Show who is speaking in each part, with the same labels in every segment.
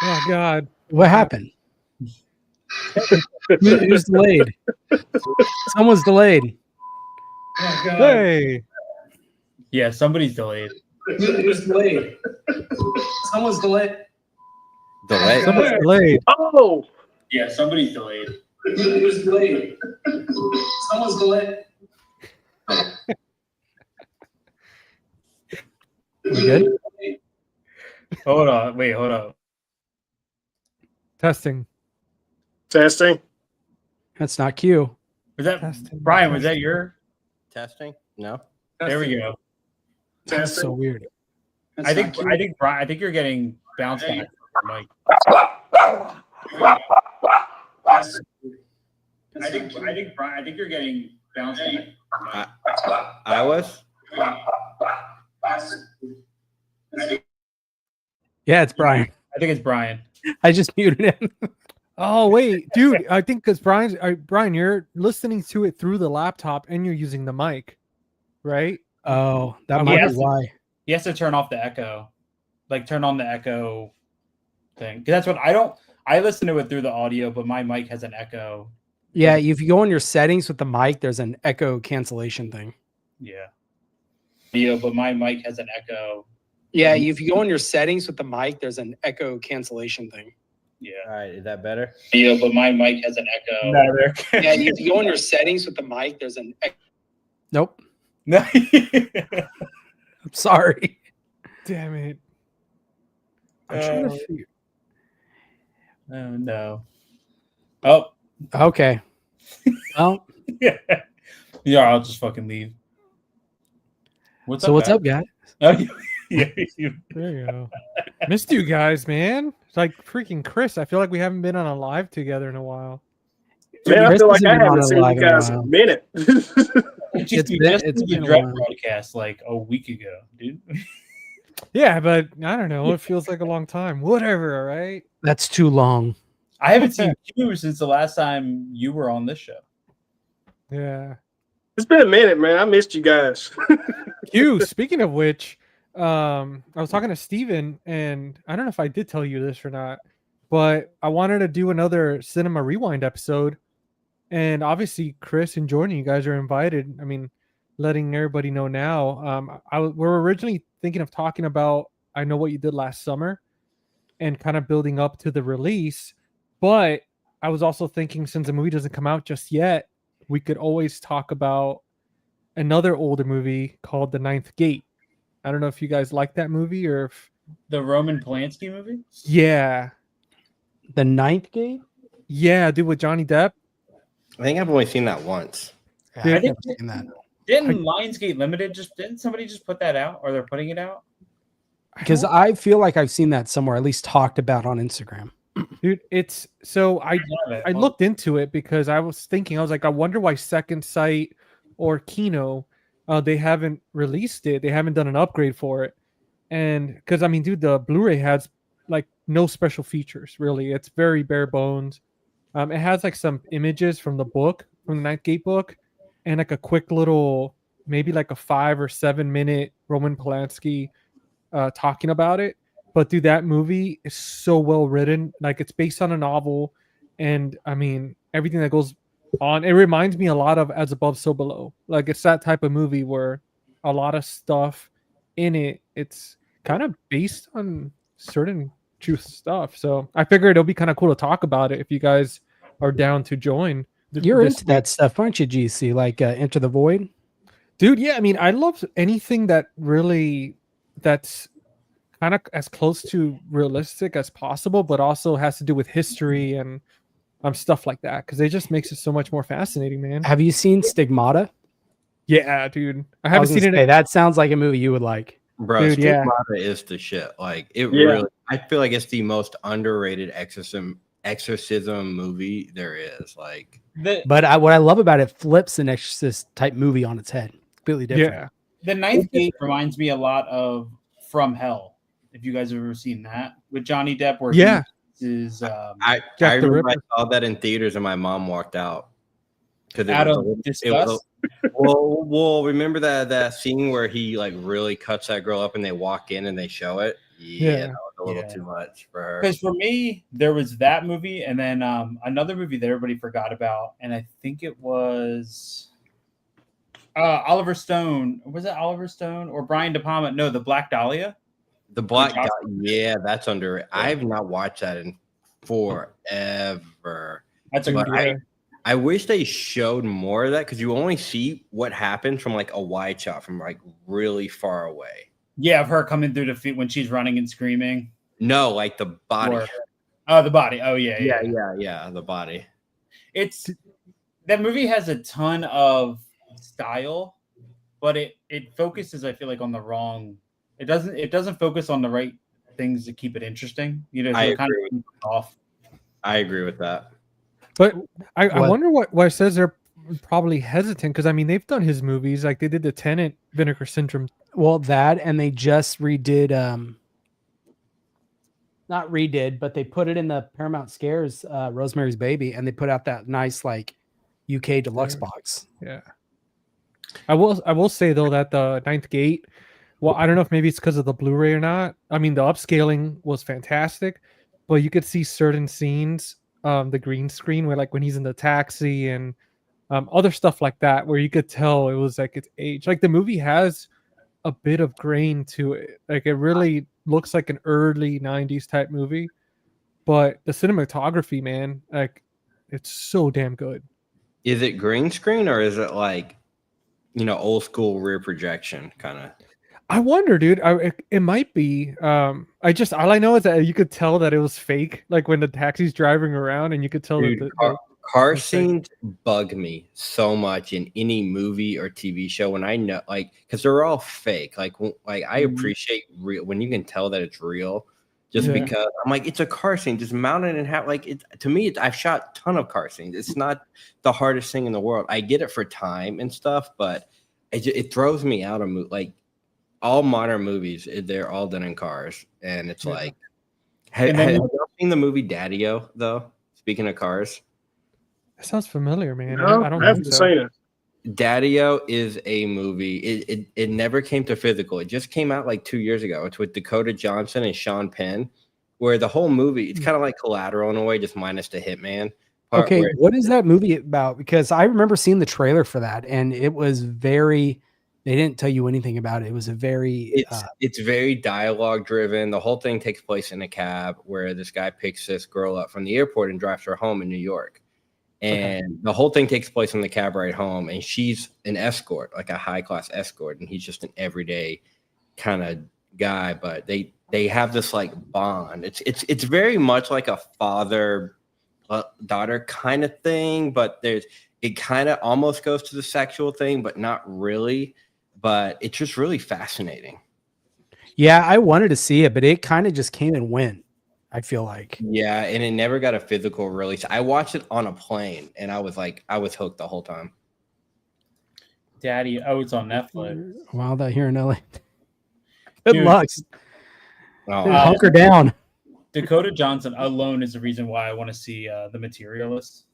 Speaker 1: Oh God.
Speaker 2: What happened? Who's delayed? Someone's delayed.
Speaker 3: Oh, God.
Speaker 1: Hey.
Speaker 4: Yeah, somebody's delayed.
Speaker 2: Who's delayed? Someone's delayed.
Speaker 5: Delay.
Speaker 1: Someone's delayed.
Speaker 3: Oh,
Speaker 4: Yeah, somebody's delayed.
Speaker 2: Who's delayed? Someone's delayed. We good?
Speaker 4: Hold on. Wait, hold on.
Speaker 1: Testing.
Speaker 3: testing.
Speaker 2: That's not Q.
Speaker 4: Was that
Speaker 1: Testing.
Speaker 4: Brian? Was that your?
Speaker 5: Testing? No.
Speaker 4: There we go.
Speaker 2: That's
Speaker 3: Testing.
Speaker 2: so weird.
Speaker 4: I think Brian. I think you're getting bounced back. Mike. I think Brian. I think you're getting bounced back.
Speaker 5: I was.
Speaker 2: Yeah, it's Brian.
Speaker 4: I think it's Brian.
Speaker 2: I just muted him.
Speaker 1: Oh wait, dude. I think because Brian, you're listening to it through the laptop and you're using the mic, right?
Speaker 2: Oh, that might
Speaker 4: Yes.
Speaker 2: be why.
Speaker 4: He has to turn off the echo, like turn on the echo thing. Because that's what I don't. I listen to it through the audio, but my mic has an echo.
Speaker 2: Yeah, if you go in your settings with the mic, there's an echo cancellation thing.
Speaker 4: Yeah. Audio, but my mic has an echo.
Speaker 2: Yeah, if you go in your settings with the mic, there's an echo cancellation thing.
Speaker 4: Yeah.
Speaker 5: All right. Is that better?
Speaker 4: Yeah, but my mic has an echo. No,
Speaker 2: Yeah, if you go in your settings with the mic, there's an echo. Nope.
Speaker 4: No.
Speaker 2: I'm sorry.
Speaker 1: Damn it.
Speaker 2: I'm trying to figure.
Speaker 4: Oh no. Oh.
Speaker 2: Okay. Well,
Speaker 4: Yeah. Yeah. I'll just fucking leave. What's
Speaker 2: what's up, guys?
Speaker 4: Oh, yeah.
Speaker 1: There you go. Missed you guys, man. It's like freaking Chris. I feel like we haven't been on a live together in a while.
Speaker 3: Man, I
Speaker 2: Chris
Speaker 3: feel like
Speaker 2: hasn't
Speaker 3: I
Speaker 2: been on
Speaker 3: haven't
Speaker 2: a
Speaker 3: seen you
Speaker 2: live in a
Speaker 3: guys in
Speaker 2: while.
Speaker 3: a minute.
Speaker 2: It's been
Speaker 4: a
Speaker 2: a
Speaker 4: direct
Speaker 2: while.
Speaker 4: broadcast like a week ago, dude.
Speaker 1: Yeah, but I don't know. It feels like a long time. Whatever, all right?
Speaker 2: That's too long.
Speaker 4: I haven't seen you since the last time you were on this show.
Speaker 1: Yeah.
Speaker 3: It's been a minute, man. I missed you guys.
Speaker 1: You, speaking of which, I was talking to Steven, and I don't know if I did tell you this or not, but I wanted to do another Cinema Rewind episode. And obviously, Chris and Jordan, you guys are invited. I mean, letting everybody know now. We're originally thinking of talking about I Know What You Did Last Summer and kind of building up to the release. But I was also thinking, since the movie doesn't come out just yet, we could always talk about another older movie called The Ninth Gate. I don't know if you guys like that movie or if...
Speaker 4: The Roman Polanski movie?
Speaker 1: Yeah.
Speaker 2: The Ninth Gate?
Speaker 1: Yeah, dude, with Johnny Depp.
Speaker 5: I think I've only seen that once.
Speaker 1: Yeah,
Speaker 4: I think
Speaker 2: In that.
Speaker 4: didn't Lionsgate Limited didn't somebody just put that out, or they're putting it out?
Speaker 2: Because I feel like I've seen that somewhere, at least talked about on Instagram.
Speaker 1: Dude, it's so I
Speaker 4: I
Speaker 1: looked into it because I was thinking, I was like, I wonder why Second Sight or Kino, they haven't released it. They haven't done an upgrade for it. And because, I mean, dude, the Blu-ray has like no special features, really. It's very bare bones. It has like some images from the book, from the Ninth Gate book, and like a quick little, maybe like a 5 or 7 minute Roman Polanski talking about it. But dude, that movie is so well written. Like, it's based on a novel, and I mean everything that goes on. It reminds me a lot of As Above, So Below. Like, it's that type of movie where a lot of stuff in it, it's kind of based on certain truth stuff. So I figured it'll be kind of cool to talk about it if you guys are down to join.
Speaker 2: You're into that stuff, aren't you, GC? Like Enter the Void?
Speaker 1: Dude, yeah, I mean, I love anything that's kind of as close to realistic as possible, but also has to do with history and stuff like that, because it just makes it so much more fascinating, man.
Speaker 2: Have you seen Stigmata?
Speaker 1: Yeah, dude. I
Speaker 2: I
Speaker 1: haven't
Speaker 2: was
Speaker 1: seen
Speaker 2: gonna
Speaker 1: it.
Speaker 2: say, that sounds like a movie you would like.
Speaker 5: Bro,
Speaker 1: Dude, yeah.
Speaker 5: Stigmata is the shit. Like it
Speaker 3: Yeah.
Speaker 5: really, I feel like it's the most underrated exorcism movie there is. Like,
Speaker 2: But what I love about it flips an Exorcist type movie on its head. Completely different.
Speaker 1: Yeah.
Speaker 4: The Ninth Gate reminds me a lot of From Hell. If you guys have ever seen that with Johnny Depp, where
Speaker 1: Yeah.
Speaker 4: he is
Speaker 5: I
Speaker 1: Jack the
Speaker 5: remember I
Speaker 1: Ripper.
Speaker 5: saw that in theaters and my mom walked out. because
Speaker 4: Out of disgust.
Speaker 5: Well, remember that scene where he like really cuts that girl up and they walk in and they show it. Yeah, that was a little too much for her.
Speaker 4: Because for me, there was that movie, and then another movie that everybody forgot about, and I think it was Oliver Stone. Was it Oliver Stone or Brian De Palma? No, The Black Dahlia.
Speaker 5: The Black Dahlia. Yeah, that's under. I have not watched that in forever.
Speaker 4: That's a good one.
Speaker 5: I wish they showed more of that because you only see what happens from like a wide shot from like really far away.
Speaker 4: Yeah, of her coming through the feet when she's running and screaming.
Speaker 5: No, like the body.
Speaker 4: The body. Oh yeah,
Speaker 5: the body.
Speaker 4: That movie has a ton of style, but it focuses, I feel like, on the wrong. It doesn't focus on the right things to keep it interesting. You know, so
Speaker 5: I
Speaker 4: kind
Speaker 5: agree.
Speaker 4: of off.
Speaker 5: I agree with that.
Speaker 1: But I wonder why it says they're probably hesitant, because I mean they've done his movies, like they did the Tenet Vinegar Syndrome.
Speaker 2: Well, that, and they just redid not redid, but they put it in the Paramount Scares, Rosemary's Baby, and they put out that nice like UK deluxe box.
Speaker 1: Yeah. I will say though that the Ninth Gate, well, I don't know if maybe it's because of the Blu-ray or not. I mean, the upscaling was fantastic, but you could see certain scenes, the green screen where like when he's in the taxi and other stuff like that, where you could tell it was like its age. Like the movie has a bit of grain to it. Like it really looks like an early 90s type movie, but the cinematography, man, like it's so damn good.
Speaker 5: Is it green screen or is it like, old school rear projection kind of?
Speaker 1: I wonder, dude. It might be. All I know is that you could tell that it was fake. Like when the taxi's driving around, and you could tell
Speaker 5: Dude,
Speaker 1: that
Speaker 5: car scenes bug me so much in any movie or TV show when I know, like, because they're all fake. Like I appreciate real when you can tell that it's real, just because I'm like, it's a car scene, just mount it and have like it. To me, I've shot a ton of car scenes. It's not the hardest thing in the world. I get it for time and stuff, but it throws me out of mood. Like all modern movies, they're all done in cars, and it's like, have you seen the movie Daddy-O though? Speaking of cars.
Speaker 1: That sounds familiar, man.
Speaker 3: No,
Speaker 1: I don't
Speaker 3: I haven't
Speaker 1: think so.
Speaker 3: seen it.
Speaker 5: Daddy-O is a movie. It never came to physical. It just came out like 2 years ago. It's with Dakota Johnson and Sean Penn, where the whole movie, it's kind of like Collateral in a way, just minus the hitman part.
Speaker 2: Okay, what is that movie about? Because I remember seeing the trailer for that, and it was very. They didn't tell you anything about it. It was a very.
Speaker 5: It's very dialogue driven. The whole thing takes place in a cab where this guy picks this girl up from the airport and drives her home in New York. And the whole thing takes place in the cab ride home, and she's an escort, like a high class escort, and he's just an everyday kind of guy. But they have this like bond. It's very much like a father daughter kind of thing, but it kind of almost goes to the sexual thing, but not really. But it's just really fascinating.
Speaker 2: Yeah, I wanted to see it, but it kind of just came and went. I feel like.
Speaker 5: Yeah, and it never got a physical release. I watched it on a plane, and I was hooked the whole time.
Speaker 4: Daddy-O, it's on Netflix.
Speaker 2: Wild out here in LA. Good luck.
Speaker 5: Oh,
Speaker 2: hunker down.
Speaker 4: Dakota Johnson alone is the reason why I want to see The Materialist.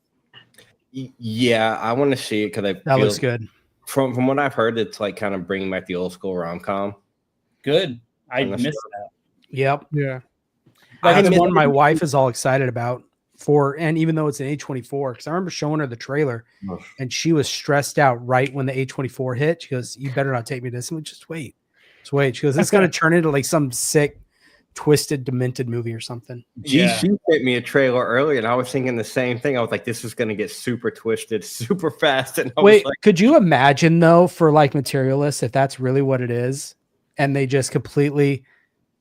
Speaker 5: Yeah, I want to see it because
Speaker 2: that looks good.
Speaker 5: From what I've heard, it's like kind of bringing back the old school rom-com.
Speaker 4: Good. I missed that.
Speaker 2: Yep.
Speaker 1: Yeah.
Speaker 2: That's one my wife is all excited about and even though it's an A24, because I remember showing her the trailer and she was stressed out right when the A24 hit. She goes, "You better not take me to this." And just wait. She goes, "It's going to turn into like some sick, twisted, demented movie or something."
Speaker 5: She sent me a trailer earlier, and I was thinking the same thing. I was like, "This is going to get super twisted, super fast." And
Speaker 2: could you imagine though for like Materialists if that's really what it is, and they just completely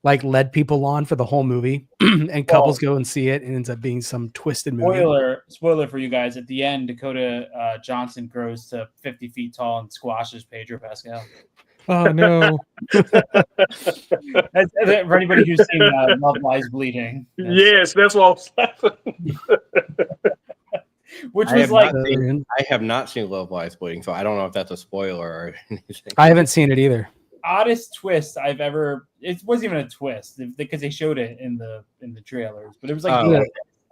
Speaker 2: like led people on for the whole movie, and couples go and see it, and ends up being some twisted movie.
Speaker 4: Spoiler for you guys: at the end, Dakota Johnson grows to 50 feet tall and squashes Pedro Pascal.
Speaker 1: Oh no!
Speaker 4: That's for anybody who's seen Love Lies Bleeding.
Speaker 3: Yes, that's what I was laughing.
Speaker 4: Which was like,
Speaker 5: I have not seen Love Lies Bleeding, so I don't know if that's a spoiler or anything.
Speaker 2: I haven't seen it either.
Speaker 4: Oddest twist I've ever. It wasn't even a twist because they showed it in the trailers, but it was like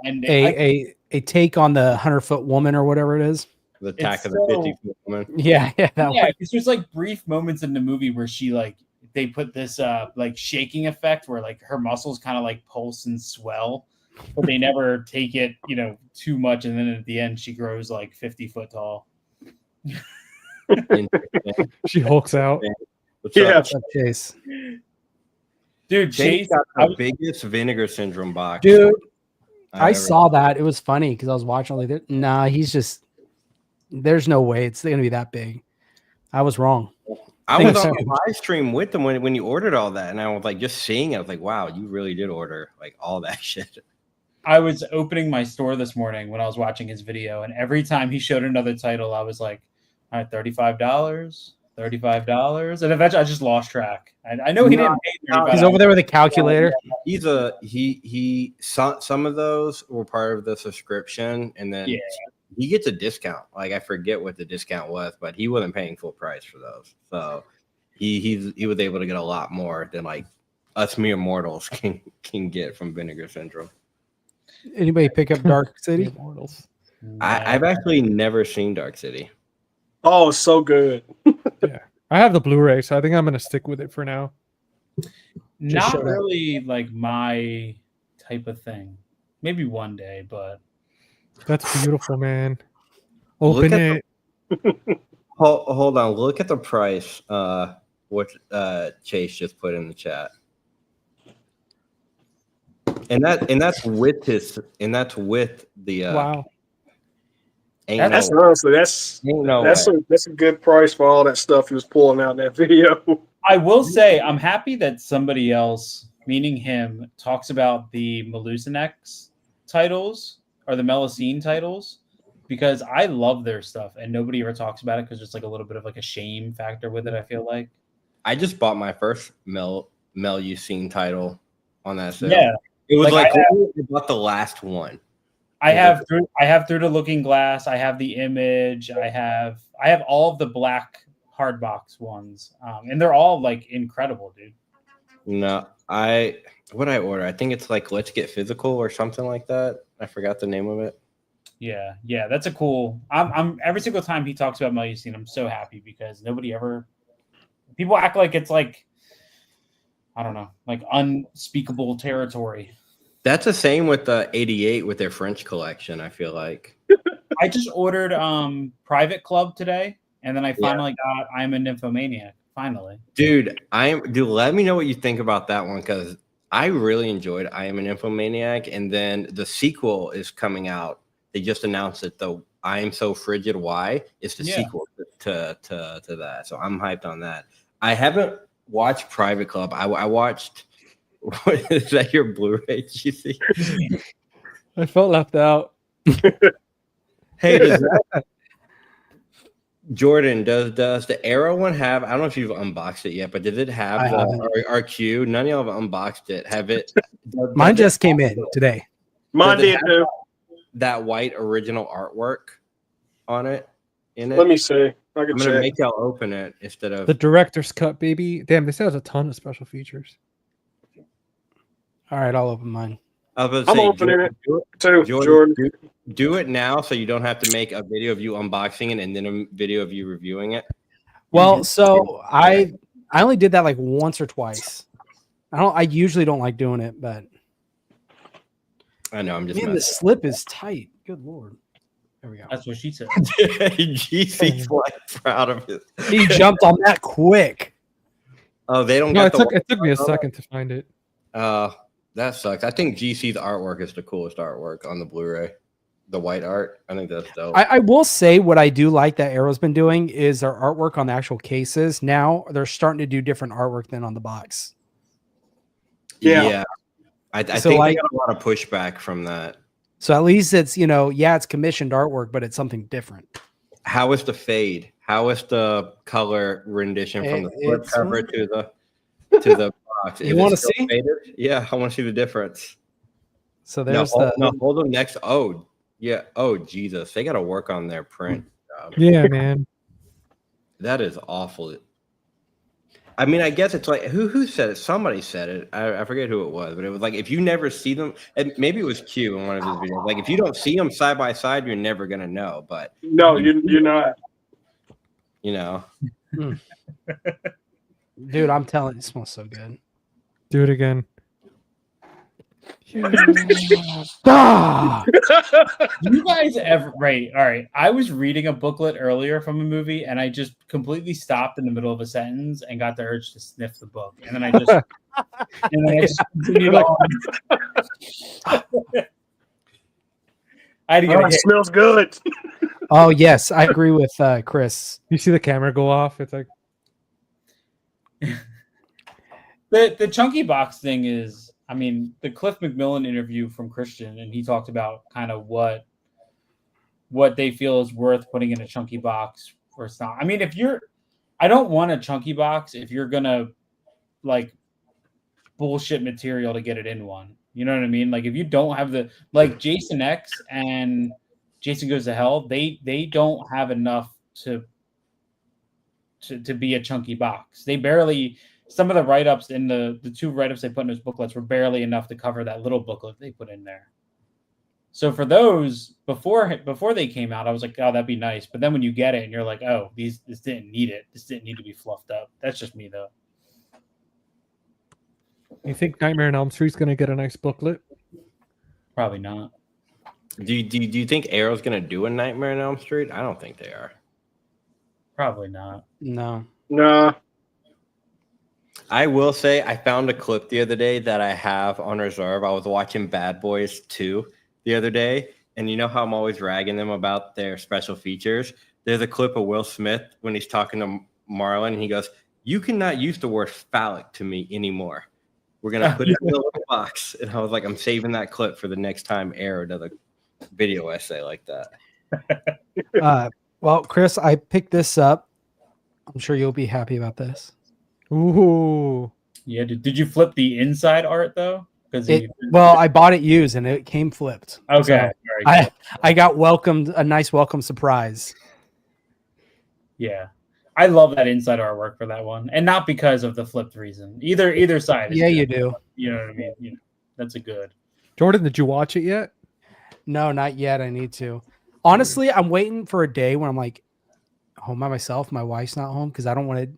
Speaker 2: a take on the 100-foot woman or whatever it is.
Speaker 5: The Attack
Speaker 4: It's
Speaker 5: of the
Speaker 4: so-
Speaker 5: 50 Woman.
Speaker 2: Yeah, that
Speaker 4: Yeah,
Speaker 2: one.
Speaker 4: because there's like brief moments in the movie where she like they put this like shaking effect where like her muscles kind of like pulse and swell, but they never take it, too much, and then at the end she grows like 50 foot tall.
Speaker 5: Interesting.
Speaker 1: She hulks out.
Speaker 5: What's
Speaker 3: Yeah.
Speaker 5: up?
Speaker 2: What's up, Chase?
Speaker 4: Dude,
Speaker 5: Chase
Speaker 4: Chase,
Speaker 5: got
Speaker 4: I
Speaker 5: the
Speaker 4: was-
Speaker 5: biggest Vinegar Syndrome box.
Speaker 2: Dude,
Speaker 5: I've
Speaker 2: I
Speaker 5: ever-
Speaker 2: saw that. It was funny because I was watching. Like, nah, he's just. There's no way it's going to be that big. I was wrong.
Speaker 5: I
Speaker 2: think
Speaker 5: was
Speaker 2: it's
Speaker 5: on
Speaker 2: huge.
Speaker 5: the live stream with them when you ordered all that, and I was like, just seeing it, I was like, wow, you really did order like all that shit.
Speaker 4: I was opening my store this morning when I was watching his video, and every time he showed another title, I was like, all right, $35, and eventually I just lost track. I know he didn't pay $35.
Speaker 2: He's over there with a calculator.
Speaker 5: Some of those were part of the subscription, and then
Speaker 4: Yeah.
Speaker 5: he gets a discount. Like I forget what the discount was, but he wasn't paying full price for those. So he was able to get a lot more than like us mere mortals can get from Vinegar Syndrome.
Speaker 2: Anybody pick up Dark City?
Speaker 1: Immortals.
Speaker 5: I've actually never seen Dark City.
Speaker 3: Oh, it's so good.
Speaker 1: I have the Blu-ray, so I think I'm gonna stick with it for now.
Speaker 4: Not
Speaker 2: showed up.
Speaker 4: really like my type of thing. Maybe one day, but
Speaker 1: That's beautiful, man.
Speaker 5: Look
Speaker 1: Open
Speaker 5: at
Speaker 1: it.
Speaker 5: Hold on, look at the price. What Chase just put in the chat, and that's with the
Speaker 1: Wow.
Speaker 5: ain't
Speaker 3: That's
Speaker 5: no,
Speaker 3: honestly that's a good price for all that stuff he was pulling out in that video.
Speaker 4: I will say I'm happy that somebody else, meaning him, talks about the Melusinex titles or the Melusine titles because I love their stuff and nobody ever talks about it because there's like a little bit of like a shame factor with it. I feel like.
Speaker 5: I just bought my first Melusine title on that sale.
Speaker 4: Yeah,
Speaker 5: It was
Speaker 4: Like,
Speaker 5: like
Speaker 4: I
Speaker 5: I bought the last one.
Speaker 4: I have Through the Looking Glass. I have the Image. I have all of the black hardbox ones, and they're all like incredible, dude.
Speaker 5: No, what I order? I think it's like Let's Get Physical or something like that. I forgot the name of it.
Speaker 4: Yeah, that's a cool. I'm every single time he talks about Melusine, I'm so happy because people act like it's like I don't know, like unspeakable territory.
Speaker 5: That's the same with the 88 with their French collection, I feel like.
Speaker 4: I just ordered Private Club today, and then I finally got I'm a Nymphomaniac. Finally,
Speaker 5: Dude, let me know what you think about that one because I really enjoyed I Am an Infomaniac, and then the sequel is coming out. They just announced it though. I Am So Frigid Why is the sequel to that. So I'm hyped on that. I haven't watched Private Club. I watched what is that your Blu-ray GC?
Speaker 1: I felt left out.
Speaker 5: Hey, Jordan, does the Arrow one have? I don't know if you've unboxed it yet, but does it have the RQ? None of y'all have unboxed it. Have it?
Speaker 2: Mine just came in today.
Speaker 3: Mine
Speaker 5: Does it
Speaker 3: did
Speaker 5: have
Speaker 3: too.
Speaker 5: that white original artwork on it. In it.
Speaker 3: Let me see. I can
Speaker 5: I'm gonna
Speaker 3: check.
Speaker 5: make y'all open it instead of
Speaker 1: The director's cut, baby. Damn, this has a ton of special features.
Speaker 2: All right, I'll open mine.
Speaker 5: I was about
Speaker 3: I'm
Speaker 5: to say,
Speaker 3: opening
Speaker 5: Jordan,
Speaker 3: it too,
Speaker 5: Jordan,
Speaker 3: Jordan.
Speaker 5: do it now so you don't have to make a video of you unboxing it and then a video of you reviewing it.
Speaker 2: Well, so I only did that like once or twice. I usually don't like doing it, but
Speaker 5: I know I'm just
Speaker 2: man, the
Speaker 5: messing.
Speaker 2: slip is tight. Good lord. There we go.
Speaker 4: that's what she said.
Speaker 5: GC's like proud of it.
Speaker 2: He jumped on that quick.
Speaker 5: Oh, they don't
Speaker 1: No,
Speaker 5: get
Speaker 1: it took me a second to find it.
Speaker 5: That sucks. I think GC's artwork is the coolest artwork on the Blu-ray. The white art. I think that's dope.
Speaker 2: I will say what I do like that Arrow's been doing is their artwork on the actual cases. Now they're starting to do different artwork than on the box.
Speaker 3: Yeah.
Speaker 5: I
Speaker 2: So,
Speaker 5: think
Speaker 2: like-
Speaker 5: they got a lot of pushback from that.
Speaker 2: So at least it's, it's commissioned artwork, but it's something different.
Speaker 5: How is the fade? How is the color rendition from the flip
Speaker 2: It's-
Speaker 5: cover to the box?
Speaker 2: You
Speaker 5: Is it
Speaker 2: wanna
Speaker 5: still
Speaker 2: see?
Speaker 5: faded? Yeah, I want to see the difference.
Speaker 2: So
Speaker 5: No,
Speaker 2: there's
Speaker 5: hold them next. Oh, yeah. Oh, Jesus. They got to work on their print job.
Speaker 1: Yeah, man.
Speaker 5: That is awful. I mean, I guess it's like who said it? Somebody said it. I forget who it was, but it was like if you never see them, and maybe it was Q in one of his videos. Like if you don't see them side by side, you're never gonna know. But
Speaker 3: No, you're not.
Speaker 5: you know,
Speaker 2: Dude, I'm telling you, it smells so good.
Speaker 1: Do it again.
Speaker 2: Ah!
Speaker 4: You guys ever right? All right. I was reading a booklet earlier from a movie, and I just completely stopped in the middle of a sentence and got the urge to sniff the book, and then I just continued on. I had to get a
Speaker 3: It
Speaker 4: hit.
Speaker 3: smells good.
Speaker 2: Oh yes, I agree with Chris.
Speaker 1: You see the camera go off. It's like
Speaker 4: The chunky box thing is, I mean, the Cliff McMillan interview from Christian, and he talked about kind of what they feel is worth putting in a chunky box or it's not. I mean, I don't want a chunky box if you're gonna like bullshit material to get it in one. You know what I mean? Like if you don't have like Jason X and Jason Goes to Hell, they don't have enough to be a chunky box. They barely. Some of the write-ups in the two write-ups they put in those booklets were barely enough to cover that little booklet they put in there. So for those before they came out, I was like, oh, that'd be nice. But then when you get it and you're like, oh, this didn't need it. This didn't need to be fluffed up. That's just me though.
Speaker 1: you think Nightmare on Elm Street's gonna get a nice booklet?
Speaker 4: Probably not.
Speaker 5: do you think Arrow's gonna do a Nightmare on Elm Street? I don't think they are.
Speaker 4: Probably not.
Speaker 2: No.
Speaker 3: Nah.
Speaker 5: I will say I found a clip the other day that I have on reserve. I was watching Bad Boys 2 the other day, and you know how I'm always ragging them about their special features? There's a clip of Will Smith when he's talking to Marlon, and he goes, "You cannot use the word phallic to me anymore. We're going to put it in a little box." And I was like, I'm saving that clip for the next time Arrow does a video essay like that.
Speaker 2: Well, Chris, I picked this up. I'm sure you'll be happy about this.
Speaker 1: Ooh.
Speaker 4: Yeah. Did you flip the inside art though? Because
Speaker 2: Well, I bought it used and it came flipped.
Speaker 4: okay.
Speaker 2: So I got a nice welcome surprise.
Speaker 4: Yeah. I love that inside artwork for that one. And not because of the flipped reason. Either side.
Speaker 2: Yeah, you do.
Speaker 4: You know what I mean? You know, that's a good.
Speaker 1: Jordan, did you watch it yet?
Speaker 2: No, not yet. I need to. Honestly, I'm waiting for a day when I'm like home by myself. My wife's not home because I don't want to.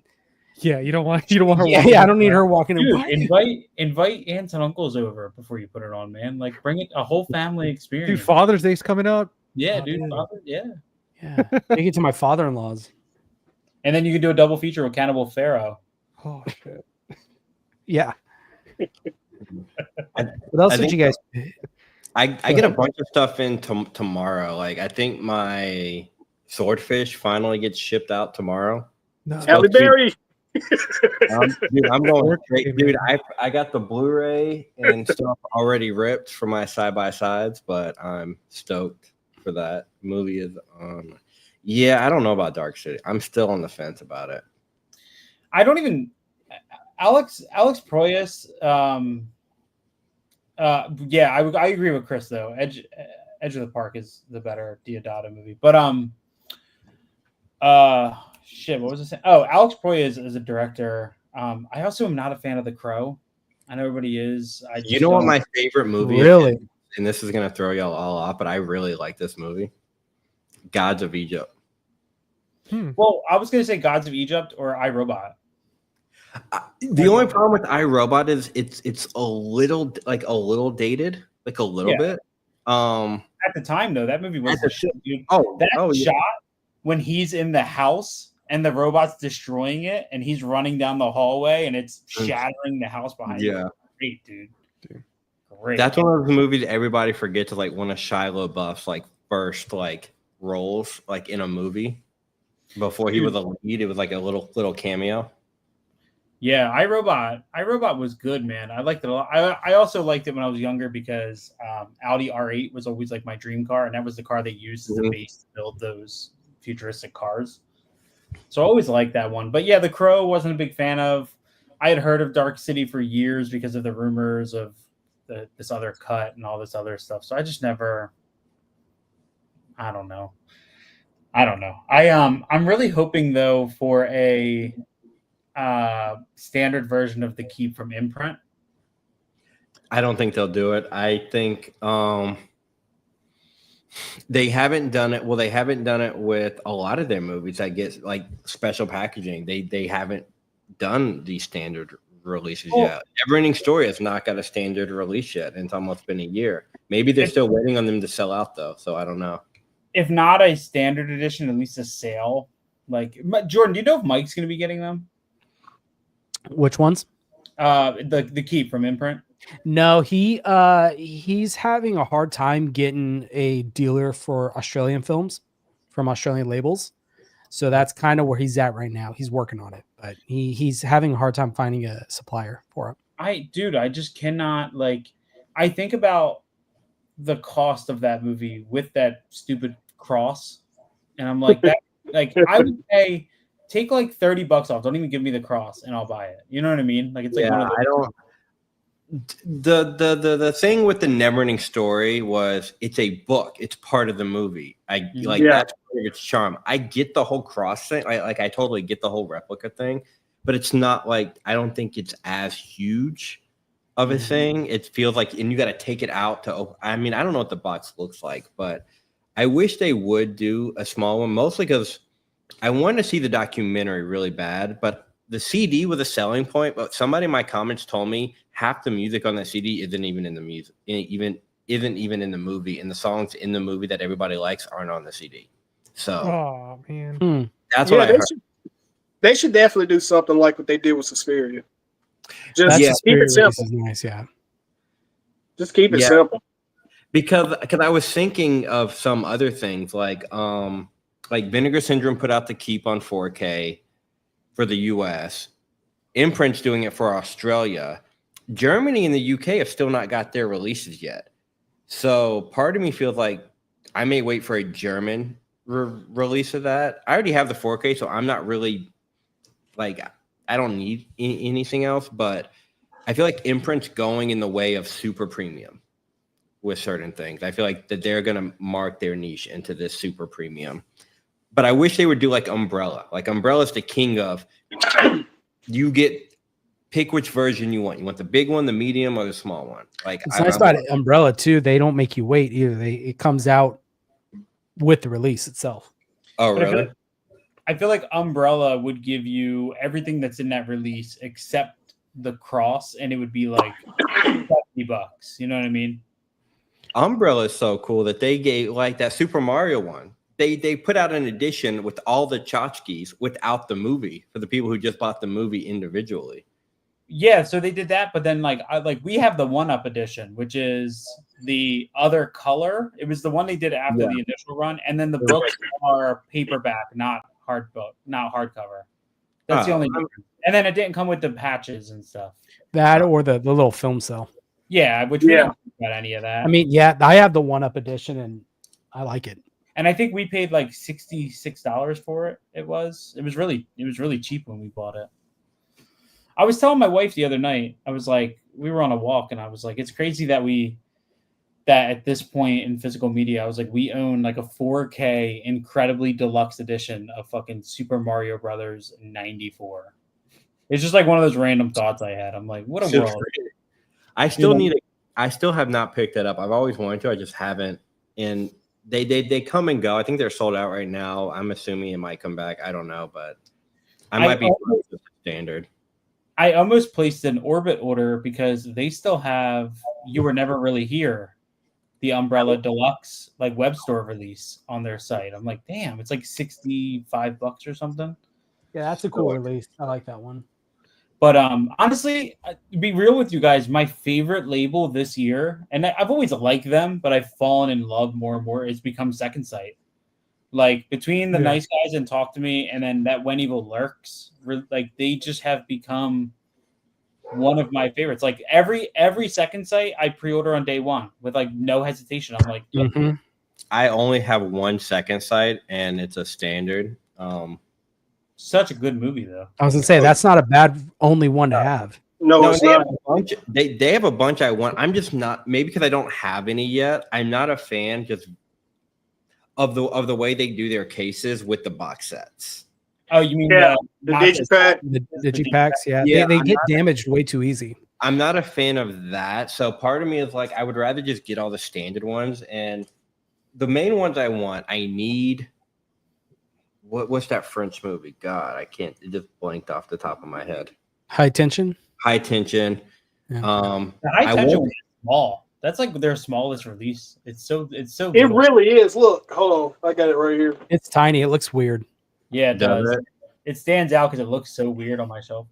Speaker 1: Yeah, you don't want her.
Speaker 2: Yeah, I don't need her walking in.
Speaker 4: Dude, invite aunts and uncles over before you put it on, man. Like bring it a whole family experience.
Speaker 1: Dude, Father's Day's coming up.
Speaker 4: Yeah,
Speaker 2: Oh,
Speaker 4: dude.
Speaker 2: dude.
Speaker 4: Yeah.
Speaker 2: Yeah, take it to my father-in-law's.
Speaker 4: And then you can do a double feature with Cannibal Pharaoh.
Speaker 1: Oh shit.
Speaker 2: Yeah. What else did you guys?
Speaker 5: I get a bunch of stuff in tomorrow. Like I think my swordfish finally gets shipped out tomorrow.
Speaker 1: No.
Speaker 3: Halle Berry.
Speaker 5: Dude, I'm going straight. Dude, I got the Blu-ray and stuff already ripped for my side-by-sides, but I'm stoked for that. Movie is on. Yeah, I don't know about Dark City. I'm still on the fence about it.
Speaker 4: I don't even Alex Proyas. Yeah, I agree with Chris though. Edge of the Park is the better Deodato movie. But shit, what was I saying? Oh, Alex Proyas is a director. I also am not a fan of The Crow. I know everybody is.
Speaker 5: You know what my favorite movie
Speaker 2: Really?
Speaker 5: is? And this is gonna throw y'all all off, but I really like this movie. Gods of Egypt.
Speaker 4: Well, I was gonna say Gods of Egypt or iRobot.
Speaker 5: The only problem with iRobot is it's a little dated, like a little bit.
Speaker 4: At the time though, that movie was the shit, dude.
Speaker 5: Yeah.
Speaker 4: Shot when he's in the house and the robot's destroying it and he's running down the hallway and it's shattering the house behind him.
Speaker 5: Yeah.
Speaker 4: Great, dude. Great.
Speaker 5: That's one of those movies everybody forgets is like one of Shia LaBeouf's like first like roles like in a movie. Before he was a lead, it was like a little cameo.
Speaker 4: Yeah, iRobot was good, man. I liked it a lot. I also liked it when I was younger because Audi R8 was always like my dream car, and that was the car they used as a base to build those futuristic cars. So I always liked that one. But yeah, The Crow wasn't a big fan of. I had heard of Dark City for years because of the rumors of this other cut and all this other stuff. So I just never. I don't know. I'm really hoping though for a standard version of the Keep from Imprint?
Speaker 5: I don't think they'll do it. I think they haven't done it. Well, they haven't done it with a lot of their movies. I guess like special packaging. They haven't done the standard releases yet. Neverending Story has not got a standard release yet. And it's almost been a year. Maybe they're still waiting on them to sell out though. So I don't know.
Speaker 4: If not a standard edition, at least a sale. Like Jordan, do you know if Mike's going to be getting them?
Speaker 2: Which ones?
Speaker 4: The Keep from Imprint.
Speaker 2: No, he's having a hard time getting a dealer for Australian films from Australian labels. So that's kind of where he's at right now. He's working on it, but he's having a hard time finding a supplier for it.
Speaker 4: I just cannot, like, I think about the cost of that movie with that stupid cross, and I'm like, that, like, I would pay, take like $30 off. Don't even give me the cross, and I'll buy it. You know what I mean? Like, it's like one of those.
Speaker 5: I don't. The thing with the Neverending Story was it's a book. It's part of the movie. That's part of its charm. I get the whole cross thing. I totally get the whole replica thing, but it's not like I don't think it's as huge of a thing. It feels like, and you got to take it out to. I mean, I don't know what the box looks like, but I wish they would do a small one, mostly because I wanted to see the documentary really bad, but the CD was a selling point. But somebody in my comments told me half the music on that CD isn't even in the music, isn't even in the movie, and the songs in the movie that everybody likes aren't on the CD. So,
Speaker 1: oh man,
Speaker 5: that's what I heard.
Speaker 3: They should definitely do something like what they did with Suspiria. Just keep it simple.
Speaker 2: Nice, yeah.
Speaker 3: Just keep it simple.
Speaker 5: Because I was thinking of some other things like Vinegar Syndrome put out the Keep on 4K for the US. Imprint's doing it for Australia. Germany and the UK have still not got their releases yet. So part of me feels like I may wait for a German release of that. I already have the 4K, so I'm not really like, I don't need anything else, but I feel like Imprint's going in the way of super premium with certain things. I feel like that they're going to mark their niche into this super premium. But I wish they would do like Umbrella. Like Umbrella's the king of, you pick which version you want. You want the big one, the medium, or the small one. Like
Speaker 2: it's nice about Umbrella too. They don't make you wait either. It comes out with the release itself.
Speaker 5: Oh, really?
Speaker 4: I feel like Umbrella would give you everything that's in that release except the cross, and it would be like $50. You know what I mean?
Speaker 5: Umbrella is so cool that they gave like that Super Mario one. They put out an edition with all the tchotchkes without the movie for the people who just bought the movie individually.
Speaker 4: Yeah, so they did that, but then like we have the 1-up edition, which is the other color. It was the one they did after the initial run, and then the books are paperback, not hardcover. That's the only difference. And then it didn't come with the patches and stuff.
Speaker 2: That or the little film cell.
Speaker 4: Yeah, which we don't got any of that.
Speaker 2: I mean, yeah, I have the 1-up edition and I like it.
Speaker 4: And I think we paid like $66 for it. It was really cheap when we bought it. I was telling my wife the other night, I was like, we were on a walk and I was like, it's crazy that at this point in physical media, I was like, we own like a 4K incredibly deluxe edition of fucking Super Mario Brothers 94. It's just like one of those random thoughts I had. I'm like, what a world.
Speaker 5: I still have not picked that up. I've always wanted to. I just haven't. And they come and go. I think they're sold out right now. I'm assuming it might come back. I don't know, but I might be standard.
Speaker 4: I almost placed an Orbit order because they still have You Were Never Really Here, the Umbrella Deluxe like web store release on their site. I'm like, damn, it's like $65 or something.
Speaker 2: Yeah, that's a cool release. I like that one.
Speaker 4: But honestly, to be real with you guys, my favorite label this year, and I've always liked them, but I've fallen in love more and more, it's become Second Sight. Like between the Nice Guys and Talk to Me, and then that When Evil Lurks, like they just have become one of my favorites. Like every Second Sight I pre-order on day one with like no hesitation. I'm like,
Speaker 5: I only have one Second Sight, and it's a standard.
Speaker 4: Such a good movie, though. I
Speaker 2: was gonna say that's not a bad only one to have.
Speaker 3: No, it's not.
Speaker 5: They have a bunch I want. I'm just not, maybe because I don't have any yet. I'm not a fan just of the way they do their cases with the box sets.
Speaker 4: Oh, you mean
Speaker 3: Yeah, the
Speaker 4: not
Speaker 3: digipack.
Speaker 2: The digipacks, yeah,
Speaker 5: Yeah,
Speaker 2: they
Speaker 5: I'm
Speaker 2: get
Speaker 5: not-
Speaker 2: damaged way too easy.
Speaker 5: I'm not a fan of that. So part of me is like, I would rather just get all the standard ones. And the main ones I want, I need. What's that French movie? God, I can't. It just blanked off the top of my head.
Speaker 2: High tension.
Speaker 5: High Tension.
Speaker 2: Yeah.
Speaker 4: The High
Speaker 5: I
Speaker 4: Tension
Speaker 5: won't-
Speaker 4: was small. That's like their smallest release. It's so
Speaker 3: It
Speaker 4: little.
Speaker 3: really is. Look, hold on. I got it right here.
Speaker 2: It's tiny. It looks weird.
Speaker 4: Yeah, it
Speaker 5: Does
Speaker 4: does.
Speaker 5: it?
Speaker 4: It stands out because it looks so weird on my shelf.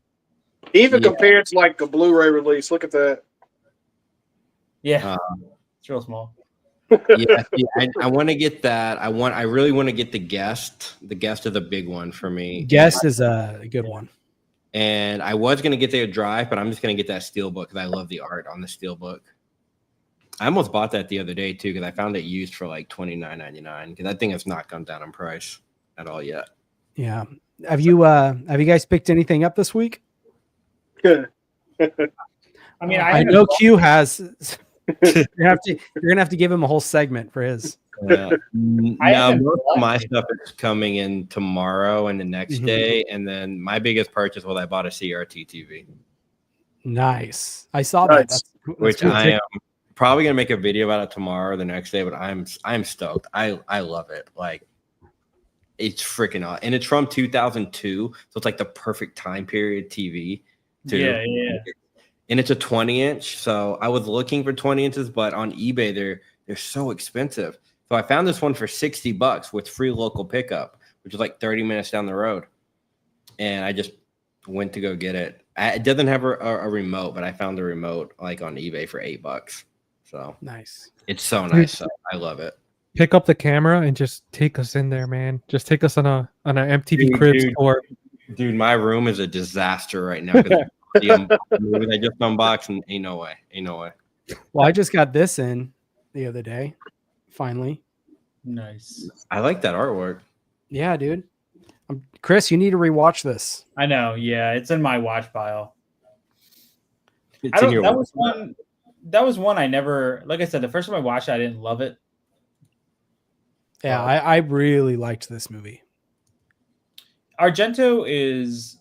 Speaker 3: Even
Speaker 5: Yeah.
Speaker 3: compared to like a Blu-ray release, look at that.
Speaker 4: Yeah, it's real small.
Speaker 5: Yeah, I want to get that. I really want to get the guest. The guest is a big one for me.
Speaker 2: Guest is a good one.
Speaker 5: And I was gonna get the drive, but I'm just gonna get that steelbook because I love the art on the steelbook. I almost bought that the other day too because I found it used for like $29.99 because that thing has not gone down in price at all yet.
Speaker 2: Yeah. Have you guys picked anything up this week?
Speaker 4: I mean,
Speaker 2: I know Q has. you're gonna have to give him a whole segment for his.
Speaker 5: Now
Speaker 4: haven't
Speaker 5: most of my
Speaker 4: bought it.
Speaker 5: stuff is coming in tomorrow and the next
Speaker 2: Mhm.
Speaker 5: day, and then my biggest purchase was I bought a CRT TV,
Speaker 2: Nice. I saw
Speaker 3: Nice.
Speaker 2: that. That's
Speaker 5: which
Speaker 2: cool.
Speaker 5: I am probably gonna make a video about it tomorrow or the next day. But I'm stoked. I love it. Like it's freaking awesome, and it's from 2002, so it's like the perfect time period TV. Too.
Speaker 4: Yeah.
Speaker 5: And it's a 20-inch. So I was looking for 20 inches, but on eBay they're so expensive. So I found this one for $60 with free local pickup, which is like 30 minutes down the road. And I just went to go get it. It doesn't have a remote, but I found the remote like on eBay for $8. So
Speaker 2: Nice.
Speaker 5: it's so nice. So I love it.
Speaker 1: Pick up the camera and just take us in there, man. Just take us on an MTV Cribs tour.
Speaker 5: Dude, my room is a disaster right now. The movies I just unboxed, and ain't no way.
Speaker 2: Well, I just got this in the other day. Finally.
Speaker 4: Nice.
Speaker 5: I like that artwork.
Speaker 2: Yeah, dude. Chris, you need to rewatch this.
Speaker 4: I know. Yeah, it's in my watch pile.
Speaker 5: It's
Speaker 4: I
Speaker 5: in
Speaker 4: don't.
Speaker 5: your
Speaker 4: That was one. That was one I never. Like I said, the first time I watched it, I didn't love it.
Speaker 2: Yeah, I really liked this movie.
Speaker 4: Argento is.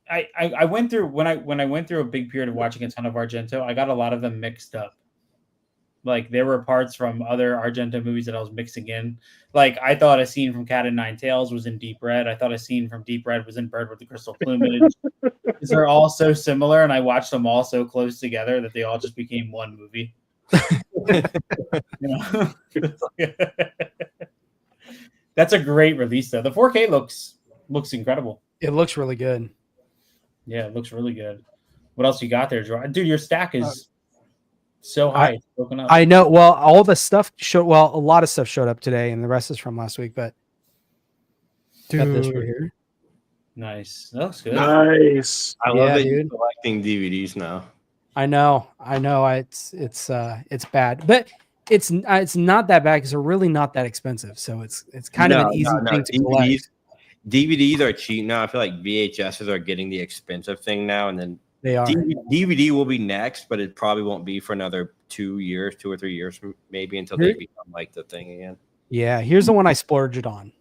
Speaker 4: I went through when I went through a big period of watching a ton of Argento, I got a lot of them mixed up. Like there were parts from other Argento movies that I was mixing in. Like I thought a scene from Cat and Nine Tails was in Deep Red. I thought a scene from Deep Red was in Bird with the Crystal Plumage. Because they're all so similar, and I watched them all so close together that they all just became one movie. You know? That's a great release, though. The 4K looks incredible.
Speaker 2: It looks really good.
Speaker 4: Yeah, it looks really good. What else you got there, Joe? Dude, your stack is so high. It's broken up.
Speaker 2: I know. Well, all the stuff showed. Well, a lot of stuff showed up today, and the rest is from last week. But got this right
Speaker 1: Dude,
Speaker 2: here.
Speaker 4: Nice. That looks good.
Speaker 3: Nice.
Speaker 5: I love
Speaker 2: Yeah,
Speaker 5: that you're
Speaker 2: dude.
Speaker 5: collecting DVDs now.
Speaker 2: I know. It's bad, but it's not that bad because they're really not that expensive. So it's kind of an easy thing to collect.
Speaker 5: DVDs are cheap now. I feel like VHSs are getting the expensive thing now, and then
Speaker 2: They are.
Speaker 5: DVD will be next, but it probably won't be for another 2 or 3 years, maybe until they become like the thing again.
Speaker 2: Yeah. Here's the one I splurged on.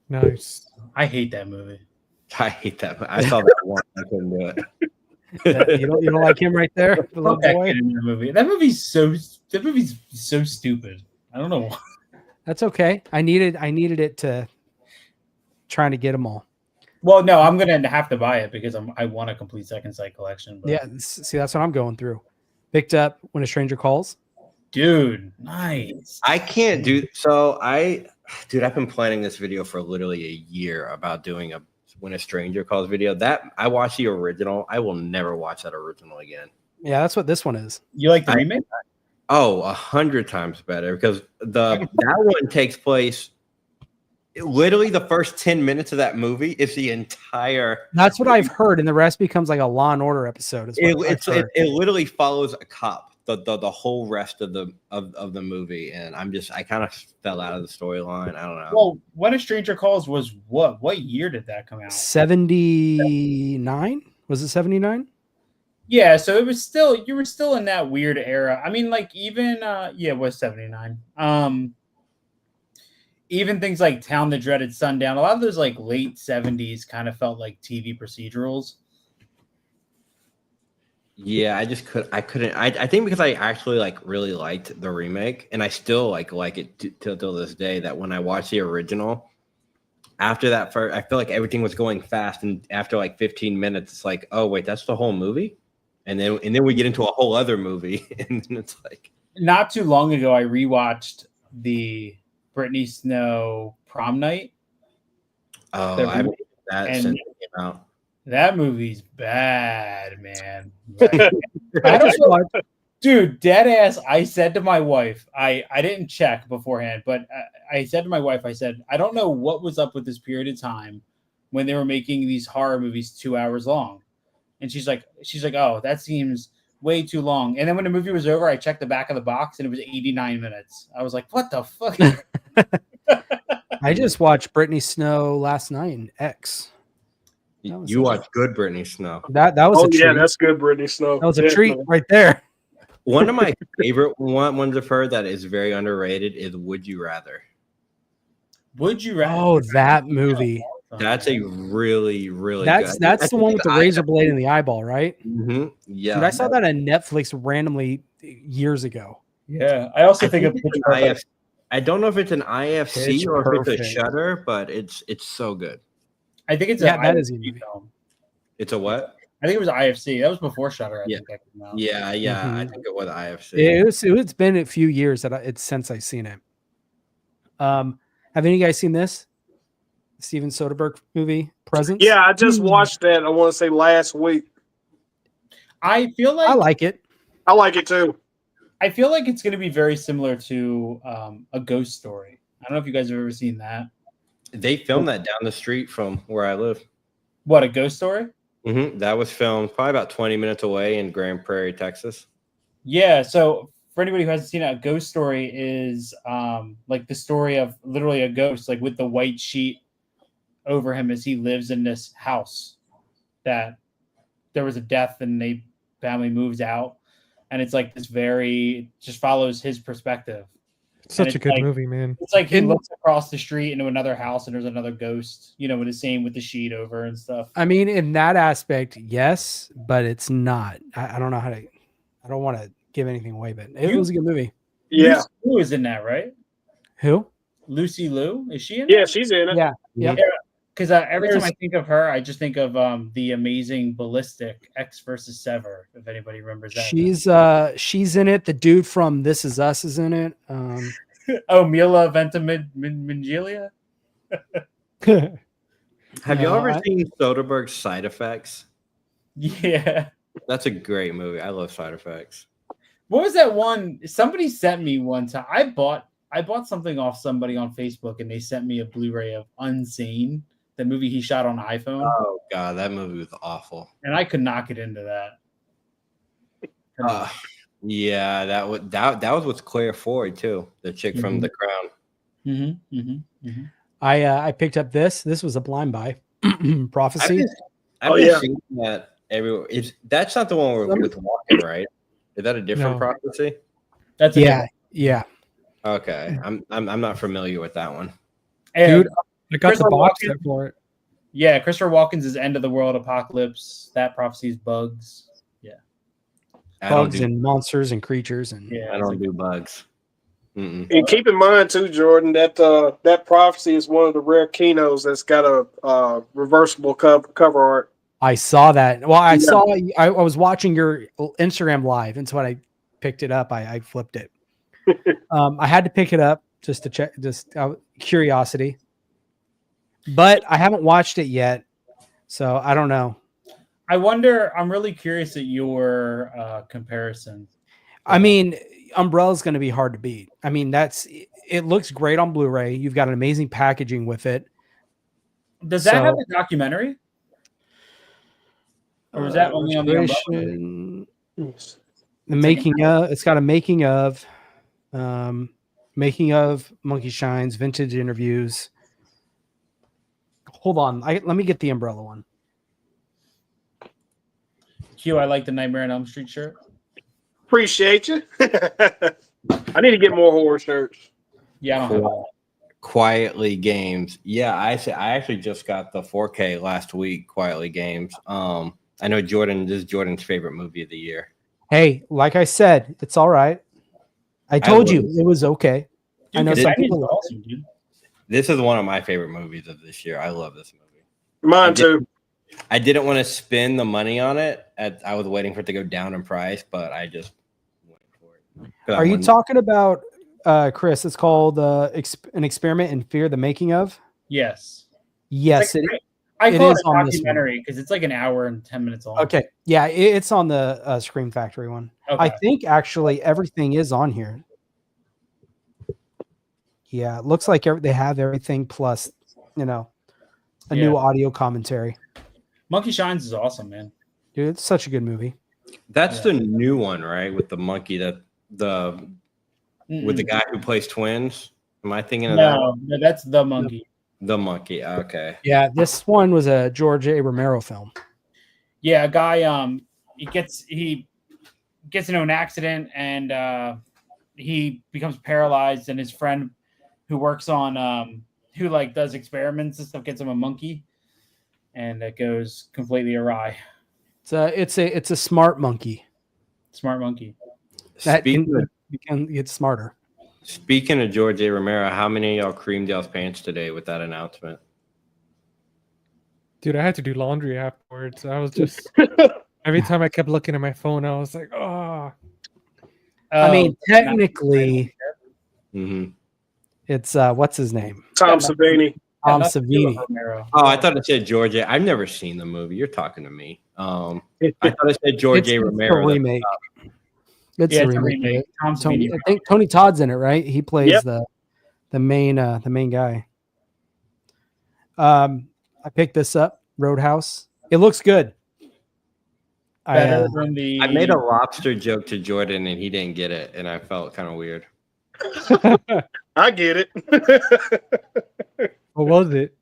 Speaker 1: nice.
Speaker 4: I hate that movie.
Speaker 5: I hate that. I saw that one. I couldn't do it.
Speaker 2: You don't like him right there, the little
Speaker 4: Fuck that
Speaker 2: boy.
Speaker 4: kid in that movie. That movie's so stupid. I don't know.
Speaker 2: That's okay. I needed it to trying to get them all.
Speaker 4: Well, no, I'm gonna have to buy it because I want a complete Second Sight collection. But
Speaker 2: Yeah. See, that's what I'm going through. Picked up When a Stranger Calls.
Speaker 4: dude, nice.
Speaker 5: I can't do so. I've been planning this video for literally a year about doing a When a Stranger Calls video. That I watched the original. I will never watch that original again.
Speaker 2: Yeah, that's what this one is.
Speaker 4: You like the remake?
Speaker 5: Oh, 100 times better because that one takes place. Literally, the first 10 minutes of that movie is the entire.
Speaker 2: That's what I've heard, and the rest becomes like a Law and Order episode.
Speaker 5: It literally follows a cop the whole rest of the movie, and I kind of fell out of the storyline. I don't know.
Speaker 4: Well, When a Stranger Calls was what? What year did that come out?
Speaker 2: 79? Was it 79?
Speaker 4: Yeah, so it was still you were still in that weird era. I mean, like even it was 79. even things like Town That Dreaded Sundown, a lot of those like late 70s kind of felt like TV procedurals.
Speaker 5: Yeah, I couldn't. I think because I actually like really liked the remake, and I still like it till this day. That when I watched the original, after that first, I feel like everything was going fast, and after like 15 minutes, it's like, oh wait, that's the whole movie, and then we get into a whole other movie, and then it's like.
Speaker 4: Not too long ago, I rewatched the Britney Snow Prom Night.
Speaker 5: Oh, I haven't seen that since it came out.
Speaker 4: That movie's bad, man.
Speaker 2: I just watched.
Speaker 4: Dude, dead ass. I said to my wife, I didn't check beforehand, but I said to my wife, I said, I don't know what was up with this period of time when they were making these horror movies 2 hours long. And she's like, oh, that seems way too long. And then when the movie was over, I checked the back of the box and it was 89 minutes. I was like, what the fuck?
Speaker 2: I just watched Britney Snow last night in X.
Speaker 5: You watched good Britney Snow.
Speaker 2: That was a treat.
Speaker 3: Yeah, that's good Britney Snow.
Speaker 2: That was a treat right there.
Speaker 5: One of my favorite ones of her that is very underrated is Would You Rather.
Speaker 4: Would You Rather?
Speaker 2: Oh, that movie.
Speaker 5: That's a really, really
Speaker 2: good. That's the one with the razor blade in the eyeball, right?
Speaker 5: Mm-hmm. Yeah.
Speaker 2: Dude, I saw that on Netflix randomly years ago.
Speaker 4: Yeah. I also think of
Speaker 5: I don't know if it's an IFC
Speaker 2: Pitch
Speaker 5: or if it's a
Speaker 2: Perfect.
Speaker 5: Shutter, but it's so good.
Speaker 4: I think it's
Speaker 2: that
Speaker 4: an
Speaker 2: is a
Speaker 4: IFC
Speaker 2: movie.
Speaker 4: film.
Speaker 5: It's a what?
Speaker 4: I think it was IFC. That was before Shutter. I
Speaker 5: Yeah.
Speaker 4: think that came out.
Speaker 5: Yeah.
Speaker 2: Mhm.
Speaker 5: I think it was IFC.
Speaker 2: It's been a few years that it's since I've seen it. Have any of you guys seen this Steven Soderbergh movie, Presence?
Speaker 3: Yeah, I just watched that. I want to say last week.
Speaker 4: I feel like
Speaker 2: I like it.
Speaker 3: I like it too.
Speaker 4: I feel like it's going to be very similar to A Ghost Story. I don't know if you guys have ever seen that.
Speaker 5: They filmed that down the street from where I live.
Speaker 4: What, A Ghost Story?
Speaker 5: Mm-hmm. That was filmed probably about 20 minutes away in Grand Prairie, Texas.
Speaker 4: Yeah. So for anybody who hasn't seen it, A Ghost Story is like the story of literally a ghost, like with the white sheet over him as he lives in this house that there was a death and the family moves out. And it's like this just follows his perspective.
Speaker 1: Such a good
Speaker 4: like,
Speaker 1: movie, man.
Speaker 4: It's like he looks across the street into another house and there's another ghost, with the same with the sheet over and stuff.
Speaker 2: I mean, in that aspect, yes, but it's not. I don't know how to. I don't want to give anything away, but it was a good movie.
Speaker 3: Yeah.
Speaker 4: Lucy Liu is in that, right?
Speaker 2: Who?
Speaker 4: Lucy Liu? Is she in
Speaker 3: Yeah,
Speaker 4: it?
Speaker 3: she's in it.
Speaker 2: Yeah. Yep.
Speaker 4: Because every time I think of her, I just think of the amazing Ballistic X versus Sever. If anybody remembers that,
Speaker 2: She's in it. The dude from This Is Us is in it.
Speaker 4: oh, Mila Ventimiglia.
Speaker 5: Have you ever seen Soderbergh's Side Effects?
Speaker 4: Yeah,
Speaker 5: that's a great movie. I love Side Effects.
Speaker 4: What was that one? Somebody sent me one time. I bought something off somebody on Facebook, and they sent me a Blu-ray of Unsane, the movie he shot on iPhone.
Speaker 5: Oh god, that movie was awful.
Speaker 4: And I could not get into that.
Speaker 5: Yeah, that was with Claire Foy too, the chick from The Crown.
Speaker 2: I picked up this. This was a blind buy. Prophecy.
Speaker 5: I've been seeing that everywhere. That's not the one with walking, right? Is that a different Prophecy?
Speaker 4: That's
Speaker 2: yeah.
Speaker 5: Okay, I'm not familiar with that one.
Speaker 1: Dude, I got the box set for it.
Speaker 4: Yeah, Christopher Walken's is End of the World Apocalypse. That Prophecy is Bugs. Yeah,
Speaker 2: bugs and monsters and creatures and
Speaker 5: I don't do bugs.
Speaker 3: And keep in mind too, Jordan, that that Prophecy is one of the rare kinos that's got a reversible cover art.
Speaker 2: I saw that. Well, I was watching your Instagram live, and so when I picked it up, I flipped it. I had to pick it up just to check, just curiosity. But I haven't watched it yet, so I don't know.
Speaker 4: I wonder. I'm really curious at your comparison.
Speaker 2: I mean, Umbrella's going to be hard to beat. I mean, it looks great on Blu-ray. You've got an amazing packaging with it.
Speaker 4: Does that have a documentary? Or is that only on the Umbrella?
Speaker 2: The making of, it's got a making of Monkey Shines, vintage interviews. Hold on. Let me get the Umbrella one.
Speaker 4: Q, I like the Nightmare on Elm Street shirt.
Speaker 3: Appreciate you. I need to get more horror shirts.
Speaker 4: Yeah, I don't have that.
Speaker 5: Quietly Games. Yeah, I actually just got the 4K last week. Quietly Games. I know Jordan. This is Jordan's favorite movie of the year.
Speaker 2: Hey, like I said, it's all right. I told you it was okay.
Speaker 4: Dude,
Speaker 2: I know some people
Speaker 4: are
Speaker 2: love
Speaker 4: awesome, dude.
Speaker 5: This is one of my favorite movies of this year. I love this movie.
Speaker 3: Mine too.
Speaker 5: I didn't want to spend the money on it. I was waiting for it to go down in price, but I just went for it.
Speaker 2: Are you talking about Chris? It's called An Experiment in Fear: The Making of.
Speaker 4: Yes.
Speaker 2: Yes,
Speaker 4: I
Speaker 2: it
Speaker 4: call
Speaker 2: is
Speaker 4: it a
Speaker 2: on this
Speaker 4: documentary because it's like an hour and 10 minutes long.
Speaker 2: Okay, yeah, it's on the Scream Factory one.
Speaker 4: Okay.
Speaker 2: I think actually everything is on here. Yeah, it looks like they have everything plus, a new audio commentary.
Speaker 4: Monkey Shines is awesome, man.
Speaker 2: Dude, it's such a good movie.
Speaker 5: That's the new one, right? With the monkey with the guy who plays twins. Am I thinking of that?
Speaker 4: No, that's The Monkey.
Speaker 5: The monkey. Okay.
Speaker 2: Yeah, this one was a George A. Romero film.
Speaker 4: Yeah, a guy he gets into an accident and he becomes paralyzed, and his friend who works on who like does experiments and stuff gets him a monkey, and it goes completely awry.
Speaker 2: It's a smart monkey.
Speaker 4: Smart monkey.
Speaker 2: That can get smarter.
Speaker 5: Speaking of George A. Romero, how many of y'all creamed y'all's pants today with that announcement?
Speaker 1: Dude, I had to do laundry afterwards. I was just every time I kept looking at my phone, I was like, oh.
Speaker 2: I mean, technically,
Speaker 5: Mm-hmm.
Speaker 2: it's what's his name?
Speaker 3: Tom Savini.
Speaker 2: Tom Savini.
Speaker 5: Oh, I thought it said George A. I've never seen the movie. You're talking to me. I thought it said George A. Romero.
Speaker 2: It's a remake. It's a remake.
Speaker 4: Tom Savini.
Speaker 2: I think Tony Todd's in it, right? He plays the main guy. I picked this up, Roadhouse. It looks good.
Speaker 4: Better than the.
Speaker 5: I made a lobster joke to Jordan and he didn't get it, and I felt kind of weird.
Speaker 3: I get it.
Speaker 1: What was it?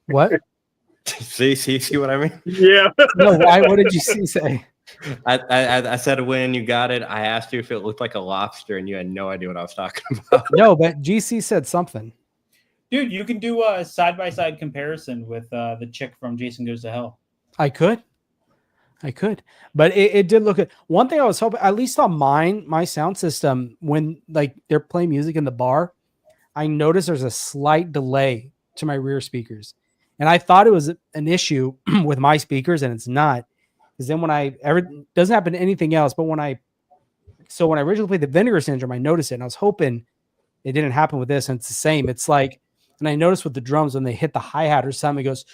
Speaker 2: What?
Speaker 5: See what I mean?
Speaker 3: Yeah.
Speaker 2: No, why? What did you say?
Speaker 5: I said when you got it, I asked you if it looked like a lobster, and you had no idea what I was talking about.
Speaker 2: No, but GC said something.
Speaker 4: Dude, you can do a side-by-side comparison with the chick from Jason Goes to Hell.
Speaker 2: I could, but it did look good. One thing I was hoping, at least on my sound system, when like they're playing music in the bar, I noticed there's a slight delay to my rear speakers, and I thought it was an issue with my speakers, and it's not. Because then doesn't happen to anything else, but when I originally played the Vinegar Syndrome, I noticed it, and I was hoping it didn't happen with this, and it's the same. It's like, and I noticed with the drums when they hit the hi-hat or something, it goes.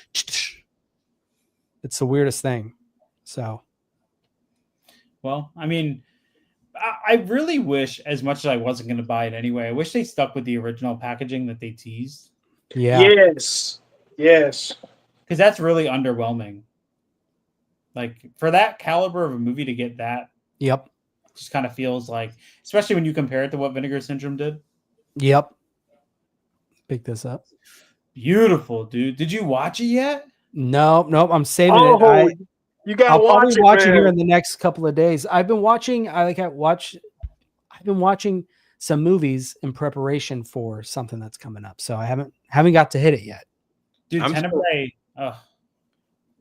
Speaker 2: It's the weirdest thing. So,
Speaker 4: well, I mean, I really wish, as much as I wasn't going to buy it anyway, I wish they stuck with the original packaging that they teased.
Speaker 2: Yeah.
Speaker 3: Yes.
Speaker 4: Because that's really underwhelming. Like, for that caliber of a movie to get that,
Speaker 2: Yep.
Speaker 4: just kind of feels like, especially when you compare it to what Vinegar Syndrome did.
Speaker 2: Yep. Pick this up.
Speaker 4: Beautiful, dude. Did you watch it yet?
Speaker 2: No, I'm saving it.
Speaker 3: You gotta
Speaker 2: I'll
Speaker 3: watch
Speaker 2: probably watch it
Speaker 3: man.
Speaker 2: here in the next couple of days. I've been watching some movies in preparation for something that's coming up. So I haven't got to hit it yet.
Speaker 4: Dude, Tenebrae.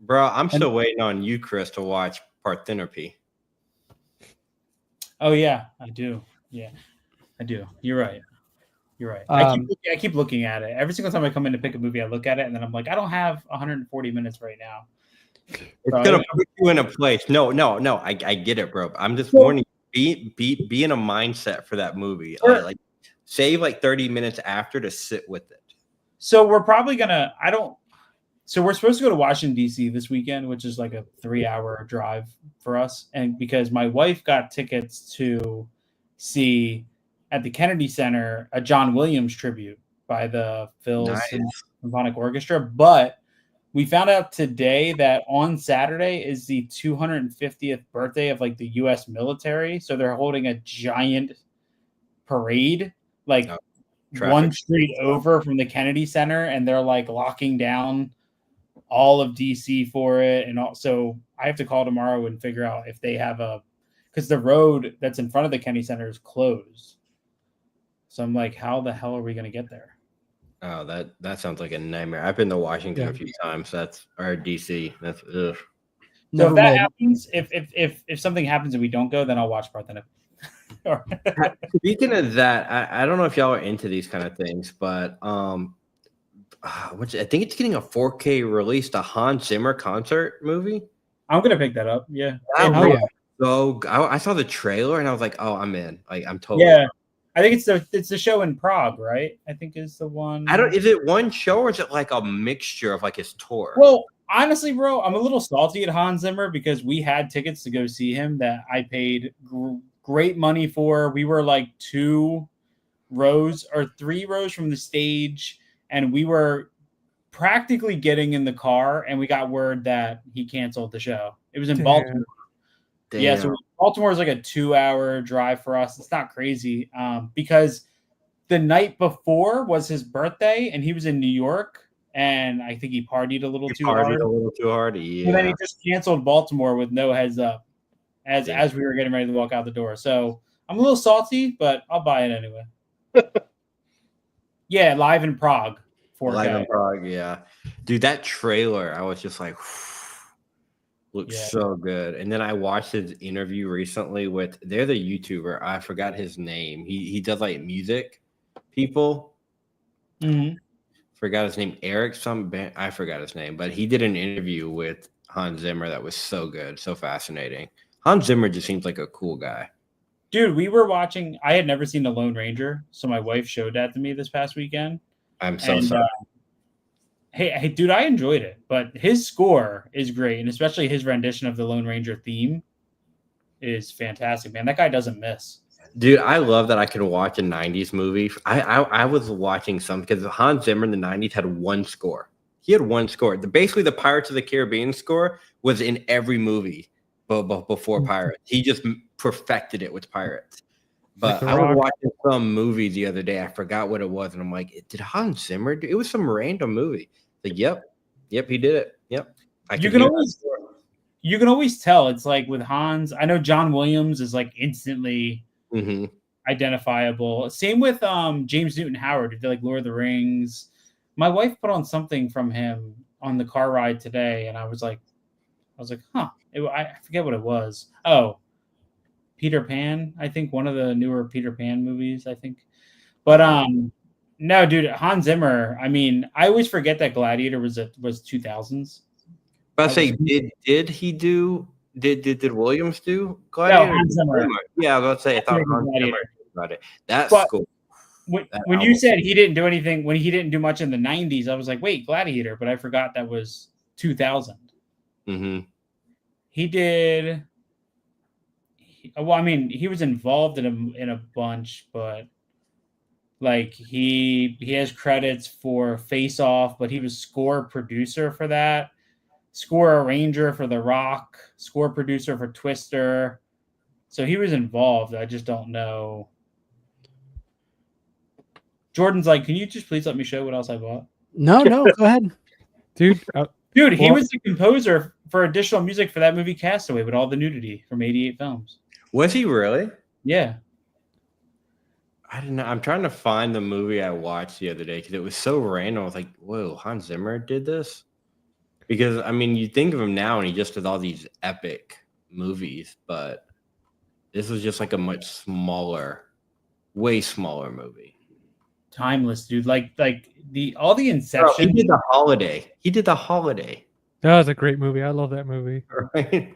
Speaker 5: Bro, I'm still waiting on you, Chris, to watch Parthenopy.
Speaker 4: Oh yeah, I do. Yeah, I do. You're right. I keep looking at it. Every single time I come in to pick a movie, I look at it, and then I'm like, I don't have 140 minutes right now.
Speaker 5: It's gonna put you in a place. No. I get it, bro. I'm just warning you. Be in a mindset for that movie. Like save like 30 minutes after to sit with it.
Speaker 4: So we're probably gonna. So we're supposed to go to Washington D.C. this weekend, which is like a 3-hour drive for us, and because my wife got tickets to see at the Kennedy Center a John Williams tribute by the Phil Symphonic Orchestra, but we found out today that on Saturday is the 250th birthday of like the U.S. military. So they're holding a giant parade, like one street over from the Kennedy Center, and they're like locking down all of DC for it. And also I have to call tomorrow and figure out if they have because the road that's in front of the Kennedy Center is closed. So I'm like, how the hell are we gonna get there?
Speaker 5: Oh, that sounds like a nightmare. I've been to Washington a few times. Or DC. That's ugh.
Speaker 4: So if that happens, if something happens and we don't go, then I'll watch Parthenon.
Speaker 5: Speaking of that, I don't know if y'all are into these kind of things, but I think it's getting a 4K release, the Hans Zimmer concert movie.
Speaker 4: I'm gonna pick that up. Yeah.
Speaker 5: So I saw the trailer and I was like, oh, I'm in. Like I'm totally.
Speaker 4: Yeah. I think it's the show in Prague, right? I think is the one.
Speaker 5: Is it one show or is it like a mixture of like his tour?
Speaker 4: Well, honestly, bro, I'm a little salty at Hans Zimmer because we had tickets to go see him that I paid great money for. We were like 2 rows or 3 rows from the stage, and we were practically getting in the car, and we got word that he canceled the show. It was in Baltimore. Damn. Yeah, so Baltimore is like a 2-hour drive for us. It's not crazy because the night before was his birthday, and he was in New York, and I think he partied a little too hard.
Speaker 5: Yeah.
Speaker 4: And then he just canceled Baltimore with no heads up as we were getting ready to walk out the door. So I'm a little salty, but I'll buy it anyway. Yeah, live in Prague. 4K.
Speaker 5: Live in Prague, yeah. Dude, that trailer, I was just like, looks so good. And then I watched his interview recently with the YouTuber. I forgot his name. He does like music people.
Speaker 4: Mm-hmm.
Speaker 5: Forgot his name. Eric I forgot his name, but he did an interview with Hans Zimmer that was so good, so fascinating. Hans Zimmer just seems like a cool guy.
Speaker 4: Dude, we were watching. I had never seen The Lone Ranger, so my wife showed that to me this past weekend.
Speaker 5: I'm so sorry.
Speaker 4: Hey, dude, I enjoyed it, but his score is great, and especially his rendition of the Lone Ranger theme is fantastic, man. That guy doesn't miss.
Speaker 5: Dude, I love that I can watch a 90s movie. I was watching some because Hans Zimmer in the 90s had one score. He had one score. Basically, the Pirates of the Caribbean score was in every movie before Pirates. He just perfected it with Pirates. But I was watching some movie the other day. I forgot what it was, and I'm like, did Hans Zimmer do it? Was some random movie. Like, yep, he did it. Yep.
Speaker 4: You can always tell. It's like with Hans. I know John Williams is like instantly identifiable. Same with James Newton Howard, who did like Lord of the Rings. My wife put on something from him on the car ride today, and I was like, huh. I forget what it was. Oh, Peter Pan. I think one of the newer Peter Pan movies. I think, but no, dude, Hans Zimmer. I mean, I always forget that Gladiator was 2000s.
Speaker 5: But I say, did Williams do Gladiator?
Speaker 4: No, Hans Zimmer.
Speaker 5: Yeah, I was about to say, I thought Hans Zimmer about it. That's cool.
Speaker 4: When you said he didn't do anything, when he didn't do much in the 90s, I was like, wait, Gladiator, but I forgot that was 2000.
Speaker 5: Mm-hmm.
Speaker 4: He did. Well, I mean, he was involved in a bunch, but like he has credits for Face Off, but he was score producer for that, score arranger for The Rock, score producer for Twister. So he was involved. I just don't know. Jordan's like, can you just please let me show what else I bought?
Speaker 2: No, go ahead.
Speaker 1: Dude,
Speaker 4: he was the composer for additional music for that movie Castaway with all the nudity from 88 Films.
Speaker 5: Was he really?
Speaker 4: Yeah.
Speaker 5: I don't know. I'm trying to find the movie I watched the other day because it was so random. I was like, whoa, Hans Zimmer did this? Because, I mean, you think of him now and he just does all these epic movies, but this was just like a much smaller, way smaller movie.
Speaker 4: Timeless, dude. Like all the Inception.
Speaker 5: Bro, he did The Holiday.
Speaker 1: That was a great movie. I love that movie.
Speaker 5: Right?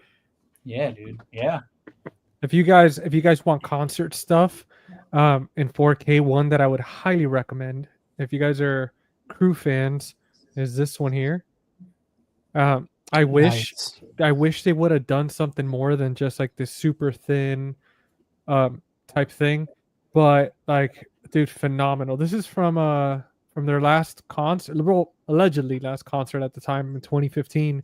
Speaker 4: Yeah, dude. Yeah.
Speaker 1: If you guys want concert stuff in 4K, one that I would highly recommend if you guys are Crew fans is this one here. I wish they would have done something more than just like this super thin type thing, but like, dude, phenomenal. This is from their last concert, allegedly last concert at the time in 2015.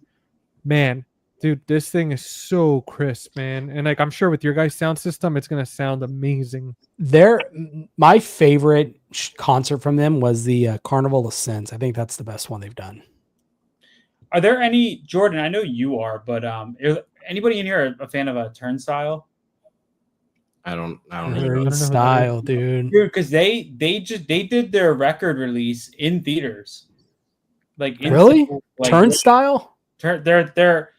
Speaker 1: Man, dude, this thing is so crisp, man. And like, I'm sure with your guys' sound system, it's gonna sound amazing.
Speaker 2: My favorite concert from them was the Carnival of Sins. I think that's the best one they've done.
Speaker 4: Are there any, Jordan? I know you are, but anybody in here a fan of a Turnstile?
Speaker 5: I don't know.
Speaker 2: Turn style, dude.
Speaker 4: Dude, because they did their record release in theaters. Like
Speaker 2: Really?
Speaker 4: like,
Speaker 2: Turnstile?
Speaker 4: They're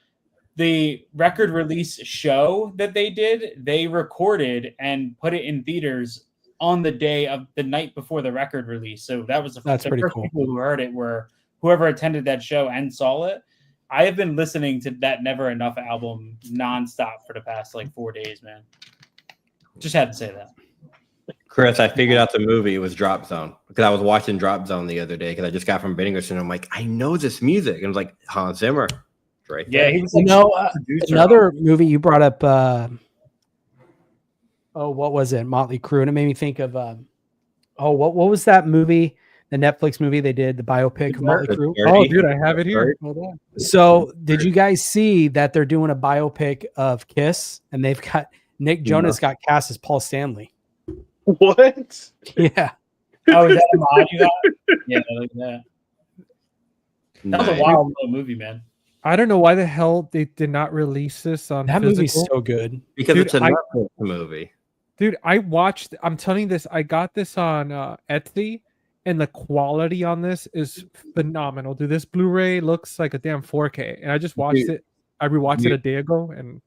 Speaker 4: the record release show that they did, they recorded and put it in theaters on the day of the night before the record release. So that was
Speaker 2: That's
Speaker 4: the
Speaker 2: pretty
Speaker 4: first
Speaker 2: cool.
Speaker 4: people who heard it were whoever attended that show and saw it. I have been listening to that Never Enough album nonstop for the past like 4 days, man. Just had to say that.
Speaker 5: Chris, I figured out the movie. It was Drop Zone because I was watching Drop Zone the other day because I just got from Bingerson. I'm like, I know this music. And I was like, Hans Zimmer. Right there.
Speaker 4: Yeah, he was like
Speaker 2: another movie you brought up. What was it? Motley Crue, and it made me think of. What was that movie? The Netflix movie they did, the biopic of Motley Crue.
Speaker 1: Oh, dude, I have it here. Hold on.
Speaker 2: So, did you guys see that they're doing a biopic of Kiss, and they've got Nick Jonas got cast as Paul Stanley?
Speaker 3: What?
Speaker 2: Yeah.
Speaker 4: Oh, is that a mod you got? Yeah, like that. That was a wild little movie, man.
Speaker 1: I don't know why the hell they did not release this on
Speaker 2: that
Speaker 1: physical.
Speaker 2: movie's so good
Speaker 5: because
Speaker 1: dude,
Speaker 5: it's a Netflix movie.
Speaker 1: Dude, I watched. I'm telling you this. I got this on Etsy, and the quality on this is phenomenal. Dude, this Blu-ray looks like a damn 4K, and I just watched it. I rewatched it a day ago, and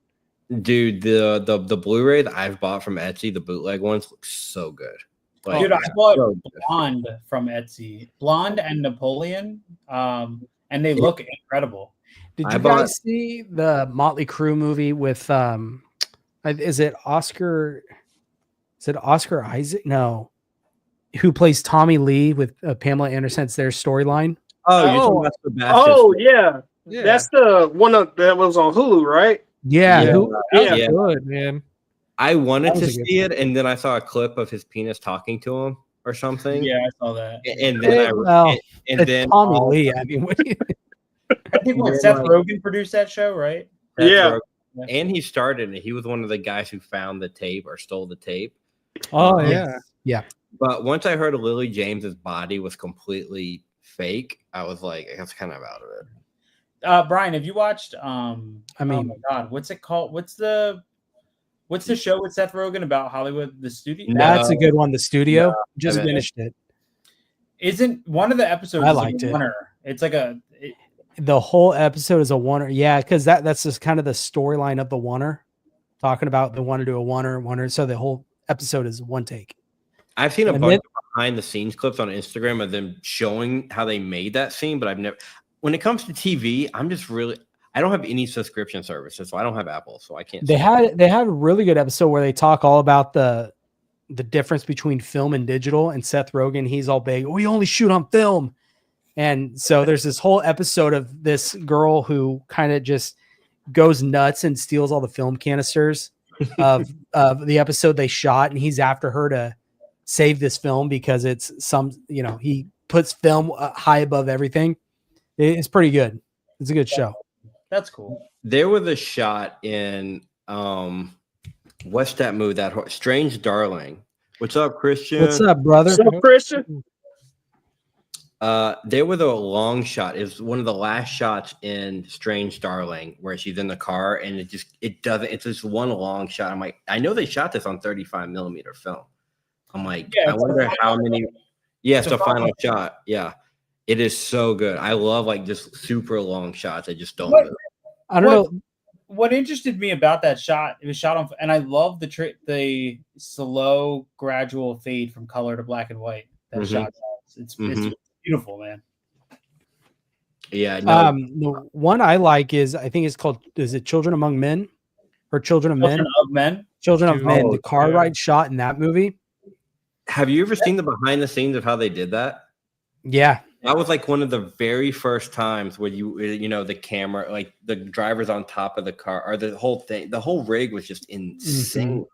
Speaker 5: dude, the Blu-ray that I've bought from Etsy, the bootleg ones, look so good.
Speaker 4: Like, dude, I bought Blonde from Etsy, Blonde and Napoleon, and they look incredible.
Speaker 2: Did you guys see the Motley Crue movie with is it Oscar Isaac? No. Who plays Tommy Lee with Pamela Anderson? It's their storyline.
Speaker 3: Yeah. That's the one that was on Hulu, right?
Speaker 2: Yeah.
Speaker 1: Good, man.
Speaker 5: I wanted to see it, and then I saw a clip of his penis talking to him or something.
Speaker 4: Yeah, I saw that.
Speaker 5: And then
Speaker 2: then Tommy Lee. I mean, what do you
Speaker 4: I think Seth Rogen produced that show, right?
Speaker 3: Yeah.
Speaker 5: And he started it. He was one of the guys who found the tape or stole the tape.
Speaker 1: Oh, yeah.
Speaker 2: Yeah.
Speaker 5: But once I heard Lily James's body was completely fake, I was like, I was kind of out of it.
Speaker 4: Brian, have you watched oh my God, what's it called? What's the show with Seth Rogen about Hollywood, the studio?
Speaker 2: That's a good one. The Studio. Just finished it.
Speaker 4: Isn't one of the episodes?
Speaker 2: I liked it.
Speaker 4: It's like
Speaker 2: the whole episode is a oneer. Yeah, because that's just kind of the storyline of the oneer, talking about the oneer to a oneer. So the whole episode is one take.
Speaker 5: I've seen a bunch of behind the scenes clips on Instagram of them showing how they made that scene, but I've never. When it comes to TV, I don't have any subscription services, so I don't have Apple, so I can't.
Speaker 2: They had a really good episode where they talk all about the difference between film and digital. And Seth Rogen, he's all big. We only shoot on film. And so there's this whole episode of this girl who kind of just goes nuts and steals all the film canisters of the episode they shot. And he's after her to save this film because it's he puts film high above everything. It's pretty good. It's a good show.
Speaker 4: That's cool.
Speaker 5: There was a shot in what's that movie? That Strange Darling. What's up, Christian?
Speaker 2: What's up, brother?
Speaker 3: What's up, Christian?
Speaker 5: There was a long shot. It was one of the last shots in Strange Darling where she's in the car and it's just one long shot. I'm like, I know they shot this on 35 millimeter film. I'm like, I wonder how many. Yeah, it's a final shot. Yeah. It is so good. I love like just super long shots. I just don't know.
Speaker 2: I don't know.
Speaker 4: What interested me about that shot, it was shot on, and I love the slow, gradual fade from color to black and white. That shot. It's beautiful, man.
Speaker 5: Yeah. No.
Speaker 2: The one I like is it Children Among Men or Children of Men? Children of Men. The car ride shot in that movie.
Speaker 5: Have you ever seen the behind the scenes of how they did that?
Speaker 2: Yeah.
Speaker 5: That was like one of the very first times where the camera, like the driver's on top of the car, or the whole thing, the whole rig was just insane.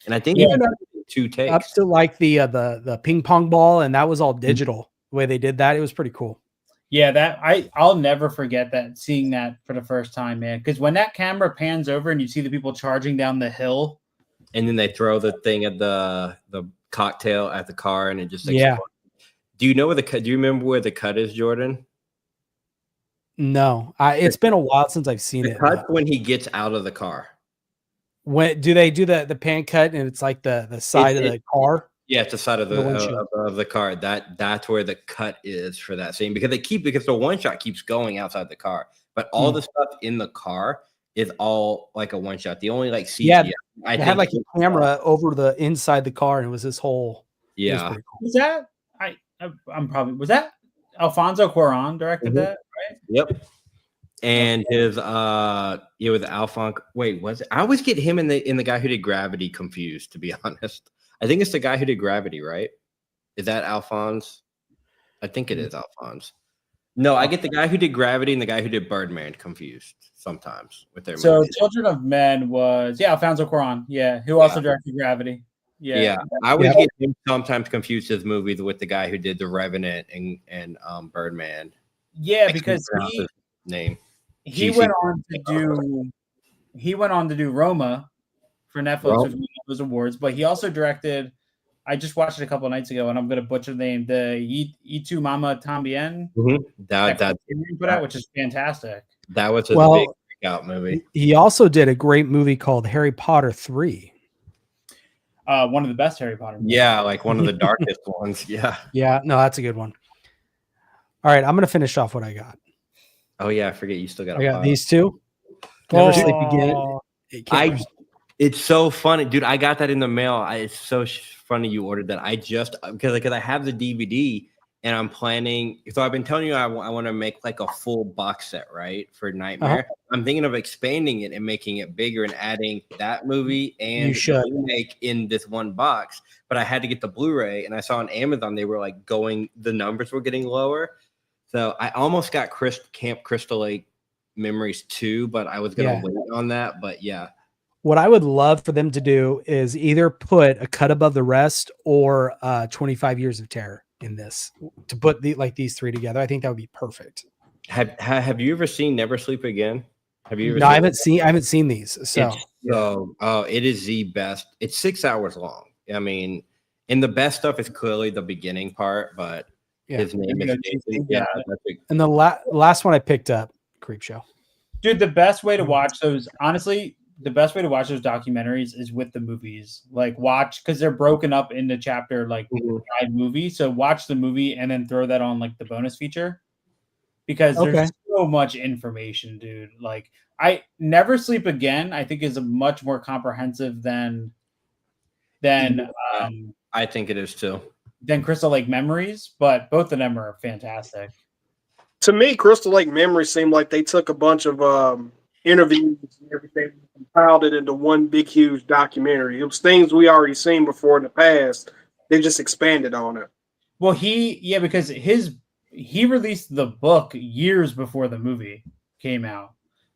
Speaker 5: And I think even two takes
Speaker 2: up to like the ping pong ball, and that was all digital. The way they did that, it was pretty cool.
Speaker 4: Yeah, I'll never forget that, seeing that for the first time, man. Because when that camera pans over and you see the people charging down the hill,
Speaker 5: and then they throw the thing at the cocktail at the car, and it just
Speaker 2: explodes.
Speaker 5: Do you know where do you remember where the cut is, Jordan?
Speaker 2: No, it's been a while since I've seen it.
Speaker 5: Cut when he gets out of the car.
Speaker 2: When do they do the pan cut and it's like the side of the car?
Speaker 5: Yeah, it's the side of
Speaker 2: The windshield.
Speaker 5: of the car. That's where the cut is for that scene because the one shot keeps going outside the car, but all the stuff in the car is all like a one shot. The only like CGI.
Speaker 2: They had like a camera over the inside the car, and it was this whole.
Speaker 5: Yeah,
Speaker 2: it was pretty cool.
Speaker 4: Was that was that Alfonso Cuarón directed that, right?
Speaker 5: Yep. And his with Alphonse. Wait, was it? I always get him and the guy who did Gravity confused, to be honest. I think it's the guy who did Gravity, right? Is that Alphonse? I think it is Alphonse. No, I get the guy who did Gravity and the guy who did Birdman confused sometimes with their
Speaker 4: So
Speaker 5: movies.
Speaker 4: Children of Men was Alfonso Cuarón, who also directed Gravity.
Speaker 5: Yeah. I always get him sometimes confused his movies with the guy who did The Revenant and Birdman.
Speaker 4: Yeah, because he went on to do Roma for Netflix with those awards, but he also directed. I just watched it a couple of nights ago, and I'm going to butcher the name. The Y Tu Mama Tambien, that put out, which is fantastic.
Speaker 5: That was a big breakout movie.
Speaker 2: He also did a great movie called Harry Potter 3.
Speaker 4: One of the best Harry Potter movies.
Speaker 5: Yeah, like one of the darkest ones. Yeah.
Speaker 2: Yeah, no, that's a good one. All right, I'm going to finish off what I got.
Speaker 5: Oh yeah, I forget you still got.
Speaker 2: I got these two. Never Sleep Again.
Speaker 5: It's so funny, dude. I got that in the mail. It's so funny you ordered that. I just because I have the DVD and I'm planning. So I've been telling you I want to make like a full box set, right, for Nightmare. I'm thinking of expanding it and making it bigger and adding that movie and the remake in this one box. But I had to get the Blu-ray, and I saw on Amazon they were like the numbers were getting lower. So I almost got Camp Crystal Lake Memories 2, but I was gonna wait on that. But yeah.
Speaker 2: What I would love for them to do is either put A Cut Above the Rest or 25 Years of Terror in this to put these three together. I think that would be perfect.
Speaker 5: Have you ever seen Never Sleep Again? Have you ever?
Speaker 2: No, I haven't seen these. So
Speaker 5: it is the best. It's 6 hours long. I mean, and the best stuff is clearly the beginning part, but his name is Jason. Yeah.
Speaker 2: And the last one I picked up, Creepshow.
Speaker 4: Dude, the best way to watch those, honestly, the best way to watch those documentaries is with the movies. Like watch, because they're broken up into chapter 5 movies. So watch the movie and then throw that on like the bonus feature. Because there's so much information, dude. Like I Never Sleep Again, I think is a much more comprehensive than
Speaker 5: I think it is too.
Speaker 4: Than Crystal Lake Memories, but both of them are fantastic.
Speaker 3: To me, Crystal Lake Memories seemed like they took a bunch of interviews and everything, compiled it into one big, huge documentary. It was things we already seen before in the past. They just expanded on it.
Speaker 4: Well, because he released the book years before the movie came out.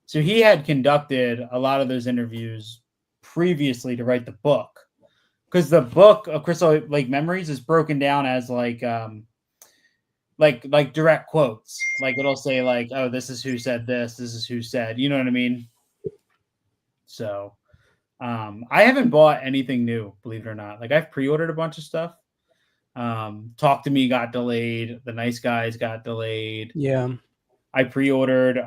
Speaker 4: So he had conducted a lot of those interviews previously to write the book. Because the book of Crystal Lake Memories is broken down as like direct quotes. Like it'll say like, oh, this is who said this. This is who said, you know what I mean? So I haven't bought anything new, believe it or not. Like I've pre-ordered a bunch of stuff. Talk to Me got delayed. The Nice Guys got delayed.
Speaker 2: Yeah.
Speaker 4: I pre-ordered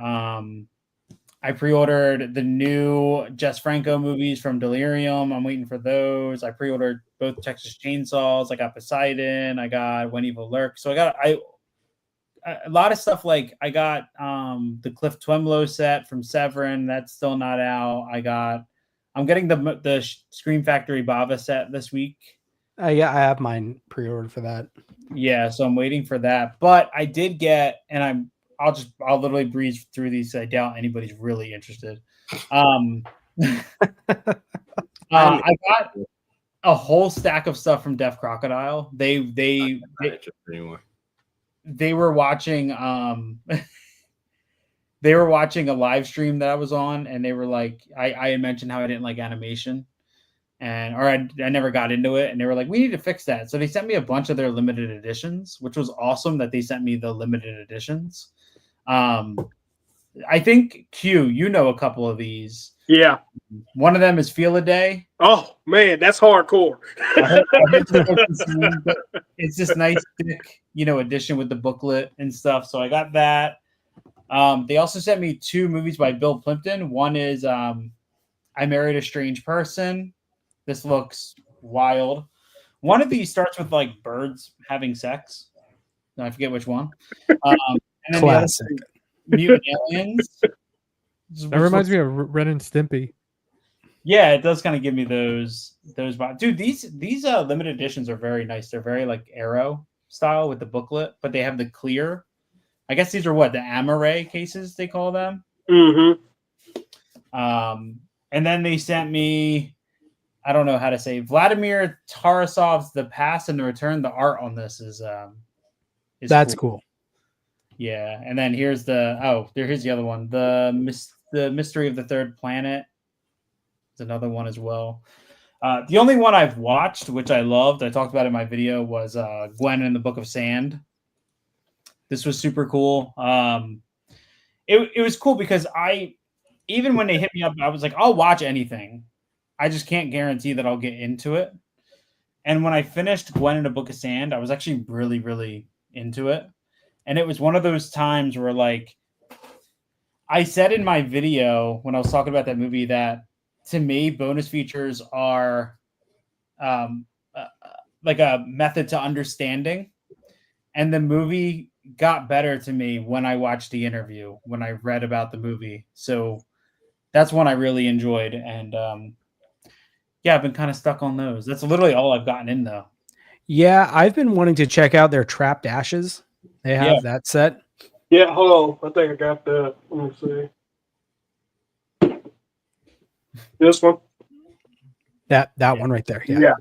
Speaker 4: the new Jess Franco movies from Delirium. I'm waiting for those. I pre-ordered both Texas Chainsaws. I got Poseidon. I got When Evil Lurks. So I got a lot of stuff. Like I got the Cliff Twemlow set from Severin. That's still not out. I'm getting the Scream Factory Bava set this week.
Speaker 2: I have mine pre-ordered for that.
Speaker 4: Yeah, so I'm waiting for that. But I did get, and I'll literally breeze through these. I doubt anybody's really interested. I got a whole stack of stuff from Deaf Crocodile. They were watching they were watching a live stream that I was on, and they were like, I had mentioned how I didn't like animation, or I never got into it, and they were like, we need to fix that. So they sent me a bunch of their limited editions, which was awesome that they sent me the limited editions. I think Q, you know a couple of these.
Speaker 3: Yeah.
Speaker 4: One of them is Feel a Day.
Speaker 3: Oh man, that's hardcore.
Speaker 4: It's this nice thick, edition with the booklet and stuff. So I got that. They also sent me 2 movies by Bill Plimpton. One is I Married a Strange Person. This looks wild. One of these starts with like birds having sex. I forget which one. And then
Speaker 2: Classic.
Speaker 4: the other Mutant Aliens.
Speaker 1: That reminds me of Ren and Stimpy.
Speaker 4: Yeah, it does kind of give me those vibes. Dude, these limited editions are very nice. They're very like Arrow style with the booklet, but they have the clear. I guess these are what the Amaray cases they call them.
Speaker 3: Mm-hmm.
Speaker 4: And then they sent me, I don't know how to say, Vladimir Tarasov's The Past and the Return. The art on this is
Speaker 2: that's cool.
Speaker 4: Yeah, and then here's the other one, the Mystery of the Third Planet. There's another one as well. The only one I've watched, which I loved, I talked about in my video, was Gwen and the Book of Sand. This was super cool. It was cool because even when they hit me up, I was like, I'll watch anything. I just can't guarantee that I'll get into it. And when I finished Gwen and the Book of Sand, I was actually really, really into it. And it was one of those times where, like, I said in my video when I was talking about that movie that, to me, bonus features are like a method to understanding. And the movie got better to me when I watched the interview, when I read about the movie. So that's one I really enjoyed. And yeah, I've been kind of stuck on those. That's literally all I've gotten in, though.
Speaker 2: Yeah, I've been wanting to check out their Trapped Ashes. They have that set.
Speaker 3: Yeah, hold on. I think I got that. Let me see. This one?
Speaker 2: That one right there. Yeah.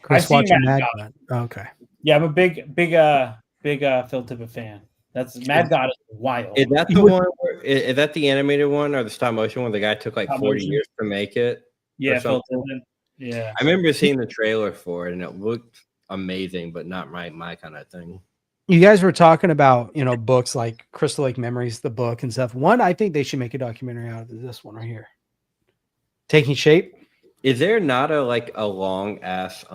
Speaker 2: Chris watching Mad God. Oh, okay.
Speaker 4: Yeah, I'm a big Phil Tippett fan. That's Mad God is wild.
Speaker 5: Is that the one? Is that the animated one or the stop motion one? The guy took like 40 years to make it.
Speaker 4: Yeah, Phil Tippett. Yeah,
Speaker 5: I remember seeing the trailer for it, and it looked amazing, but not my kind of thing.
Speaker 2: You guys were talking about books like Crystal Lake Memories, the book and stuff. One, I think they should make a documentary out of this one right here. Taking Shape.
Speaker 5: Is there not a long ass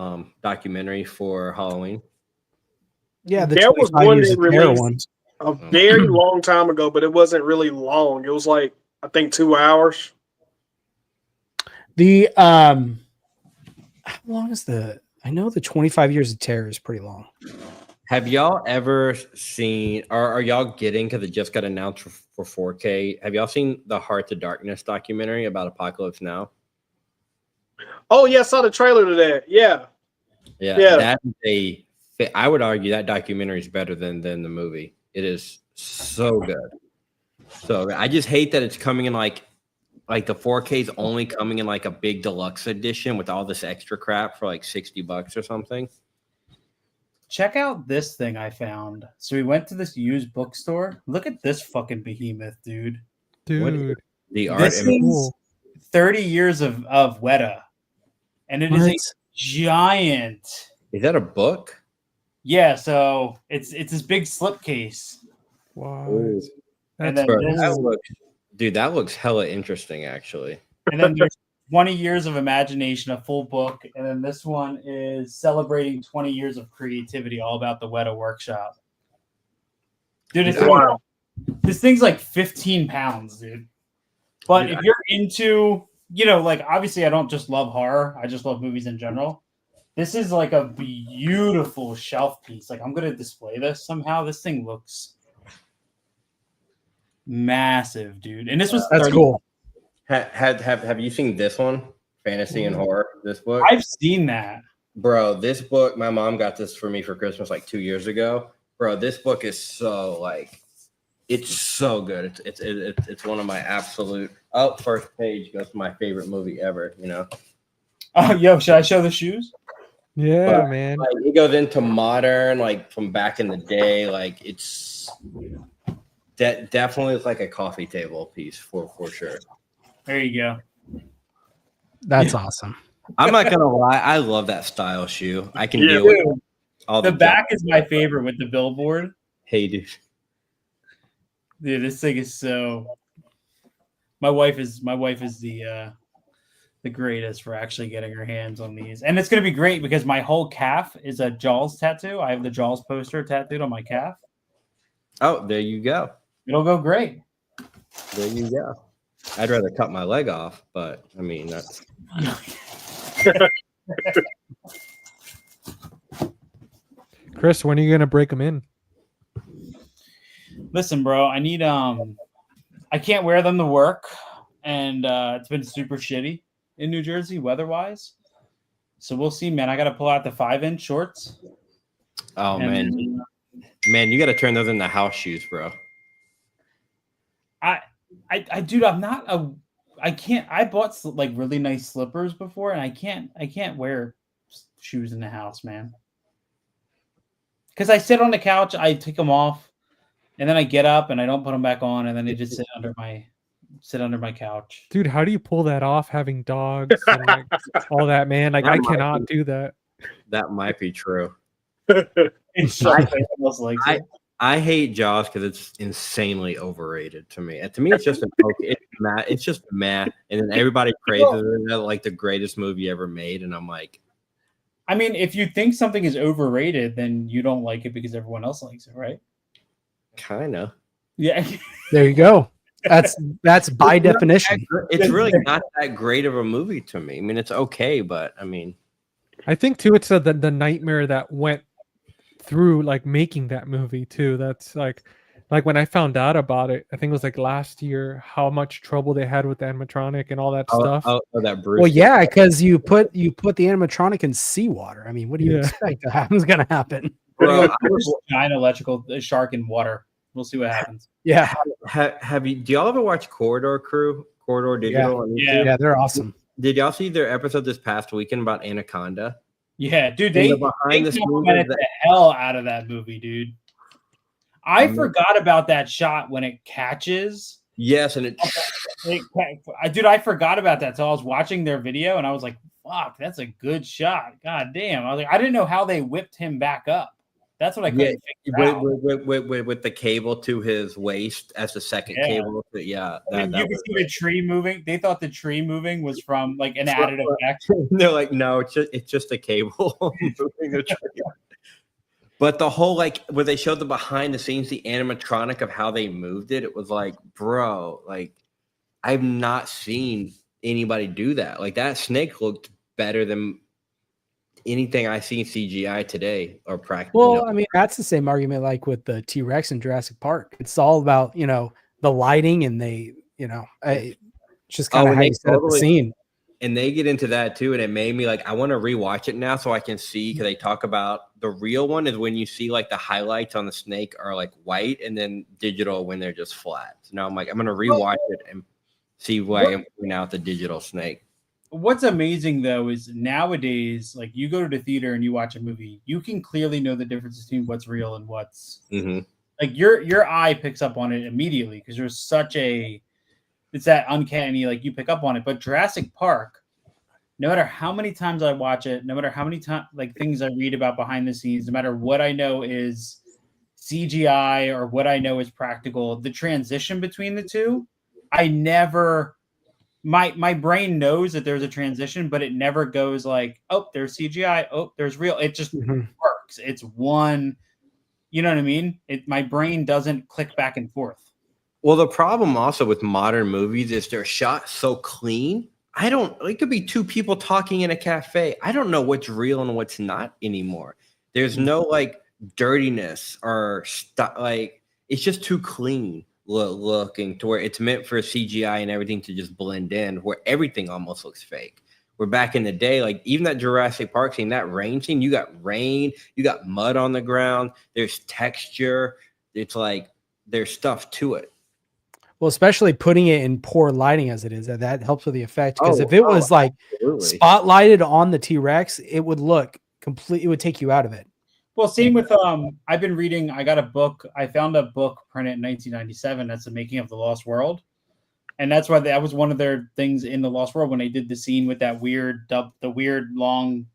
Speaker 5: documentary for Halloween?
Speaker 2: Yeah,
Speaker 3: there was one that released a very long time ago, but it wasn't really long. It was like I think 2 hours.
Speaker 2: The how long is I know the 25 Years of Terror is pretty long.
Speaker 5: Have y'all ever seen, or are y'all getting, because it just got announced for 4K, have y'all seen the Heart of Darkness documentary about Apocalypse Now?
Speaker 3: Oh, yeah, I saw the trailer to that. Yeah.
Speaker 5: That is I would argue that documentary is better than the movie. It is so good. So I just hate that it's coming in like the 4K is only coming in like a big deluxe edition with all this extra crap for like $60 or something.
Speaker 4: Check out this thing I found. So we went to this used bookstore. Look at this fucking behemoth, dude.
Speaker 1: Dude.
Speaker 5: The art.
Speaker 4: This is 30 years of Weta. And it is a giant.
Speaker 5: Is that a book?
Speaker 4: Yeah, so it's this big slipcase.
Speaker 1: Wow.
Speaker 5: That looks hella interesting, actually.
Speaker 4: And then there's 20 years of imagination, a full book. And then this one is celebrating 20 years of creativity, all about the Weta workshop. Dude, this thing's like 15 pounds, dude. But if you're into, obviously I don't just love horror. I just love movies in general. This is like a beautiful shelf piece. Like, I'm going to display this somehow. This thing looks massive, dude. And this was
Speaker 2: that's cool.
Speaker 5: Have you seen this one? Fantasy and Horror, this book?
Speaker 4: I've seen that.
Speaker 5: Bro, this book, my mom got this for me for Christmas like 2 years ago. Bro, this book is so it's so good. It's one of my absolute first page goes to my favorite movie ever,
Speaker 4: Oh, yo, should I show the shoes?
Speaker 1: Yeah, man.
Speaker 5: It goes into modern, from back in the day. It's that definitely is like a coffee table piece for sure.
Speaker 4: There you go.
Speaker 2: That's awesome.
Speaker 5: I'm not gonna lie, I love that style shoe. I can deal with all
Speaker 4: the back is my favorite with the billboard.
Speaker 5: Hey, dude.
Speaker 4: Dude, this thing is so. My wife is the greatest for actually getting her hands on these, and it's gonna be great because my whole calf is a Jaws tattoo. I have the Jaws poster tattooed on my calf.
Speaker 5: Oh, there you go.
Speaker 4: It'll go great.
Speaker 5: There you go. I'd rather cut my leg off, but I mean that's.
Speaker 1: Chris, when are you gonna break them in?
Speaker 4: Listen, bro, I need I can't wear them to work, and it's been super shitty in New Jersey weather-wise. So we'll see, man. I got to pull out the 5-inch shorts.
Speaker 5: Oh
Speaker 4: and,
Speaker 5: man, you got to turn those into house shoes, bro.
Speaker 4: Dude, I'm not a. I can't. I bought like really nice slippers before, and I can't wear shoes in the house, man. Because I sit on the couch, I take them off, and then I get up and I don't put them back on, and then they just sit under my couch.
Speaker 1: Dude, how do you pull that off having dogs and like all that, man? Like I cannot do that.
Speaker 5: That might be true.
Speaker 4: It's
Speaker 5: I hate Jaws because it's insanely overrated to me. And to me, it's just it's just meh. And then everybody praises it like the greatest movie ever made, and I'm like,
Speaker 4: I mean, if you think something is overrated, then you don't like it because everyone else likes it, right?
Speaker 5: kind of.
Speaker 4: Yeah.
Speaker 2: There you go. That's by definition.
Speaker 5: It's really not that great of a movie to me. I mean, it's okay, but I mean,
Speaker 1: I think too, it's the nightmare that went through like making that movie too. That's like when I found out about it, I think it was like last year, how much trouble they had with the animatronic and all that stuff.
Speaker 5: That Bruce.
Speaker 2: Well, yeah, because you put the animatronic in seawater. I mean, what do you expect to happen is going to happen?
Speaker 5: Bro,
Speaker 4: giant electrical shark in water. We'll see what happens.
Speaker 2: Yeah.
Speaker 5: Have you? Do y'all ever watch Corridor Crew? Corridor Digital?
Speaker 2: Yeah, they're awesome.
Speaker 5: Did y'all see their episode this past weekend about Anaconda?
Speaker 4: Yeah, dude, they complimented the hell out of that movie, dude. I forgot about that shot when it catches.
Speaker 5: Yes, and
Speaker 4: dude, I forgot about that. So I was watching their video and I was like, fuck, that's a good shot. God damn. I was like, I didn't know how they whipped him back up. That's what I couldn't figure out.
Speaker 5: With the cable to his waist as the second cable. Yeah.
Speaker 4: You could see the tree moving. They thought the tree moving was from like an added effect.
Speaker 5: They're like, no, it's just a cable moving the tree. But the whole like where they showed the behind the scenes, the animatronic of how they moved it, it was like, bro, like I've not seen anybody do that. Like that snake looked better than anything I see in CGI today or practice.
Speaker 2: Well, I mean, that's the same argument like with the T-Rex in Jurassic Park. It's all about, the lighting and it's just kind of how you set up the scene.
Speaker 5: And they get into that too. And it made me like, I want to rewatch it now so I can see, because they talk about the real one is when you see like the highlights on the snake are like white and then digital when they're just flat. So now I'm like, I'm going to rewatch it and see why I'm putting out the digital snake.
Speaker 4: What's amazing though is nowadays, like you go to the theater and you watch a movie, you can clearly know the difference between what's real and what's like your eye picks up on it immediately because there's such it's that uncanny, like you pick up on it. But Jurassic Park, no matter how many times I watch it, no matter how many times like things I read about behind the scenes, no matter what I know is CGI or what I know is practical, the transition between the two, I never. My brain knows that there's a transition, but it never goes like, oh, there's CGI, oh, there's real. It just works. It's one, you know what I mean? My brain doesn't click back and forth.
Speaker 5: Well, the problem also with modern movies is they're shot so clean. It could be two people talking in a cafe. I don't know what's real and what's not anymore. There's no like dirtiness or stuff. Like it's just too clean looking to where it's meant for CGI and everything to just blend in, where everything almost looks fake. We're back in the day, like even that Jurassic Park scene, that rain scene, you got rain, you got mud on the ground, there's texture, it's like there's stuff to it.
Speaker 2: Well, especially putting it in poor lighting as it is, that helps with the effect. Because if it was like spotlighted on the T-Rex, it would look complete. It would take you out of it.
Speaker 4: Well, same with I've been reading. I got a book. I found a book printed in 1997. That's the making of the Lost World, and that's why that was one of their things in the Lost World when they did the scene with that weird long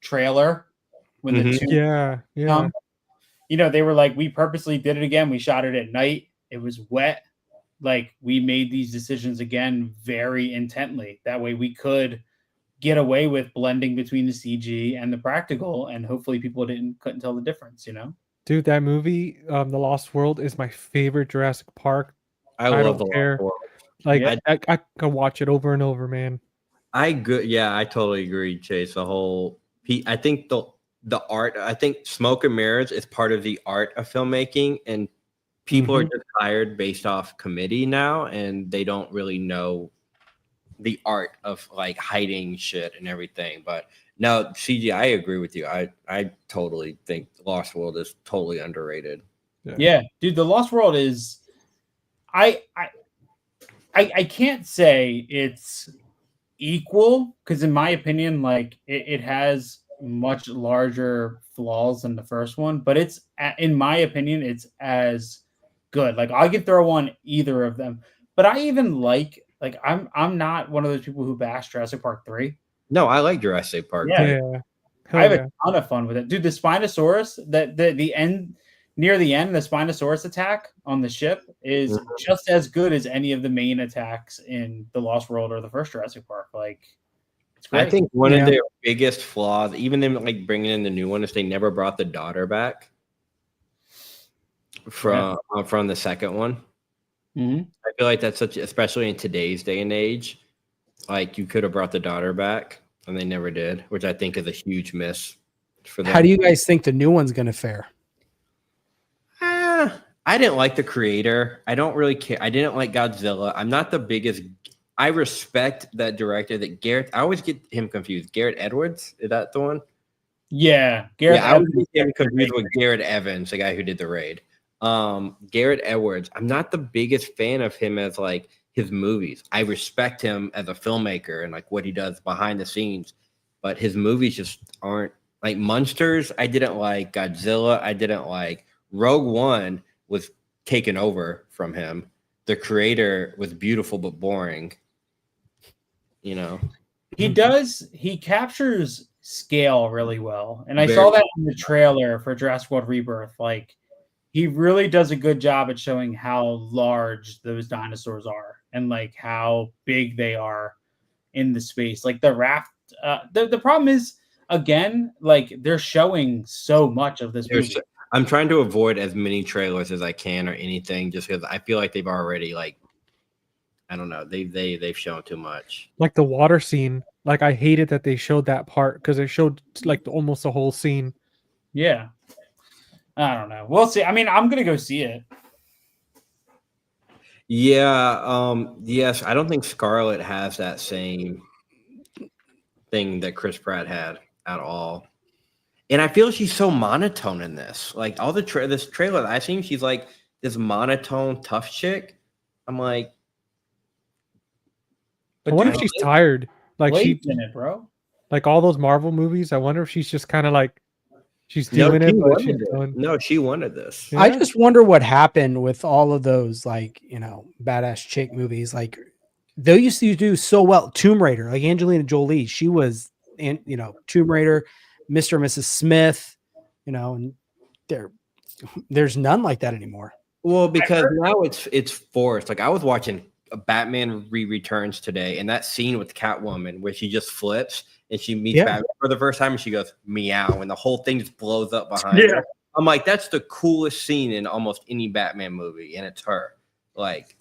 Speaker 4: trailer when the two they were like, we purposely did it again. We shot it at night. It was wet. Like we made these decisions again very intently. That way we could get away with blending between the CG and the practical, and hopefully people couldn't tell the difference,
Speaker 1: Dude, that movie, The Lost World, is my favorite Jurassic Park. I don't care Like
Speaker 4: Yeah.
Speaker 1: I could watch it over and over, man.
Speaker 5: I totally agree, Chase. I think the art. I think Smoke and Mirrors is part of the art of filmmaking, and people are just hired based off committee now, and they don't really know the art of like hiding shit and everything. But no, CG, I agree with you. I totally think Lost World is totally underrated.
Speaker 4: Yeah, dude, the Lost World is. I can't say it's equal because, in my opinion, like it has much larger flaws than the first one, but it's in my opinion, it's as good. Like I could throw on either of them, but I even like I'm not one of those people who bash Jurassic Park 3.
Speaker 5: No, I like Jurassic Park.
Speaker 4: Yeah.
Speaker 1: Yeah.
Speaker 4: I have a ton of fun with it, dude. The Spinosaurus, the end near the end, the Spinosaurus attack on the ship is just as good as any of the main attacks in the Lost World or the first Jurassic Park. Like, it's great.
Speaker 5: I think one of their biggest flaws, even them like bringing in the new one, is they never brought the daughter back from the second one.
Speaker 4: Mm-hmm.
Speaker 5: I feel like that's especially in today's day and age, like you could have brought the daughter back. And they never did, which I think is a huge miss for them.
Speaker 2: How do you guys think the new one's going to fare?
Speaker 5: I didn't like the creator. I don't really care. I didn't like Godzilla. I'm not the biggest. I respect that director, that Garrett. I always get him confused. Garrett Edwards, is that the one?
Speaker 4: Yeah, Garrett.
Speaker 5: I always get him confused with Garrett Evans, the guy who did The Raid. Garrett Edwards. I'm not the biggest fan of him as like his movies. I respect him as a filmmaker and like what he does behind the scenes, but his movies just aren't like Monsters. I didn't like Godzilla. I didn't like Rogue One was taken over from him. The creator was beautiful but boring. You know,
Speaker 4: he captures scale really well, and I saw that in the trailer for Jurassic World Rebirth. Like, he really does a good job at showing how large those dinosaurs are and like how big they are in the space. Like the raft. The problem is, again, like they're showing so much of this movie.
Speaker 5: I'm trying to avoid as many trailers as I can or anything, just because I feel like they've already like, I don't know, they've shown too much.
Speaker 1: Like the water scene. Like I hated that they showed that part because they showed like almost the whole scene.
Speaker 4: Yeah. I don't know. We'll see. I mean, I'm gonna go see it.
Speaker 5: Yeah. Yes. I don't think Scarlett has that same thing that Chris Pratt had at all. And I feel she's so monotone in this. Like all this trailer that I've seen, she's like this monotone, tough chick. I'm like,
Speaker 1: I wonder if she's tired. Like
Speaker 4: she's in it, bro.
Speaker 1: Like all those Marvel movies. I wonder if she's just kind of like. She's doing it, but she's doing.
Speaker 5: No, she wanted this.
Speaker 2: Yeah. I just wonder what happened with all of those, like, you know, badass chick movies. Like, they used to do so well. Tomb Raider, like Angelina Jolie, she was in, you know, Tomb Raider, Mr. and Mrs. Smith, you know, and there's none like that anymore.
Speaker 5: Well, because now it's forced. Like I was watching Batman Returns today, and that scene with Catwoman where she just flips. And she meets Batman for the first time, and she goes meow, and the whole thing just blows up behind her. I'm like, that's the coolest scene in almost any Batman movie, and it's her. Like,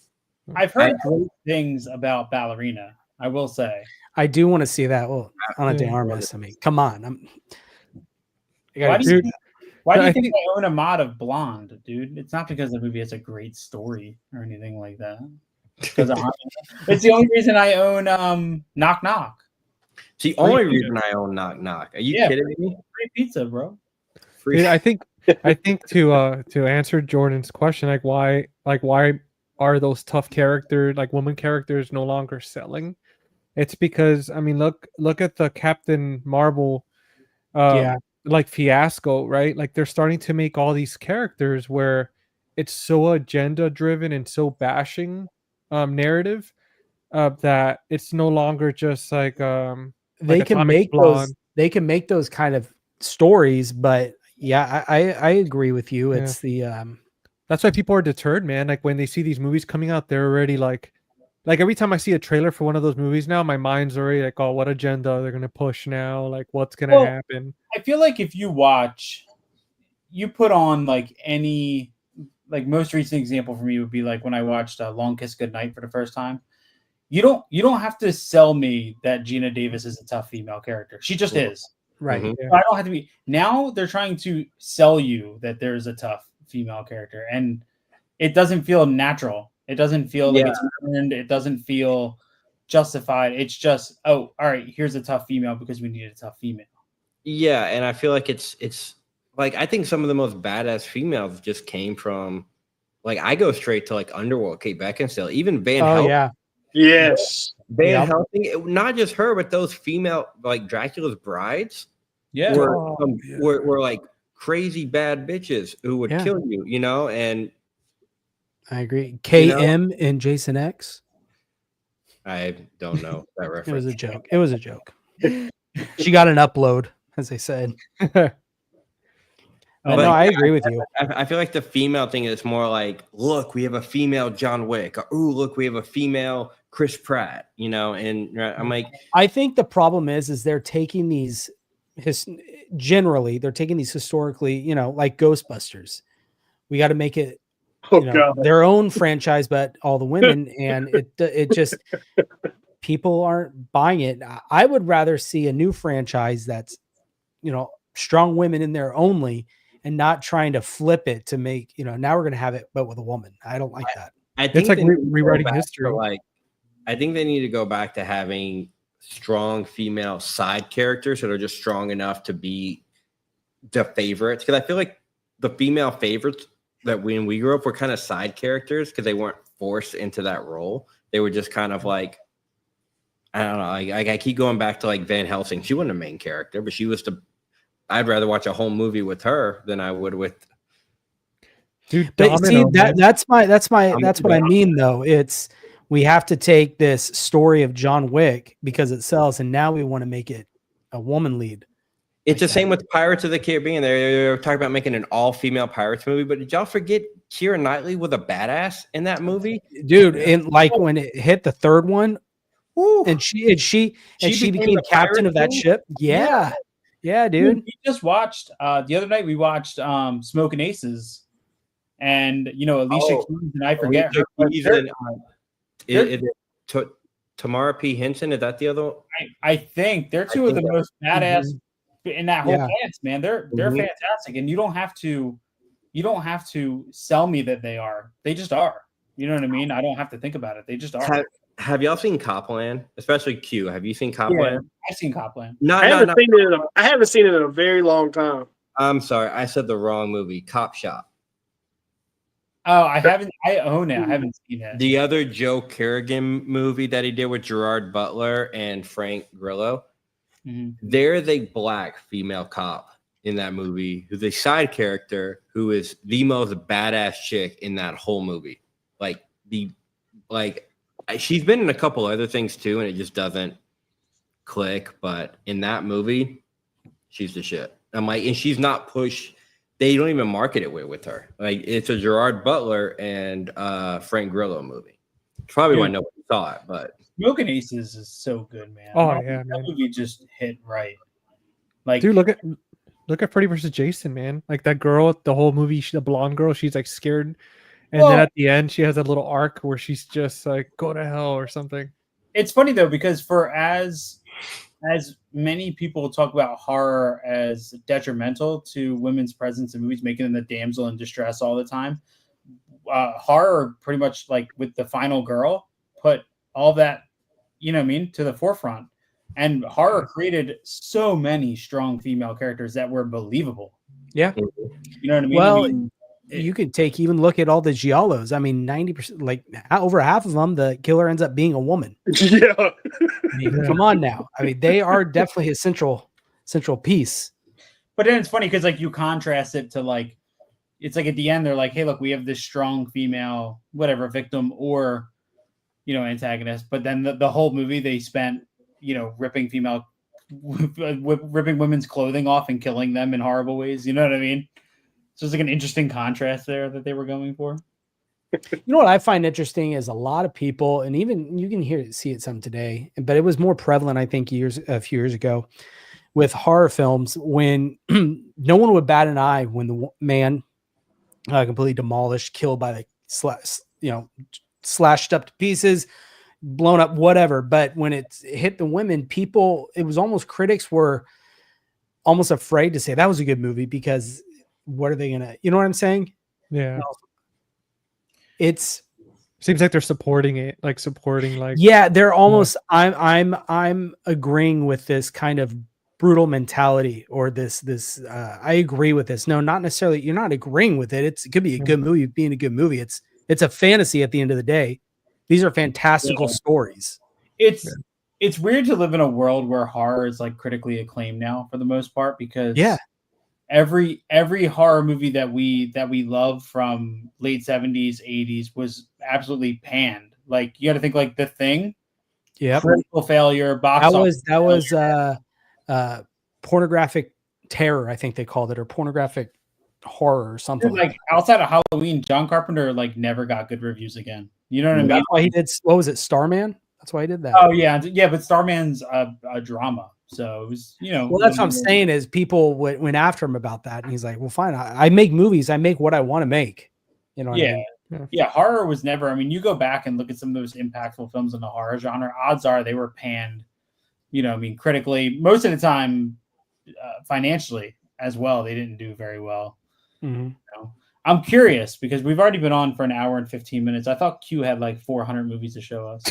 Speaker 4: I've heard great things about Ballerina. I will say,
Speaker 2: I do want to see that. Well, on a de Armas. I mean, come on.
Speaker 4: Why do you think I own a mod of Blonde, dude? It's not because the movie has a great story or anything like that. Because it's the only reason I own Knock Knock.
Speaker 5: It's the only reason I own Knock Knock. Are you kidding me?
Speaker 4: Free pizza, bro.
Speaker 1: Dude, I think to answer Jordan's question, like why are those tough characters, like woman characters, no longer selling? It's because I mean, look at the Captain Marvel, like fiasco, right? Like they're starting to make all these characters where it's so agenda driven and so bashing narrative that it's no longer just like
Speaker 2: they can make those kind of stories, but yeah, I agree with you. It's
Speaker 1: that's why people are deterred, man. Like when they see these movies coming out, they're already like every time I see a trailer for one of those movies now, my mind's already like, oh, what agenda they're gonna push now? Like what's gonna happen?
Speaker 4: I feel like if you put on like any, like most recent example for me would be like when I watched Long Kiss Goodnight for the first time. you don't have to sell me that Gina Davis is a tough female character. She just is.
Speaker 2: Right.
Speaker 5: Mhm.
Speaker 1: Yeah.
Speaker 4: So I don't have to be. Now they're trying to sell you that there's a tough female character, and it doesn't feel natural. It doesn't feel like it's earned. It doesn't feel justified. It's just, oh, all right, here's a tough female because we need a tough female.
Speaker 5: Yeah, and I feel like it's like I think some of the most badass females just came from like I go straight to like Underworld, Kate Beckinsale, even Van
Speaker 2: Oh
Speaker 5: Helsing.
Speaker 2: yeah.
Speaker 3: Yes.
Speaker 5: Van Helsing, not just her, but those female like Dracula's brides
Speaker 4: Yeah.
Speaker 5: were like crazy bad bitches who would
Speaker 2: Yeah.
Speaker 5: kill you, you know, and
Speaker 2: I agree. KM and Jason X.
Speaker 5: I don't know that
Speaker 2: It
Speaker 5: reference.
Speaker 2: was a joke. It was a joke. She got an upload, as they said. But no, I agree with you.
Speaker 5: I feel like the female thing is more like, look, we have a female John Wick. Or, ooh, look, we have a female Chris Pratt, you know, and I'm like,
Speaker 2: I think the problem is they're taking these generally, they're taking these historically, you know, like Ghostbusters. We got to make it
Speaker 3: Oh,
Speaker 2: you know,
Speaker 3: God.
Speaker 2: their own franchise, but all the women, and it just people aren't buying it. I would rather see a new franchise that's, you know, strong women in there only, and not trying to flip it to make, you know, now we're going to have it, but with a woman. I don't like that.
Speaker 5: I think
Speaker 1: It's like
Speaker 5: they need to go
Speaker 1: rewriting
Speaker 5: back
Speaker 1: history.
Speaker 5: to, like, I think they need to go back to having strong female side characters that are just strong enough to be the favorites. Because I feel like the female favorites that when we grew up were kind of side characters because they weren't forced into that role. They were just kind of like, I don't know. I keep going back to like Van Helsing. She wasn't a main character, but she was the. I'd rather watch a whole movie with her than I would with.
Speaker 1: Dude,
Speaker 2: But see,
Speaker 1: Domino, man.
Speaker 2: that's what I mean though. It's we have to take this story of John Wick because it sells, and now we want to make it a woman lead.
Speaker 5: It's
Speaker 2: like
Speaker 5: the same with Pirates of the Caribbean. They're talking about making an all-female Pirates movie, but did y'all forget Keira Knightley was a badass in that movie?
Speaker 2: Dude, and like when it hit the third one,
Speaker 5: Woo.
Speaker 2: and she became
Speaker 5: the
Speaker 2: captain
Speaker 5: pirate
Speaker 2: of that
Speaker 5: king?
Speaker 2: ship. Yeah. Yeah, dude.
Speaker 4: We just watched the other night. We watched Smoking Aces, and you know Alicia Keys, and I forget her.
Speaker 5: Is it Tamara P. Henson? Is that the other one?
Speaker 4: I think they're two of the most badass in that whole
Speaker 2: Yeah.
Speaker 4: cast, man. They're fantastic, and you don't have to sell me that they are. They just are. You know what I mean? I don't have to think about it. They just are.
Speaker 5: Have y'all seen Copland? Especially Q. Have you seen Copland?
Speaker 4: I've seen Copland.
Speaker 5: No,
Speaker 3: I haven't seen it in a very long time.
Speaker 5: I'm sorry, I said the wrong movie. Cop Shop.
Speaker 4: Oh, I haven't. I own it. I haven't seen it.
Speaker 5: The other Joe Kerrigan movie that he did with Gerard Butler and Frank Grillo.
Speaker 4: Mhm.
Speaker 5: There's a black female cop in that movie who's a side character who is the most badass chick in that whole movie. She's been in a couple other things too, and it just doesn't click. But in that movie, she's the shit. I'm like, and she's not pushed. They don't even market it with her. Like, it's a Gerard Butler and Frank Grillo movie. Probably why nobody saw it, but
Speaker 4: Smoking Aces is so good, man.
Speaker 1: Oh, yeah,
Speaker 4: that
Speaker 1: man.
Speaker 4: movie just hit right. Like,
Speaker 1: Dude, look at Freddy versus Jason, man. Like that girl, the whole movie, the blonde girl, she's like scared, and then at the end, she has a little arc where she's just like, "Go to hell" or something.
Speaker 4: it's funny though because for as many people talk about horror as detrimental to women's presence in movies, making them the damsel in distress all the time, horror pretty much like with The Final Girl put all that, you know what I mean, to the forefront. And horror created so many strong female characters that were believable.
Speaker 2: Yeah.
Speaker 4: You know what I mean?
Speaker 2: Well,
Speaker 4: I mean,
Speaker 2: you could even look at all the giallos. I mean, 90%, like over half of them, the killer ends up being a woman.
Speaker 3: Yeah.
Speaker 2: I mean, come on now. I mean, they are definitely a central piece.
Speaker 4: but then it's funny because like you contrast it to like, it's like at the end they're like, hey, look, we have this strong female, whatever, victim or, you know, antagonist. But then the whole movie they spent, you know, ripping women's clothing off and killing them in horrible ways. You know what I mean? So it's like an interesting contrast there that they were going for.
Speaker 2: You know what I find interesting is a lot of people, and even you can see it some today, but it was more prevalent, I think, a few years ago with horror films when no one would bat an eye when the man completely demolished, killed by the slashed up to pieces, blown up, whatever. But when it hit the women, it was almost critics were almost afraid to say that was a good movie because what are they gonna, you know what I'm saying?
Speaker 1: Yeah.
Speaker 2: It's
Speaker 1: Seems like they're supporting it, like supporting like
Speaker 2: yeah, they're almost I'm agreeing with this kind of brutal mentality or this I agree with this. No, not necessarily you're not agreeing with it. It could be a good movie being a good movie. It's a fantasy at the end of the day. These are fantastical stories.
Speaker 4: It's weird to live in a world where horror is like critically acclaimed now for the most part because every horror movie that we love from late 70s 80s was absolutely panned. Like you got to think like The Thing, critical failure, box office.
Speaker 2: That was pornographic terror, I think they called it, or pornographic horror or something.
Speaker 4: Like outside of Halloween, John Carpenter like never got good reviews again. You know what I mean?
Speaker 2: That's why he did. What was it, Starman? That's why he did that.
Speaker 4: Oh yeah, but Starman's a drama, so it was
Speaker 2: Well, that's what I'm saying is people went after him about that, and he's like, "Well, fine. I make movies. I make what I want to make." You know? What I mean?
Speaker 4: Yeah. Horror was never. I mean, you go back and look at some of those impactful films in the horror genre. Odds are they were panned. You know, I mean, critically, most of the time, financially as well. They didn't do very well.
Speaker 2: Mm-hmm.
Speaker 4: You know? I'm curious because we've already been on for an hour and 15 minutes. I thought Q had like 400 movies to show us.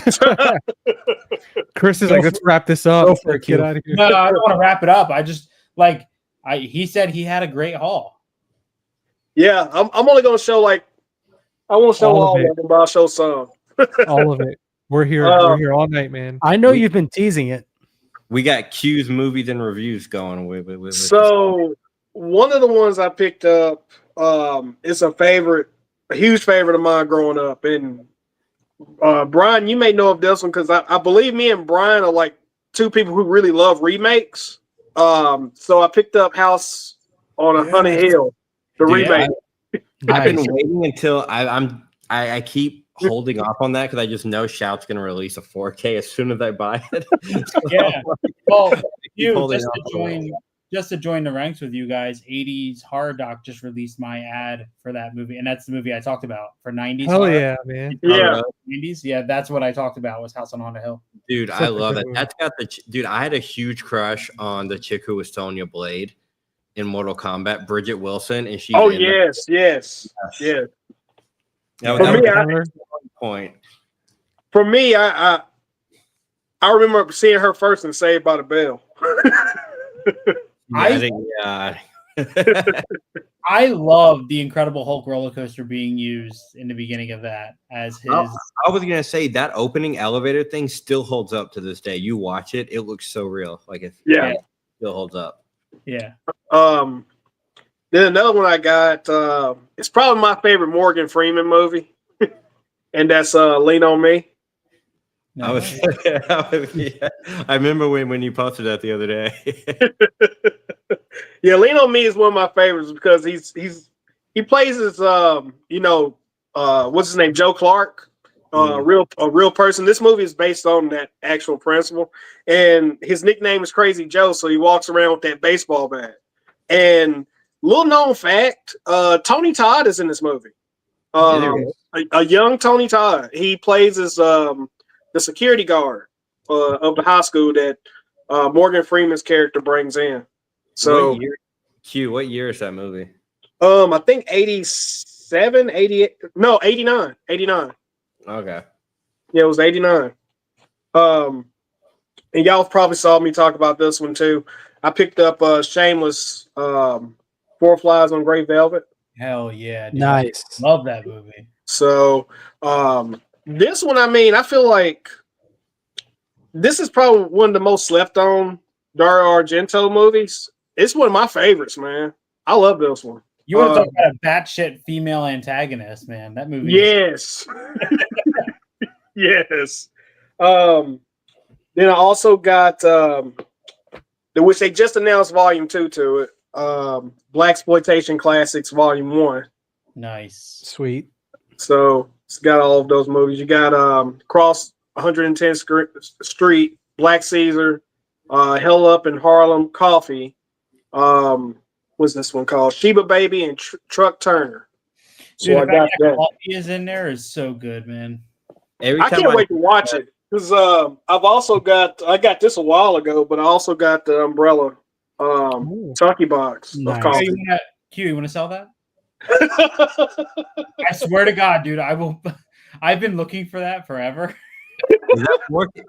Speaker 1: Chris is like, let's wrap this up. Get out of here.
Speaker 4: No, I don't want to wrap it up. I just he said he had a great haul.
Speaker 3: Yeah, I'm only gonna show I won't show all of them, but I'll show some.
Speaker 1: All of it. We're here. We're here all night, man.
Speaker 2: I know you've been teasing it.
Speaker 5: We got Q's movies and reviews going with
Speaker 3: So one of the ones I picked up, it's a huge favorite of mine growing up. And Brian, you may know of this one because I believe me and Brian are like two people who really love remakes. So I picked up House on a Haunted Hill, the remake.
Speaker 5: I've been waiting until I keep holding off on that because I just know Shout's going to release a 4K as soon as I buy it.
Speaker 4: Yeah. Well, just to join the ranks with you guys, 80s Horror Doc just released my ad for that movie, and that's the movie I talked about for 90s.
Speaker 1: Hell
Speaker 4: horror.
Speaker 1: yeah, man.
Speaker 3: Yeah.
Speaker 4: 90s. Yeah, that's what I talked about was House on Haunted Hill.
Speaker 5: Dude, I love it. That's got dude, I had a huge crush on the chick who was Sonya Blade in Mortal Kombat, Bridget Wilson, and she.
Speaker 3: Oh yes.
Speaker 5: Point.
Speaker 3: For me, I remember seeing her first in Saved by the Bell.
Speaker 4: I love the Incredible Hulk roller coaster being used in the beginning of that as his.
Speaker 5: I was gonna say that opening elevator thing still holds up to this day. You watch it; it looks so real. Like it still holds up.
Speaker 4: Yeah.
Speaker 3: Then another one I got. It's probably my favorite Morgan Freeman movie, and that's Lean on Me.
Speaker 5: I remember when you posted that the other day.
Speaker 3: Yeah, Lean on Me is one of my favorites because he plays as what's his name, Joe Clark, a real person. This movie is based on that actual principle, and his nickname is Crazy Joe, so he walks around with that baseball bat. And little known fact, Tony Todd is in this movie. A young Tony Todd. He plays as the security guard of the high school that Morgan Freeman's character brings in. So,
Speaker 5: what year is that movie?
Speaker 3: I think 87, 88. No, 89. 89.
Speaker 5: Okay.
Speaker 3: Yeah, it was 89. And y'all probably saw me talk about this one too. I picked up Shameless, Four Flies on Grey Velvet.
Speaker 4: Hell yeah. Dude.
Speaker 2: Nice.
Speaker 4: Love that movie.
Speaker 3: So, this one, I feel like this is probably one of the most slept on Dario Argento movies. It's one of my favorites, man. I love this one.
Speaker 4: You want to talk about a batshit female antagonist, man? That movie.
Speaker 3: Yes. Yes. Then I also got which they just announced Volume 2 to it. Blaxploitation Classics Volume 1.
Speaker 4: Nice.
Speaker 2: Sweet.
Speaker 3: So it's got all of those movies. You got Cross 110th Street, Black Caesar, Hell Up in Harlem, Coffee. What's this one called? Sheba Baby and Truck Turner. So
Speaker 4: Dude,
Speaker 3: I got that.
Speaker 4: Coffee is in there is so good, man.
Speaker 3: I can't wait to watch it. Because I got this a while ago, but I also got the umbrella
Speaker 1: Ooh.
Speaker 3: Tucky box of
Speaker 2: Nice.
Speaker 3: coffee.
Speaker 4: You want to sell that? I swear to God, dude, I will. I've been looking for that forever.
Speaker 5: Is that 4K?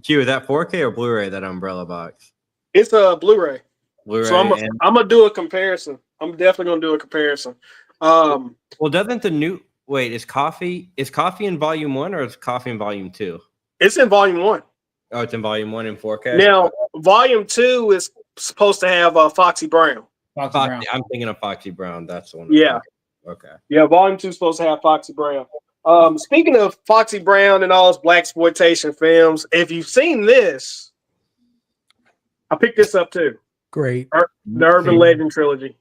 Speaker 5: Q, is that 4K or Blu-ray? That umbrella box.
Speaker 3: It's a Blu-ray.
Speaker 5: Blu-ray.
Speaker 3: So I'm gonna do a comparison. I'm definitely gonna do a comparison.
Speaker 5: Well, doesn't the new is coffee in volume 1 or is coffee in volume 2?
Speaker 3: It's in volume 1.
Speaker 5: Oh, it's in volume 1 in 4K.
Speaker 3: Now, volume 2 is supposed to have Foxy Brown.
Speaker 4: Foxy Brown.
Speaker 5: I'm thinking of Foxy Brown. That's the one.
Speaker 3: Yeah.
Speaker 5: Okay.
Speaker 3: Yeah, volume 2 is supposed to have Foxy Brown. Speaking of Foxy Brown and all his blaxploitation films, if you've seen this, I picked this up too.
Speaker 2: Great.
Speaker 3: The Urban Legend trilogy.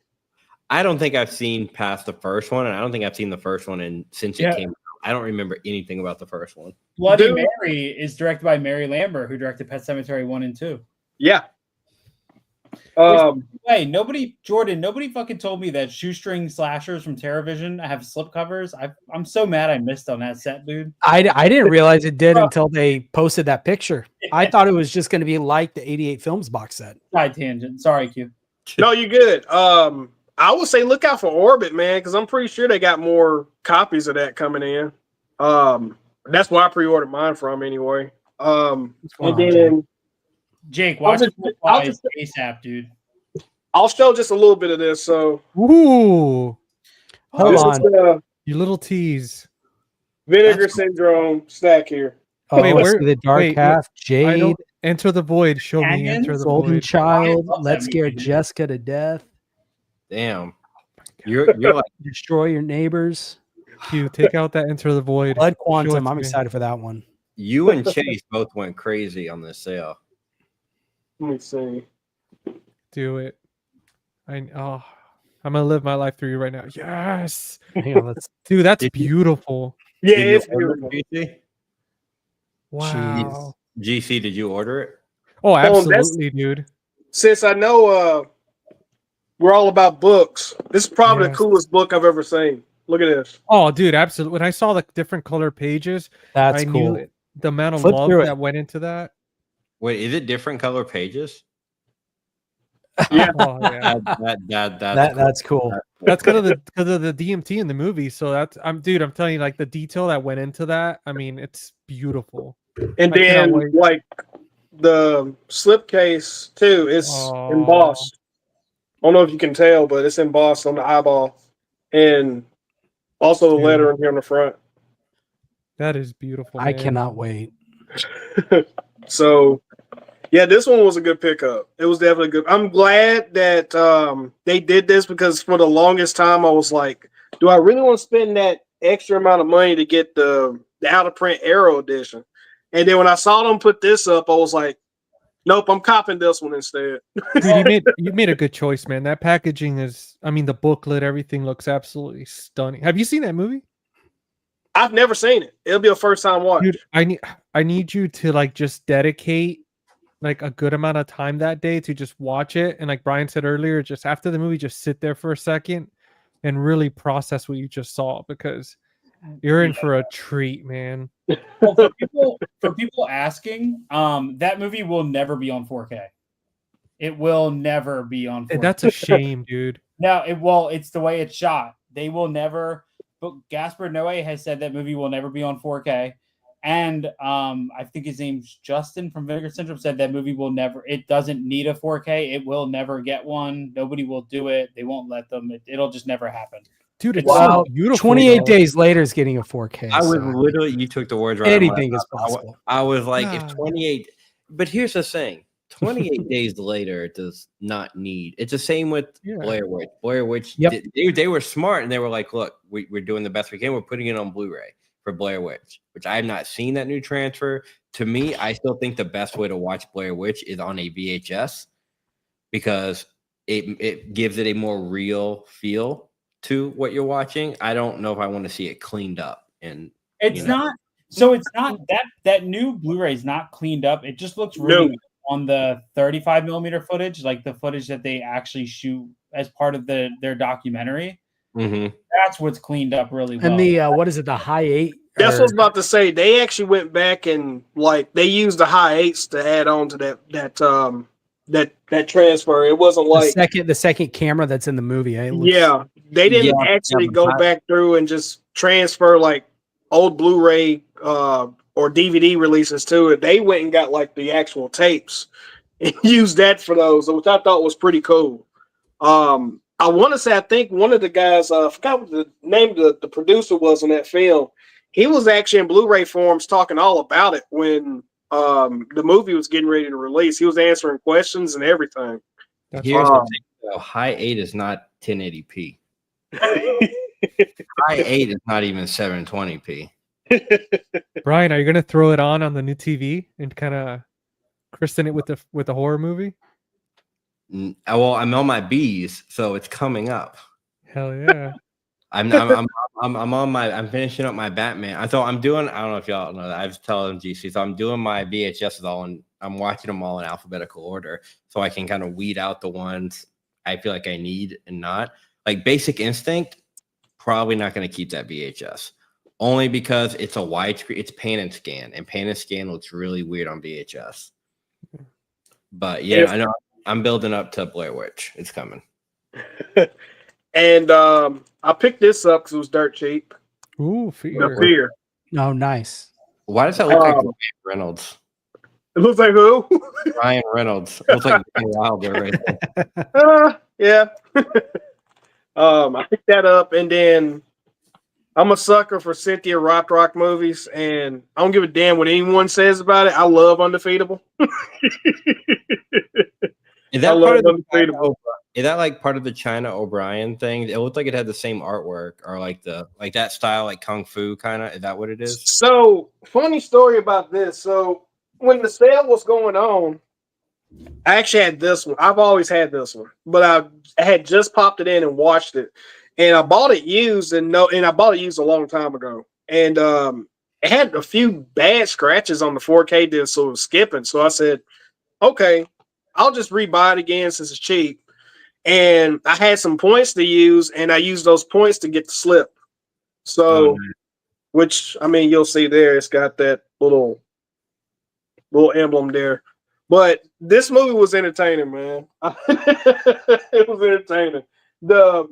Speaker 5: I don't think I've seen past the first one, and I don't think I've seen the first one since it came out. I don't remember anything about the first one.
Speaker 4: Bloody Mary is directed by Mary Lambert, who directed Pet Sematary 1 and 2.
Speaker 3: Yeah.
Speaker 4: Hey, nobody fucking told me that shoestring slashers from TerraVision have slipcovers. I'm so mad I missed on that set, dude.
Speaker 2: I didn't realize it did until they posted that picture. I thought it was just going to be like the 88 Films box set.
Speaker 4: Side tangent. Sorry, Q.
Speaker 3: No, you're good. I would say look out for Orbit, man, because I'm pretty sure they got more copies of that coming in. That's where I pre-ordered mine from anyway. And then
Speaker 4: Jake, watch it ASAP, dude.
Speaker 3: I'll show just a little bit of this. So,
Speaker 1: Ooh,
Speaker 2: Hold on.
Speaker 1: You little tease.
Speaker 3: Vinegar Syndrome stack here.
Speaker 2: Oh,
Speaker 1: Wait,
Speaker 2: let's see the dark half. Jade,
Speaker 1: Enter the Void. Show me
Speaker 4: Canyons?
Speaker 1: Enter the
Speaker 2: Golden
Speaker 1: Void.
Speaker 2: Child.
Speaker 4: I love
Speaker 2: Let's
Speaker 4: that
Speaker 2: scare
Speaker 4: movie.
Speaker 2: Jessica to death.
Speaker 5: Damn. You're like
Speaker 2: Destroy your neighbors.
Speaker 1: You take out that Enter the Void.
Speaker 2: Blood
Speaker 1: Show it
Speaker 2: Quantum.
Speaker 1: to
Speaker 2: I'm
Speaker 1: me.
Speaker 2: excited for that one.
Speaker 5: you and Chase both went crazy on this sale.
Speaker 3: Let me see.
Speaker 1: Do it. I'm gonna live my life through you right now. Yes,
Speaker 2: Hang on, let's.
Speaker 1: dude, that's
Speaker 5: Did you-
Speaker 1: beautiful.
Speaker 3: Yeah,
Speaker 5: Did you
Speaker 3: it's
Speaker 5: order
Speaker 3: beautiful.
Speaker 5: it, GC?
Speaker 1: Wow.
Speaker 5: GC, did you order it?
Speaker 1: Oh,
Speaker 3: that's-
Speaker 1: absolutely, dude.
Speaker 3: Since I know we're all about books, this is probably the
Speaker 1: Yes.
Speaker 3: coolest book I've ever seen. Look at this.
Speaker 1: Oh, dude, absolutely. When I saw the different color pages,
Speaker 2: That's
Speaker 1: I
Speaker 2: cool.
Speaker 1: knew the amount of
Speaker 2: Flip
Speaker 1: love
Speaker 2: through it.
Speaker 1: that went into that.
Speaker 5: Wait, is it different color pages?
Speaker 3: Yeah.
Speaker 1: Oh, yeah.
Speaker 2: That's cool.
Speaker 1: That's because of the DMT in the movie. So I'm telling you, like the detail that went into that. I mean, it's beautiful.
Speaker 3: And
Speaker 1: I cannot
Speaker 3: then,
Speaker 1: wait.
Speaker 3: like, the slipcase, too, is
Speaker 1: Oh.
Speaker 3: embossed. I don't know if you can tell, but it's embossed on the eyeball. And also the
Speaker 1: Dude.
Speaker 3: lettering here on the front.
Speaker 1: That is beautiful.
Speaker 2: I
Speaker 1: man.
Speaker 2: cannot wait.
Speaker 3: So, yeah, this one was a good pickup. It was definitely good. I'm glad that they did this because for the longest time I was like, do I really want to spend that extra amount of money to get the out of print Arrow edition? And then when I saw them put this up, I was like, nope, I'm copping this one instead.
Speaker 1: Dude, you made a good choice, man. That packaging is, I mean, the booklet, everything looks absolutely stunning. Have you seen that movie?
Speaker 3: I've never seen it. It'll be a first time watch.
Speaker 1: Dude, I need you to like just dedicate like a good amount of time that day to just watch it. And like Brian said earlier, just after the movie, just sit there for a second and really process what you just saw because you're in for a treat, man.
Speaker 4: Well, for people asking, that movie will never be on 4K. It will never be on 4K.
Speaker 1: And that's a shame, dude.
Speaker 4: No, it's the way it's shot. They will never. But Gaspar Noé has said that movie will never be on 4K. And I think his name's Justin from Vinegar Syndrome said that movie will never. It doesn't need a 4K. It will never get one. Nobody will do it. They won't let them. It'll just never happen.
Speaker 1: Dude, it's
Speaker 2: Wow,
Speaker 1: so beautiful.
Speaker 2: 28
Speaker 1: though.
Speaker 2: days later is getting a 4K.
Speaker 5: I was
Speaker 2: so
Speaker 5: literally, you took the words right out of my
Speaker 2: anything is
Speaker 5: mouth.
Speaker 2: possible.
Speaker 5: I was like, if
Speaker 1: Ah.
Speaker 5: 28, but here's the thing 28 days later does not need. It's the same with
Speaker 1: Yeah.
Speaker 5: Blair Witch. Blair Witch,
Speaker 2: Yep.
Speaker 5: they were smart and they were like, look, we're doing the best we can. We're putting it on Blu-ray for Blair Witch, which I have not seen that new transfer. To me, I still think the best way to watch Blair Witch is on a VHS because it gives it a more real feel to what you're watching. I don't know if I want to see it cleaned up. And
Speaker 4: It's not. So it's not that new Blu-ray is not cleaned up. It just looks really good on the 35 millimeter footage, like the footage that they actually shoot as part of their documentary.
Speaker 5: Mhm.
Speaker 4: That's what's cleaned up really well.
Speaker 2: And the what is it? The high 8
Speaker 3: That's what I was about to say. They actually went back and like they used the high eights to add on to that transfer. It wasn't like
Speaker 2: the second camera that's in the movie. It looks,
Speaker 3: yeah, they didn't actually go back through and just transfer like old Blu-ray or DVD releases to it. They went and got like the actual tapes and used that for those, which I thought was pretty cool. I want to say I think one of the guys, I forgot what the name of the producer was on that film. He was actually in Blu-ray forums talking all about it when the movie was getting ready to release. He was answering questions and everything.
Speaker 5: Here's the thing, though. High 8 is not 1080p. High 8 is not even 720p.
Speaker 1: Brian, are you gonna throw it on the new TV and kind of christen it with the horror movie?
Speaker 5: Well, I'm on my B's, so it's coming up.
Speaker 1: Hell yeah!
Speaker 5: I'm finishing up my Batman. I don't know if y'all know that. I've told GC, so I'm doing my VHSs all, and I'm watching them all in alphabetical order, so I can kind of weed out the ones I feel like I need and not. Like Basic Instinct, probably not going to keep that VHS, only because it's a widescreen. It's pan and scan, and pan and scan looks really weird on VHS. But yeah, I know I'm building up to Blair Witch. It's coming.
Speaker 3: And I picked this up because it was dirt cheap.
Speaker 1: Ooh, Fear.
Speaker 3: The Fear.
Speaker 2: oh, nice.
Speaker 5: Why does that look like Ryan Reynolds?
Speaker 3: It looks like who?
Speaker 5: Ryan Reynolds. It looks like Wilder right there.
Speaker 3: Yeah. I picked that up, and then I'm a sucker for Cynthia Rothrock movies, and I don't give a damn what anyone says about it. I love Undefeatable.
Speaker 5: Is that like part of the China O'Brien thing? It looked like it had the same artwork, or like that style, like Kung Fu kind of. Is that what it is?
Speaker 3: So, funny story about this. So, when the sale was going on, I actually had this one. I've always had this one, but I had just popped it in and watched it, and I bought it used, and I bought it used a long time ago, and it had a few bad scratches on the 4K disc, so it was skipping. So I said, okay, I'll just rebuy it again since it's cheap. And I had some points to use, and I used those points to get the slip. So, which I mean, you'll see there, it's got that little emblem there. But this movie was entertaining, man. It was entertaining. The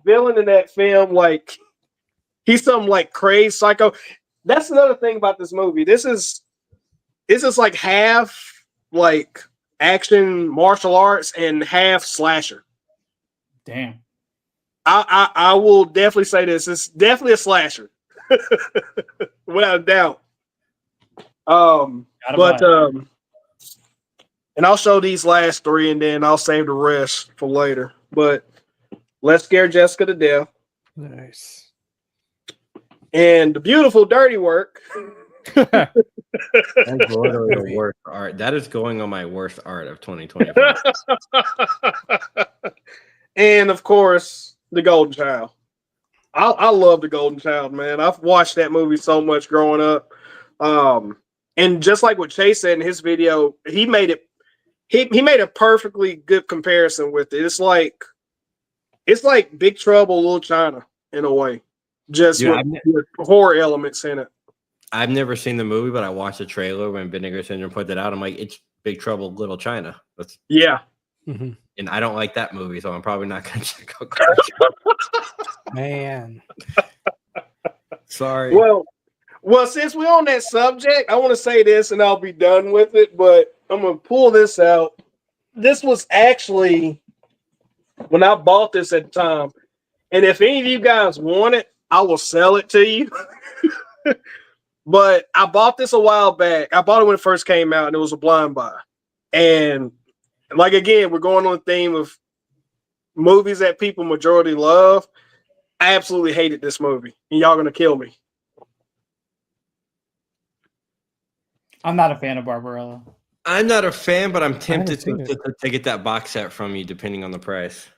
Speaker 3: villain in that film, like he's some like crazy psycho. That's another thing about this movie. This is like half like action martial arts and half slasher.
Speaker 4: Damn.
Speaker 3: I will definitely say this. It's definitely a slasher. Without a doubt. And I'll show these last three and then I'll save the rest for later. But Let's Scare Jessica to Death.
Speaker 1: Nice.
Speaker 3: And The Beautiful Dirty Work.
Speaker 5: That's literally the worst art. That is going on my worst art of 2025.
Speaker 3: And of course, The Golden Child. I love The Golden Child, man. I've watched that movie so much growing up. And just like what Chase said in his video, he made a perfectly good comparison with it. It's like Big Trouble, Little China in a way, just with horror elements in it.
Speaker 5: I've never seen the movie, but I watched the trailer when Vinegar Syndrome put that out. I'm like, it's Big Trouble, Little China.
Speaker 3: Yeah.
Speaker 2: Mm-hmm.
Speaker 5: And I don't like that movie, so I'm probably not going to check out.
Speaker 2: Man.
Speaker 5: Sorry.
Speaker 3: Well, since we're on that subject, I want to say this and I'll be done with it, but I'm going to pull this out. This was actually when I bought this at the time. And if any of you guys want it, I will sell it to you. But I bought this a while back. I bought it when it first came out, and it was a blind buy. And like, again, we're going on the theme of movies that people majority love. I absolutely hated this movie, and y'all gonna kill me.
Speaker 4: I'm not a fan of Barbarella.
Speaker 5: I'm not a fan, but I'm tempted to get that box set from you, depending on the price.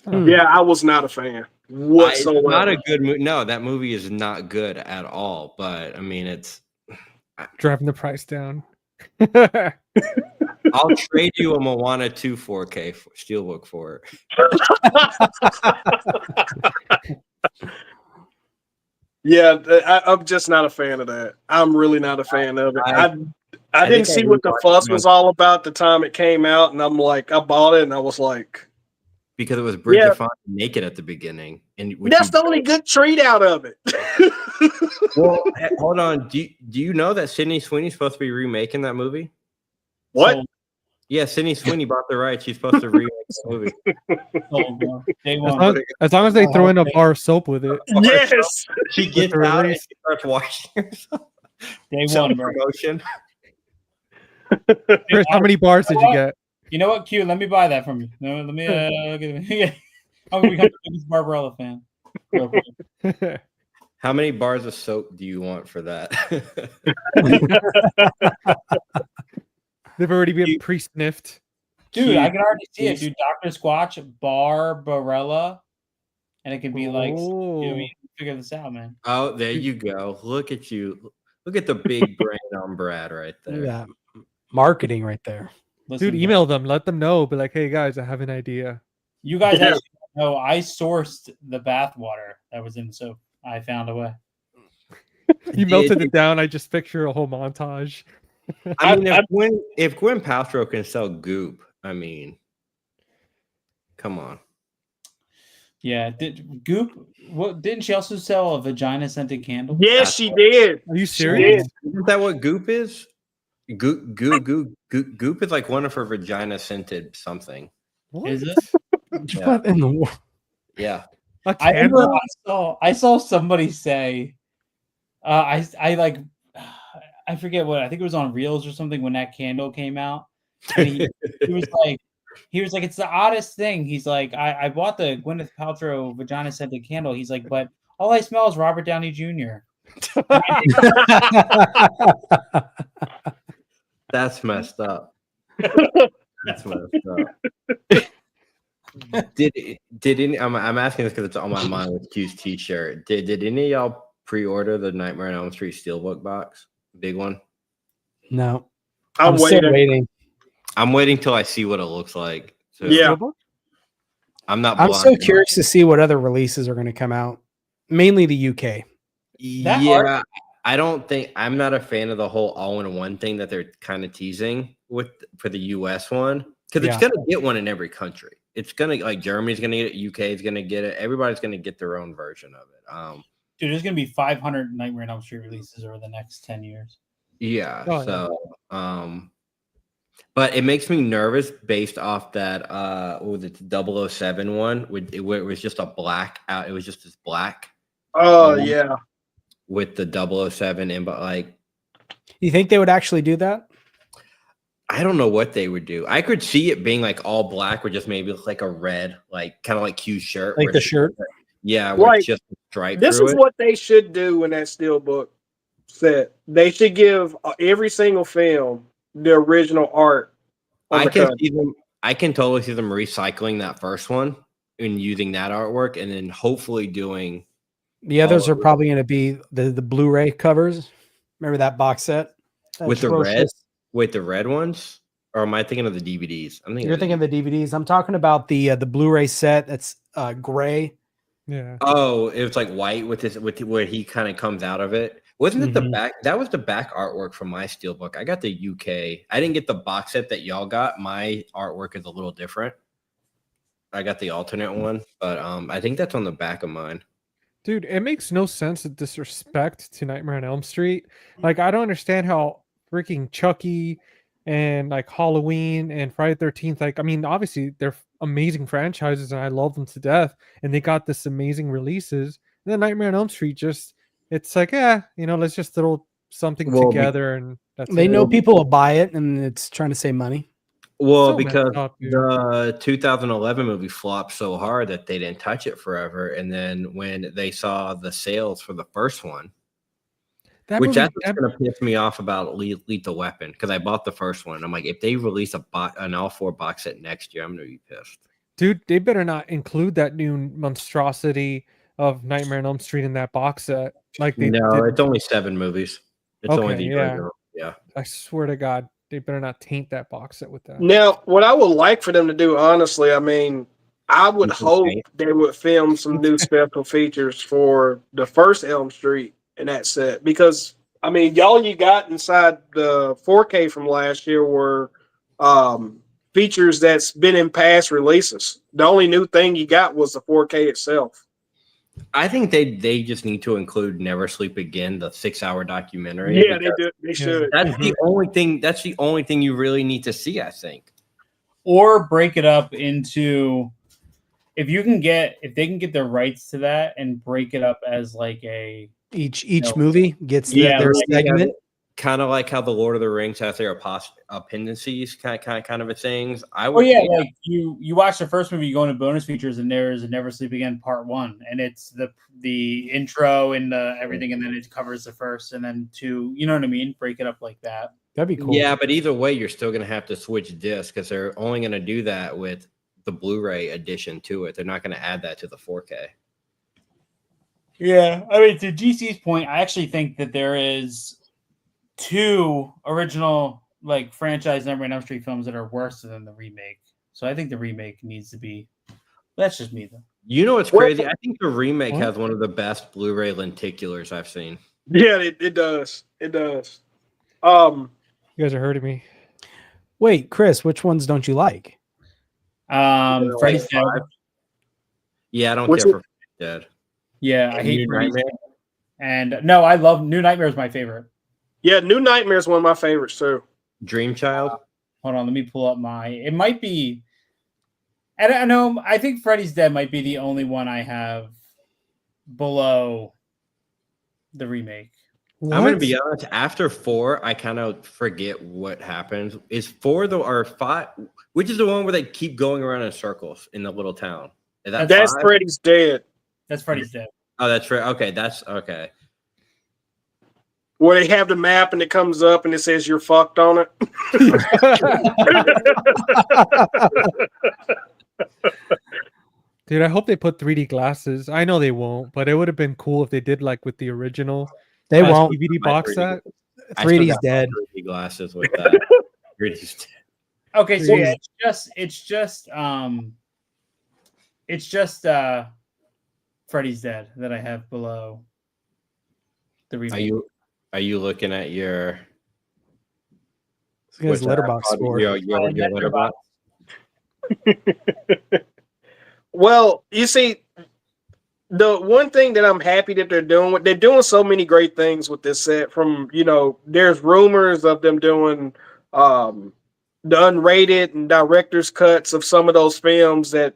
Speaker 3: Yeah, I was not a fan whatsoever.
Speaker 5: It's not a good movie. No, that movie is not good at all. But I mean, it's
Speaker 1: driving the price down.
Speaker 5: I'll trade you a Moana 2 4K Steelbook for it.
Speaker 3: Yeah, I'm just not a fan of that. I'm really not a fan of it. I
Speaker 5: think
Speaker 3: didn't see what the
Speaker 5: rewatched
Speaker 3: fuss
Speaker 5: it
Speaker 3: was all about the time it came out, and I'm like, I bought it, and I was like,
Speaker 5: because it was Bridget
Speaker 3: Yeah.
Speaker 5: Fonda naked at the beginning, and
Speaker 3: that's the only good treat out of it.
Speaker 5: Well, hold on. Do you know that Sydney Sweeney's supposed to be remaking that movie?
Speaker 3: What?
Speaker 4: So,
Speaker 5: Yeah, Sydney Sweeney bought the rights. She's supposed to remake the movie.
Speaker 4: day
Speaker 1: As
Speaker 4: one.
Speaker 1: long as, long as they throw in a bar of soap with it.
Speaker 3: Yes.
Speaker 5: She gets
Speaker 1: the
Speaker 5: out and
Speaker 1: release.
Speaker 5: she starts washing herself.
Speaker 4: Day one, bro.
Speaker 5: Promotion.
Speaker 1: Chris, how many bars did you get?
Speaker 4: You know what, Q? Let me buy that from you. No, let me look at me. I'm gonna become the biggest Barbarella fan. Real quick.
Speaker 5: How many bars of soap do you want for that?
Speaker 1: They've already been pre-sniffed.
Speaker 4: Dude, I can already see it, dude. Dr. Squatch, Barbarella, and it can be like, you know what I mean? Figure this out, man.
Speaker 5: Oh, there you go. Look at you. Look at the big brain on Brad right there.
Speaker 2: Yeah, marketing right there.
Speaker 4: Listen,
Speaker 1: Dude, email them, let them know. Be like, hey guys, I have an idea.
Speaker 4: you guys actually know I sourced the bath water that was in the soap. I found a way.
Speaker 1: You melted it down. I just picture a whole montage.
Speaker 5: I mean, if Gwen Paltrow can sell goop, I mean, come on.
Speaker 4: Yeah, didn't she also sell a vagina scented candle?
Speaker 3: Yes, she did.
Speaker 1: Are you serious?
Speaker 5: Isn't that what goop is? Goop is like one of her vagina scented something.
Speaker 1: What?
Speaker 4: Is it?
Speaker 5: Yeah.
Speaker 2: What in the world?
Speaker 5: Yeah.
Speaker 1: A
Speaker 4: I
Speaker 1: candle?
Speaker 4: remember I saw somebody say, I forget what, I think it was on Reels or something when that candle came out. And he was like, it's the oddest thing. He's like, I bought the Gwyneth Paltrow vagina scented candle. He's like, but all I smell is Robert Downey Jr.
Speaker 5: That's messed up. That's messed up. Did any? I'm asking this because it's on my mind with Q's T-shirt. Did any of y'all pre-order the Nightmare on Elm Street Steelbook box? Big one.
Speaker 2: No,
Speaker 3: I'm
Speaker 2: still
Speaker 3: waiting.
Speaker 2: waiting.
Speaker 5: I'm waiting till I see what it looks like. So
Speaker 3: Yeah.
Speaker 5: I'm not.
Speaker 2: I'm so
Speaker 5: blind.
Speaker 2: curious to see what other releases are going to come out. Mainly the UK.
Speaker 5: Yeah, I don't think I'm not a fan of the whole all-in-one thing that they're kind of teasing for the US one, because it's gonna get one in every country. It's gonna, like, Germany's gonna get it, UK is gonna get it, everybody's gonna get their own version of it.
Speaker 4: Dude, there's gonna be 500 Nightmare on Elm Street releases over the next 10 years.
Speaker 5: Yeah.
Speaker 1: Oh,
Speaker 5: so but it makes me nervous based off that what was it, 007 one where it was just a black out, it was just this black.
Speaker 3: Oh yeah.
Speaker 5: With the 007 and but like,
Speaker 2: You think they would actually do that?
Speaker 5: I don't know what they would do. I could see it being like all black or just maybe like a red, like kind of like Q's shirt.
Speaker 2: Like
Speaker 5: where
Speaker 2: the
Speaker 5: it's
Speaker 2: shirt?
Speaker 5: Yeah, where
Speaker 3: Right.
Speaker 5: it's just a stripe
Speaker 3: This
Speaker 5: through
Speaker 3: is
Speaker 5: it.
Speaker 3: what they should do in that steelbook set. They should give every single film the original art. On
Speaker 5: I
Speaker 3: the
Speaker 5: can
Speaker 3: cover.
Speaker 5: see them. I can totally see them recycling that first one and using that artwork, and then hopefully doing
Speaker 2: The others are probably going to be the Blu-ray covers. Remember that box set?
Speaker 5: with the red. Wait, the red ones, or am I thinking of the DVDs?
Speaker 2: You're thinking of the DVDs. I'm talking about the Blu-ray set that's gray.
Speaker 1: Yeah.
Speaker 5: Oh, it was like white with where he kind of comes out of it. Wasn't it the back? That was the back artwork from my steelbook. I got the UK. I didn't get the box set that y'all got. My artwork is a little different. I got the alternate one, but I think that's on the back of mine.
Speaker 1: Dude, it makes no sense to disrespect to Nightmare on Elm Street. Like, I don't understand how freaking Chucky and like Halloween and Friday the 13th, like, I mean, obviously they're amazing franchises and I love them to death, and they got this amazing releases. And then Nightmare on Elm Street just, it's like, let's just throw something together and that's
Speaker 2: They
Speaker 1: it.
Speaker 2: know people will buy it and it's trying to save money.
Speaker 5: Well,
Speaker 1: So
Speaker 5: because
Speaker 1: messed up, dude.
Speaker 5: the 2011 movie flopped so hard that they didn't touch it forever, and then when they saw the sales for the first one,
Speaker 1: That
Speaker 5: which
Speaker 1: movie-
Speaker 5: that's what's gonna piss me off about Lethal Weapon, because I bought the first one. I'm like, if they release an all 4 box set next year, I'm gonna be pissed.
Speaker 1: Dude, they better not include that new monstrosity of Nightmare on Elm Street in that box set. Like they
Speaker 5: No,
Speaker 1: did.
Speaker 5: it's only 7 movies. It's only
Speaker 1: Okay,
Speaker 5: the
Speaker 1: yeah.
Speaker 5: original. Yeah.
Speaker 1: I swear to God, they better not taint that box set with that.
Speaker 3: Now, what I would like for them to do, honestly, I mean, I would hope they would film some new special features for the first Elm Street in that set because I mean, y'all you got inside the 4K from last year were features that's been in past releases. The only new thing you got was the 4K itself.
Speaker 5: I think they just need to include Never Sleep Again, the 6-hour documentary.
Speaker 3: Yeah, they do. They should.
Speaker 5: That's the only thing. That's the only thing you really need to see, I think.
Speaker 4: Or break it up into if they can get the rights to that and break it up as like a
Speaker 2: each movie gets their segment.
Speaker 5: Kind of like how the Lord of the Rings has their appendices, kind of a things.
Speaker 4: Like you watch the first movie, you go into bonus features, and there's a Never Sleep Again Part 1, and it's the intro and everything, and then it covers the first, and then 2. You know what I mean? Break it up like that.
Speaker 2: That'd be cool.
Speaker 5: Yeah, but either way, you're still gonna have to switch discs because they're only gonna do that with the Blu-ray edition to it. They're not gonna add that to the 4K.
Speaker 4: Yeah, I mean, to GC's point, I actually think that there is 2 original like franchise Nightmare on Elm Street films that are worse than the remake. So I think the remake needs to be. That's just me though.
Speaker 5: You know what's crazy? I think the remake has one of the best Blu-ray lenticulars I've seen.
Speaker 3: Yeah, it does. It does.
Speaker 1: You guys are hurting me.
Speaker 2: Wait, Chris, which ones don't you like?
Speaker 4: Freddy's Dead.
Speaker 5: Yeah, I don't care for Freddy's Dead.
Speaker 4: Yeah, I hate Freddy's Dead. And no, I love New Nightmare is my favorite.
Speaker 3: Yeah, New Nightmare is one of my favorites too.
Speaker 5: Dream Child.
Speaker 4: Hold on, let me pull up it might be. I don't know. I think Freddy's Dead might be the only one I have below the remake.
Speaker 5: What? I'm gonna be honest. After 4, I kind of forget what happens. Is 4 or 5? Which is the one where they keep going around in circles in the little town?
Speaker 3: That's 5? Freddy's Dead.
Speaker 4: That's Freddy's Dead.
Speaker 5: Oh, that's right. Okay, that's okay.
Speaker 3: Where they have the map and it comes up and it says you're fucked on it.
Speaker 1: Dude, I hope they put 3D glasses. I know they won't, but it would have been cool if they did like with the original.
Speaker 2: They won't.
Speaker 1: DVD box set.
Speaker 2: 3D's dead.
Speaker 5: 3D glasses with that. 3D's dead.
Speaker 4: Okay, so yeah, it's just Freddy's Dead that I have below the remake.
Speaker 5: Are you looking at your
Speaker 2: letterbox score?
Speaker 5: Your letterbox?
Speaker 3: Well, you see, the one thing that I'm happy that they're doing so many great things with this set. From there's rumors of them doing the unrated and director's cuts of some of those films that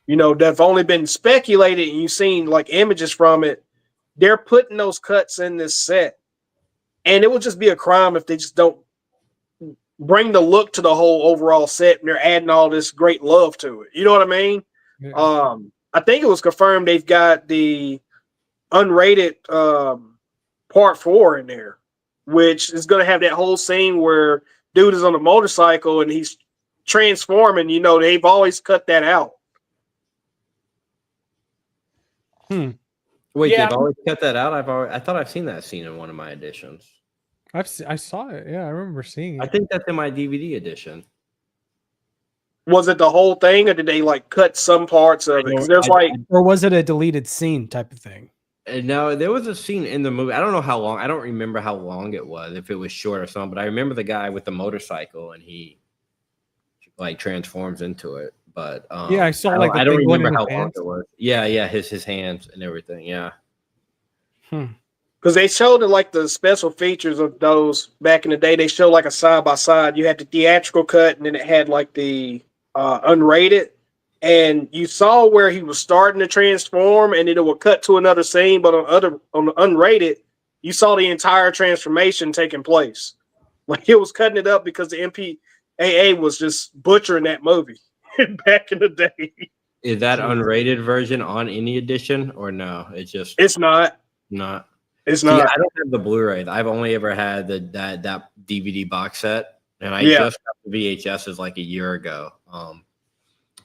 Speaker 3: that've only been speculated, and you've seen like images from it. They're putting those cuts in this set. And it would just be a crime if they just don't bring the look to the whole overall set and they're adding all this great love to it. You know what I mean? Yeah. I think it was confirmed they've got the unrated part 4 in there, which is going to have that whole scene where dude is on a motorcycle and he's transforming. They've always cut that out.
Speaker 5: Wait, they've always cut that out? I thought I've seen that scene in one of my editions.
Speaker 1: I saw it. Yeah, I remember seeing it.
Speaker 5: I think that's in my DVD edition.
Speaker 3: Was it the whole thing, or did they like cut some parts of it?
Speaker 2: Or was it a deleted scene type of thing?
Speaker 5: No, there was a scene in the movie. I don't know how long. I don't remember how long it was, if it was short or something. But I remember the guy with the motorcycle, and he like transforms into it. But
Speaker 1: yeah, I saw
Speaker 5: I don't remember how long it was. Yeah, his hands and everything. Yeah.
Speaker 3: Because they showed like the special features of those back in the day. They showed like a side by side. You had the theatrical cut, and then it had like the unrated. And you saw where he was starting to transform, and then it would cut to another scene. But on the unrated, you saw the entire transformation taking place. Like it was cutting it up because the MPAA was just butchering that movie back in the day.
Speaker 5: Is that unrated version on any edition or no? It's
Speaker 3: not. It's not.
Speaker 5: I don't have the Blu-ray. I've only ever had that DVD box set, and I just got the VHSs like a year ago.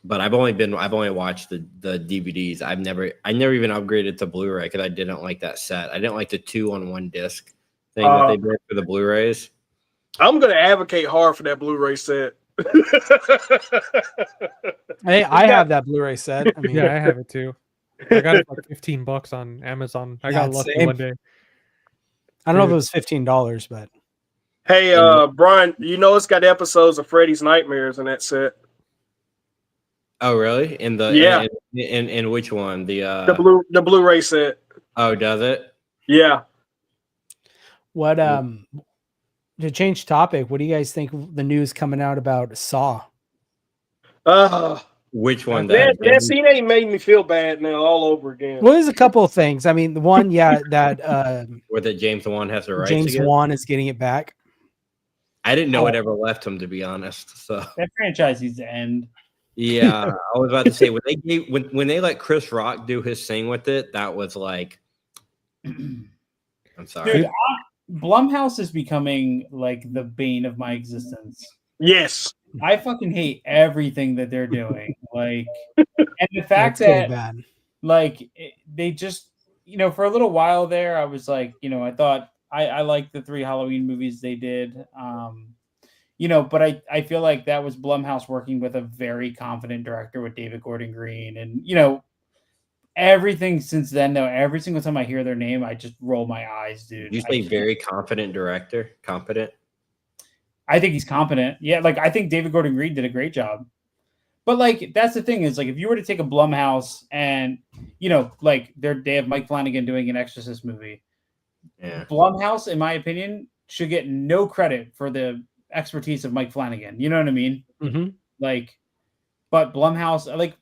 Speaker 5: But I've only watched the DVDs. I never even upgraded to Blu-ray because I didn't like that set. I didn't like the 2-on-1 disc thing that they did for the Blu-rays.
Speaker 3: I'm gonna advocate hard for that Blu-ray set.
Speaker 2: Hey, I have that Blu-ray set. I mean,
Speaker 1: Yeah, I have it too. I got it for like $15 on Amazon. I got
Speaker 2: Yeah,
Speaker 1: lucky
Speaker 2: same.
Speaker 1: one day.
Speaker 2: I don't know if it
Speaker 1: Dude.
Speaker 2: was $15, but
Speaker 3: Hey, Brian, you know it's got episodes of Freddy's Nightmares in that set.
Speaker 5: Oh, really?
Speaker 3: Yeah.
Speaker 5: In which one?
Speaker 3: The Blu-ray set.
Speaker 5: Oh, does it?
Speaker 3: Yeah.
Speaker 2: what to change topic, what do you guys think the news coming out about Saw?
Speaker 5: Which one?
Speaker 3: That scene ain't made me feel bad now all over again.
Speaker 2: Well, there's a couple of things. I mean, the one, that
Speaker 5: Where that James Wan has the rights
Speaker 2: James
Speaker 5: again?
Speaker 2: Wan is getting it back.
Speaker 5: I didn't know it ever left him, to be honest. So
Speaker 4: That franchise needs to end.
Speaker 5: yeah, I was about to say when they let Chris Rock do his thing with it, that was like, I'm sorry.
Speaker 4: Dude, Blumhouse is becoming like the bane of my existence.
Speaker 3: Yes.
Speaker 4: I fucking hate everything that they're doing. Like, and the fact
Speaker 2: It's getting
Speaker 4: that
Speaker 2: bad.
Speaker 4: like they just, for a little while there, I was like, I thought I liked the 3 Halloween movies they did. But I feel like that was Blumhouse working with a very confident director with David Gordon Green. And, everything since then, though, every single time I hear their name, I just roll my eyes, dude.
Speaker 5: You say very confident director? Competent?
Speaker 4: I think he's competent. Yeah, like I think David Gordon Green did a great job. But like that's the thing is like if you were to take a Blumhouse and like they have Mike Flanagan doing an Exorcist movie.
Speaker 5: Yeah.
Speaker 4: Blumhouse, in my opinion, should get no credit for the expertise of Mike Flanagan. You know what I mean?
Speaker 2: Mm-hmm.
Speaker 4: Like, but Blumhouse, like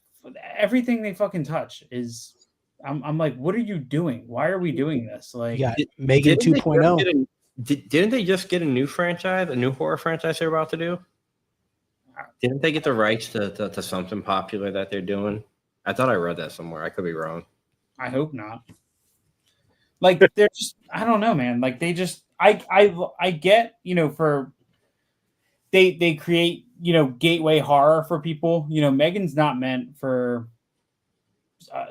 Speaker 4: everything they fucking touch is. I'm like, what are you doing? Why are we doing this? Like,
Speaker 2: Yeah, Megan 2.0.
Speaker 5: Didn't they just get a new franchise, a new horror franchise they're about to do? Didn't they get the rights to something popular that they're doing? I thought I read that somewhere. I could be wrong.
Speaker 4: I hope not. Like they're just, I don't know, man. Like they just, I get, for they create, gateway horror for people. Megan's not meant for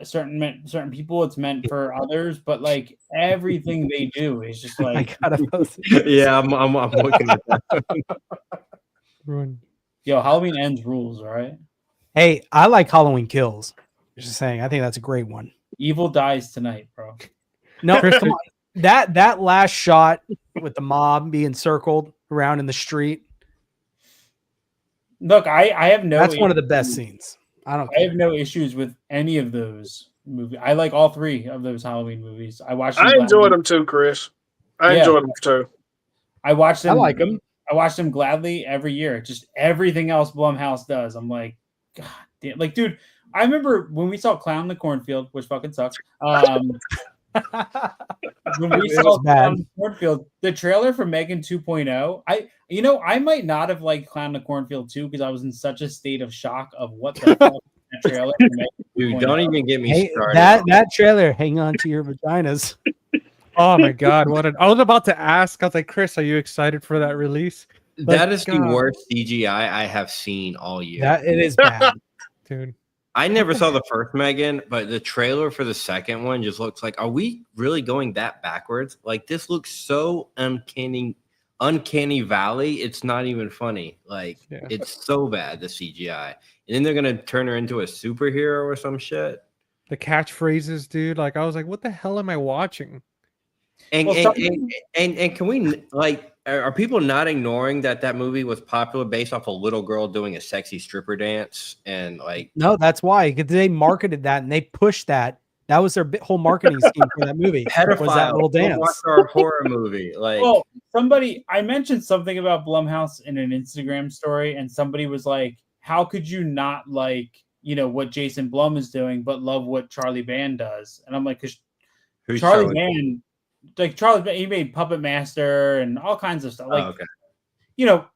Speaker 4: certain people. It's meant for others. But like everything they do is just like,
Speaker 2: I gotta post it.
Speaker 5: Yeah, I'm looking at that.
Speaker 4: Yo, Halloween Ends rules, all right?
Speaker 2: Hey, I like Halloween Kills. Just saying, I think that's a great one.
Speaker 4: Evil dies tonight, bro.
Speaker 2: No, come on. That last shot with the mob being circled around in the street.
Speaker 4: Look, I have no.
Speaker 2: That's one of the best scenes. I have
Speaker 4: no issues with any of those movies. I like all 3 of those Halloween movies. I watched.
Speaker 3: I enjoyed them too, Chris. I enjoyed them too.
Speaker 4: I watched them.
Speaker 2: I like them.
Speaker 4: I watch them gladly every year. Just everything else Blumhouse does, I'm like, God damn. Like, dude, I remember when we saw Clown in the Cornfield, which fucking sucks. When we saw Clown in the Cornfield, the trailer for Megan 2.0, I might not have liked Clown in the Cornfield 2 because I was in such a state of shock of what the fuck that trailer.
Speaker 5: Dude, don't even get me started.
Speaker 2: That trailer, hang on to your vaginas.
Speaker 1: Oh my god, I was about to ask. I was like, Chris, are you excited for that release?
Speaker 5: That is the worst CGI I have seen all year.
Speaker 2: It is bad.
Speaker 1: Dude.
Speaker 5: I never saw the first Megan, but the trailer for the second one just looks like, are we really going that backwards? Like this looks so uncanny valley. It's not even funny. Like It's so bad, the CGI. And then they're gonna turn her into a superhero or some shit.
Speaker 1: The catchphrases, dude. Like I was like, what the hell am I watching?
Speaker 5: And can we like are people not ignoring that movie was popular based off a little girl doing a sexy stripper dance and like
Speaker 2: no, that's why because they marketed that and they pushed that. That was their whole marketing scheme for that movie.
Speaker 5: Pedophile,
Speaker 2: was that little dance?
Speaker 5: Watch our horror movie. Like,
Speaker 4: well, I mentioned something about Blumhouse in an Instagram story, and somebody was like, "How could you not like what Jason Blum is doing, but love what Charlie Band does?" And I'm like, "Cause Charlie Band." Like he made Puppet Master and all kinds of stuff. Like,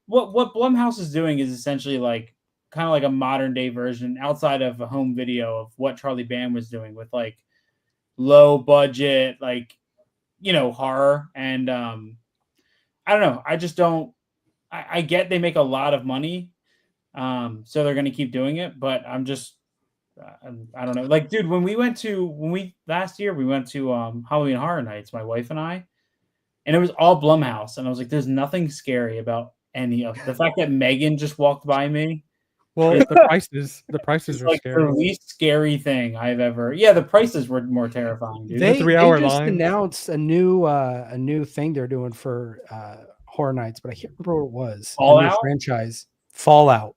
Speaker 4: what Blumhouse is doing is essentially like kind of like a modern day version outside of a home video of what Charlie Band was doing with like low budget, like horror. And I don't know. I just don't. I get they make a lot of money, so they're going to keep doing it. But I'm just. I don't know. Like, dude, last year we went to Halloween Horror Nights, my wife and I, and it was all Blumhouse, and I was like, there's nothing scary about any of the fact that Megan just walked by me.
Speaker 1: Well, the prices are
Speaker 4: Like
Speaker 1: scary.
Speaker 4: the least scary thing I've ever. Yeah, the prices were more terrifying, dude.
Speaker 2: They
Speaker 1: 3-hour
Speaker 2: just
Speaker 1: line.
Speaker 2: announced a new thing they're doing for Horror Nights, but I can't remember what it was. A new
Speaker 4: Fallout?
Speaker 2: franchise. Fallout.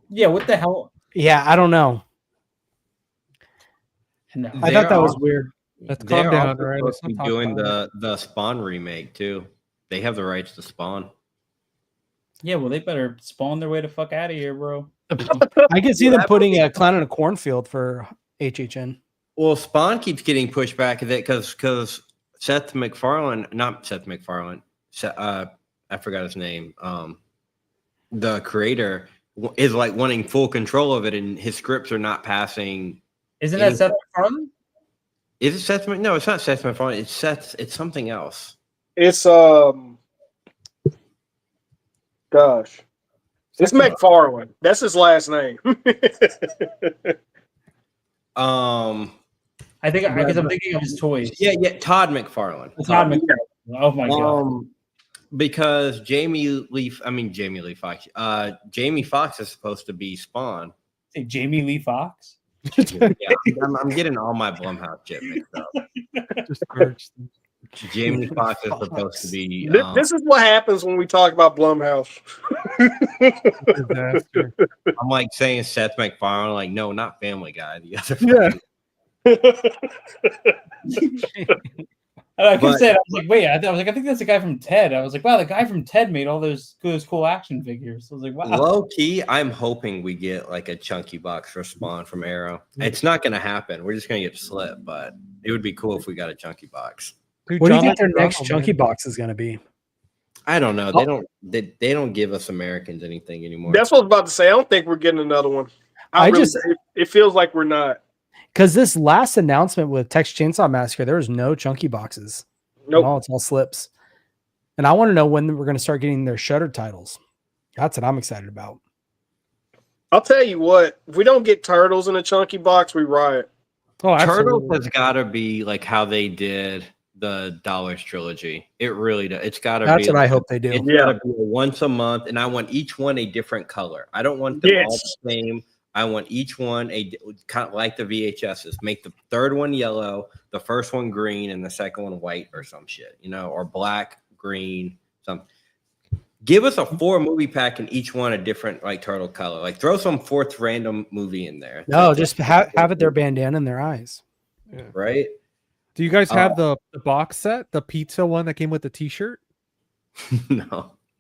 Speaker 4: Yeah, what the hell?
Speaker 2: Yeah, I don't know.
Speaker 4: No.
Speaker 2: I thought that was weird.
Speaker 1: Let's
Speaker 5: They're
Speaker 1: calm down,
Speaker 5: also
Speaker 1: all right?
Speaker 5: supposed
Speaker 1: Let's
Speaker 5: to be
Speaker 1: not talk
Speaker 5: doing
Speaker 1: about
Speaker 5: the Spawn remake too. They have the rights to Spawn.
Speaker 4: Yeah, well, they better spawn their way to fuck out of here, bro.
Speaker 2: I can see them putting a clown in a cornfield for HHN.
Speaker 5: Well, Spawn keeps getting pushed back because Seth MacFarlane, not Seth MacFarlane, I forgot his name. The creator is like wanting full control of it, and his scripts are not passing.
Speaker 4: Isn't that Seth MacFarlane?
Speaker 5: Is it Seth? No, it's not Seth MacFarlane. It's Seth. It's something else.
Speaker 3: It's gosh, it's McFarlane. That's his last name.
Speaker 4: I think because I'm thinking of his toys.
Speaker 5: Yeah, Todd McFarlane.
Speaker 4: Todd McFarlane. Oh my god.
Speaker 5: Because Jamie Foxx. Jamie Foxx is supposed to be Spawn.
Speaker 4: Say Jamie Lee Fox.
Speaker 5: Yeah, I'm getting all my Blumhouse shit mixed up.
Speaker 1: Just merge them.
Speaker 5: Jamie Foxx is supposed to be.
Speaker 3: This is what happens when we talk about Blumhouse.
Speaker 1: Disaster.
Speaker 5: I'm like saying Seth MacFarlane, like no, not Family Guy. The other.
Speaker 1: Yeah.
Speaker 4: I kept saying, I was like, wait, I think that's the guy from Ted. I was like, wow, the guy from Ted made all those cool action figures. I was like, wow.
Speaker 5: Low key, I'm hoping we get like a chunky box for Spawn from Arrow. It's not going to happen. We're just going to get slipped, but it would be cool if we got a chunky box.
Speaker 1: Dude,
Speaker 2: What do you
Speaker 1: John
Speaker 2: think their next
Speaker 1: Leguizamo,
Speaker 2: chunky
Speaker 1: man.
Speaker 2: box is going to be?
Speaker 5: I don't know. They don't give us Americans anything anymore.
Speaker 3: That's what I was about to say. I don't think we're getting another one. It feels like we're not.
Speaker 2: Because this last announcement with Texas Chainsaw Massacre, there was no chunky boxes.
Speaker 3: Nope.
Speaker 2: No, it's all slips. And I want to know when we're going to start getting their Shudder titles. That's what I'm excited about.
Speaker 3: I'll tell you what. If we don't get Turtles in a chunky box, we riot.
Speaker 1: Oh,
Speaker 5: Turtles
Speaker 1: absolutely.
Speaker 5: has got to be like how they did the Dollars trilogy. It really does. It's got to be.
Speaker 2: That's what I hope they do.
Speaker 5: It's got to be once a month, and I want each one a different color. I don't want them all the same. I want each one kind of like the VHSs. Make the third one yellow, the first one green, and the second one white or some shit, or black, green, something. Give us a 4-movie pack and each one a different like turtle color. Like throw some fourth random movie in there.
Speaker 2: No, just have it their bandana in their eyes.
Speaker 1: Yeah.
Speaker 5: Right?
Speaker 1: Do you guys have the box set, the pizza one that came with the T-shirt?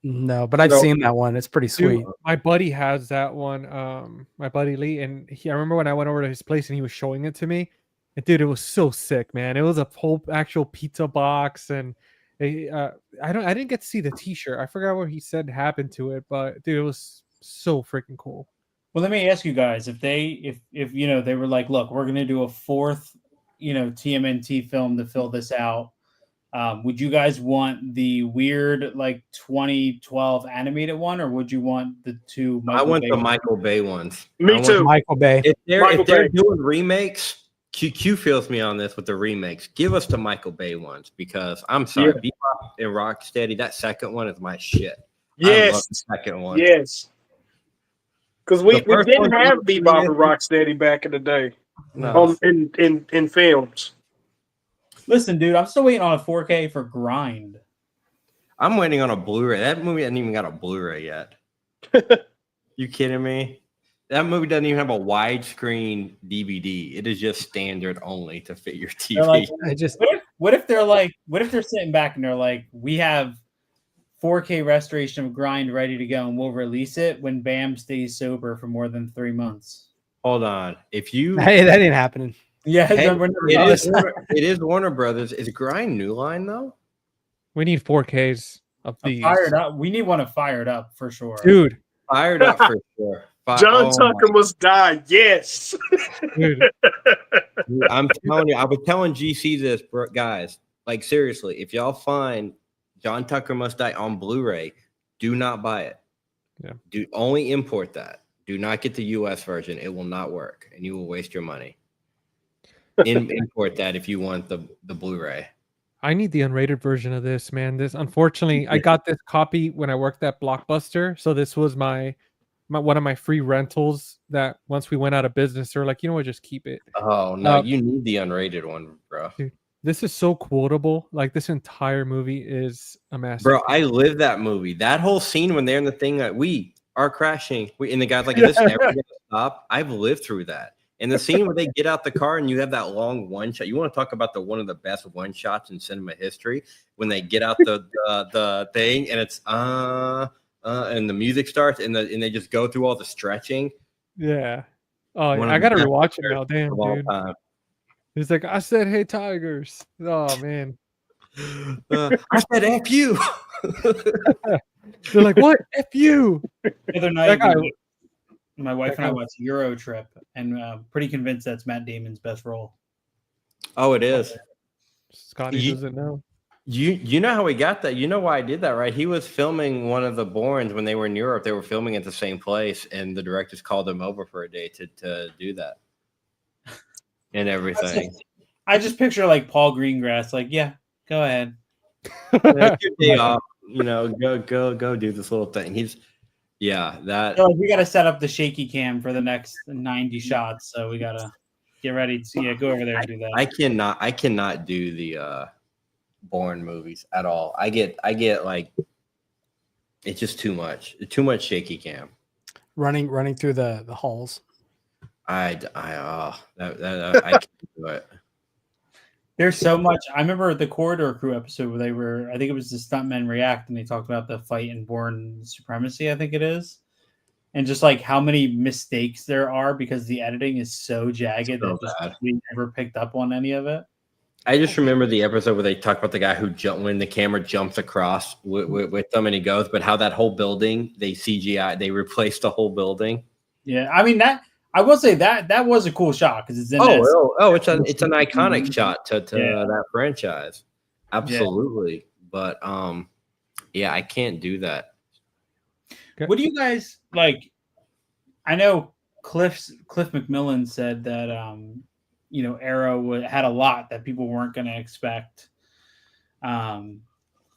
Speaker 2: No, but I've seen that one. It's pretty sweet.
Speaker 1: Dude, my buddy has that one. My buddy Lee, and I remember when I went over to his place and he was showing it to me. And dude, it was so sick, man. It was a whole actual pizza box, and I didn't get to see the T-shirt. I forgot what he said happened to it, but dude, it was so freaking cool.
Speaker 4: Well, let me ask you guys: if they were like, look, we're gonna do a fourth, TMNT film to fill this out. Would you guys want the weird like 2012 animated one, or would you want the two?
Speaker 5: I want the Michael Bay ones.
Speaker 3: Me too.
Speaker 2: Michael Bay.
Speaker 5: If they're doing remakes, Q feels me on this with the remakes. Give us the Michael Bay ones because I'm sorry, Bebop and Rocksteady. That second one is my shit.
Speaker 3: Yes,
Speaker 5: I love the second one.
Speaker 3: Yes, because we didn't have Bebop and Rocksteady back in the day.
Speaker 5: No.
Speaker 3: In films.
Speaker 4: Listen, dude, I'm still waiting on a 4K for Grind.
Speaker 5: I'm waiting on a Blu-ray. That movie hasn't even got a Blu-ray yet. You kidding me? That movie doesn't even have a widescreen DVD. It is just standard only to fit your TV.
Speaker 4: Like, what if they're sitting back and they're like, we have 4K restoration of Grind ready to go, and we'll release it when Bam stays sober for more than 3 months.
Speaker 5: Hold on.
Speaker 2: Hey, that ain't happening.
Speaker 4: Yeah,
Speaker 5: it is Warner Brothers. Is Grind New Line though?
Speaker 1: We need 4Ks of these.
Speaker 4: Fired up. We need one of Fired Up for sure,
Speaker 1: dude.
Speaker 5: Fired Up for sure.
Speaker 3: John Tucker must die. Yes,
Speaker 1: dude.
Speaker 5: I'm telling you. I was telling GC this, guys. Like seriously, if y'all find John Tucker Must Die on Blu-ray, do not buy it.
Speaker 1: Yeah.
Speaker 5: Do only import that. Do not get the US version. It will not work, and you will waste your money. Import that if you want the Blu-ray.
Speaker 1: I need the unrated version of this, man. This unfortunately, I got this copy when I worked at Blockbuster, so this was my one of my free rentals. That once we went out of business, they were like, you know what, just keep it.
Speaker 5: Oh no, you need the unrated one, bro.
Speaker 1: Dude, this is so quotable. Like this entire movie is a masterpiece.
Speaker 5: Bro, I lived that movie. That whole scene when they're in the thing that we are crashing, and the guy's like, "Is this never gonna stop?" I've lived through that. And the scene where they get out the car and you have that long one shot. You want to talk about one of the best one shots in cinema history when they get out the thing and it's and the music starts and they just go through all the stretching.
Speaker 1: Yeah. Oh, I gotta rewatch it now. Damn, dude. He's like, I said, "Hey, Tigers." Oh man.
Speaker 5: I said, "F you."
Speaker 1: They're like, "What? F you?"
Speaker 4: The other night, my wife and I watched Euro Trip, and pretty convinced that's Matt Damon's best role.
Speaker 5: Oh, it is.
Speaker 1: Scotty doesn't know.
Speaker 5: You know how he got that? You know why I did that, right? He was filming one of the Bournes when they were in Europe. They were filming at the same place, and the directors called him over for a day to do that and everything.
Speaker 4: I just picture like Paul Greengrass, like, yeah, go ahead.
Speaker 5: Your day off, go do this little thing. That.
Speaker 4: So we got to set up the shaky cam for the next 90 shots, so we got to get ready to go over there and do that.
Speaker 5: I cannot do the Bourne movies at all. I get like it's just too much shaky cam.
Speaker 2: Running through the halls.
Speaker 5: I can't do it.
Speaker 4: There's so much. I remember the Corridor Crew episode where I think it was the Stuntmen React, and they talked about the fight in Bourne Supremacy, I think it is. And just like how many mistakes there are because the editing is so jagged that we never picked up on any of it.
Speaker 5: I just remember the episode where they talk about the guy who when the camera jumps across with them and he goes, but how that whole building, they CGI, they replaced the whole building.
Speaker 4: Yeah, I mean I will say that was a cool shot because it's in
Speaker 5: it's an iconic shot to that franchise. Absolutely. Yeah. But I can't do that.
Speaker 4: What do you guys like? I know Cliff McMillan said that Arrow had a lot that people weren't going to expect.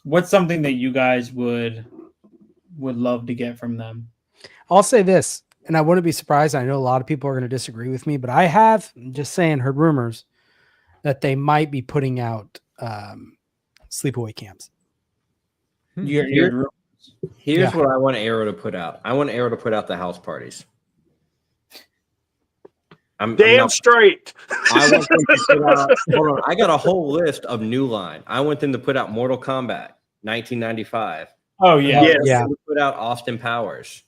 Speaker 4: What's something that you guys would love to get from them?
Speaker 2: I'll say this, and I wouldn't be surprised. I know a lot of people are going to disagree with me, but I have heard rumors that they might be putting out sleepaway camps.
Speaker 5: Here's what I want Arrow to put out. I want Arrow to put out the house parties.
Speaker 3: I'm straight.
Speaker 5: I want them to put out, hold on. I got a whole list of New Line. I want them to put out Mortal Kombat 1995.
Speaker 4: Oh yeah,
Speaker 2: yeah.
Speaker 5: Put out Austin Powers.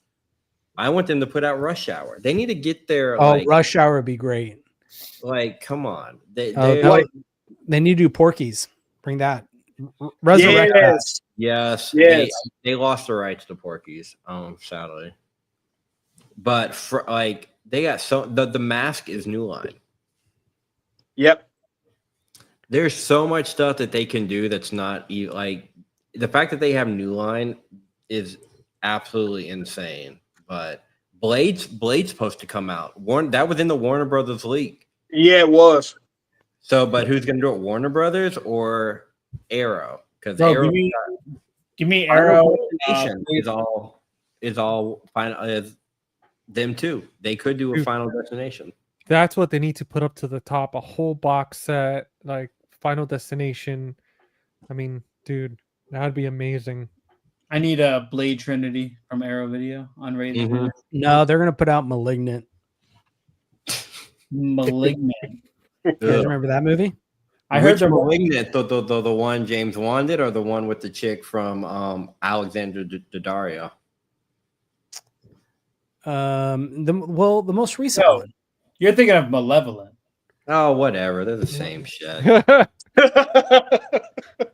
Speaker 5: I want them to put out Rush Hour. They need to get their
Speaker 2: Rush Hour would be great.
Speaker 5: Like, come on. They
Speaker 2: need to do Porky's. Bring that.
Speaker 5: Yes. They lost the rights to Porky's, sadly. But they got the Mask is New Line.
Speaker 3: Yep.
Speaker 5: There's so much stuff that they can do that's not like the fact that they have New Line is absolutely insane. But Blade's supposed to come out. That was in the Warner Brothers league.
Speaker 3: Yeah, it was.
Speaker 5: So, but who's going to do it? Warner Brothers or Arrow? Because
Speaker 4: give me Arrow.
Speaker 5: Is all final. Is them too. They could do a Final Destination.
Speaker 1: That's what they need to put up to the top. A whole box set, like Final Destination. I mean, dude, that'd be amazing.
Speaker 4: I need a Blade Trinity from Arrow Video on rated.
Speaker 2: Mm-hmm. No, they're gonna put out Malignant.
Speaker 4: Malignant.
Speaker 2: You guys remember that movie?
Speaker 5: I heard Malignant, the one James Wan did, or the one with the chick from Alexander Daddario.
Speaker 2: The most recent one.
Speaker 4: You're thinking of Malevolent.
Speaker 5: Oh, whatever. They're the same shit.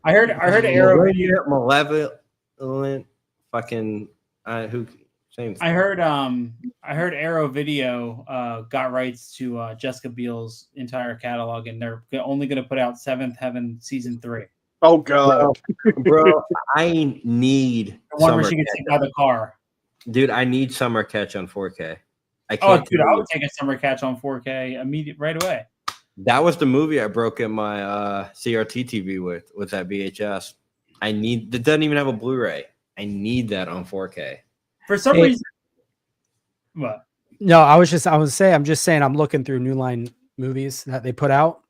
Speaker 4: I heard Arrow Video.
Speaker 5: Malevolent. Fucking who? Same thing.
Speaker 4: I heard Arrow Video got rights to Jessica Biel's entire catalog, and they're only going to put out Seventh Heaven season 3.
Speaker 3: Oh god,
Speaker 5: bro! I need
Speaker 4: the one where she gets hit by the car.
Speaker 5: Dude, I need Summer Catch on 4K.
Speaker 4: I would take a Summer Catch on 4K right away.
Speaker 5: That was the movie I broke in my CRT TV with that VHS. It doesn't even have a Blu-ray. I need that on 4K.
Speaker 4: For some reason. What?
Speaker 2: No, I'm just saying I'm looking through New Line movies that they put out.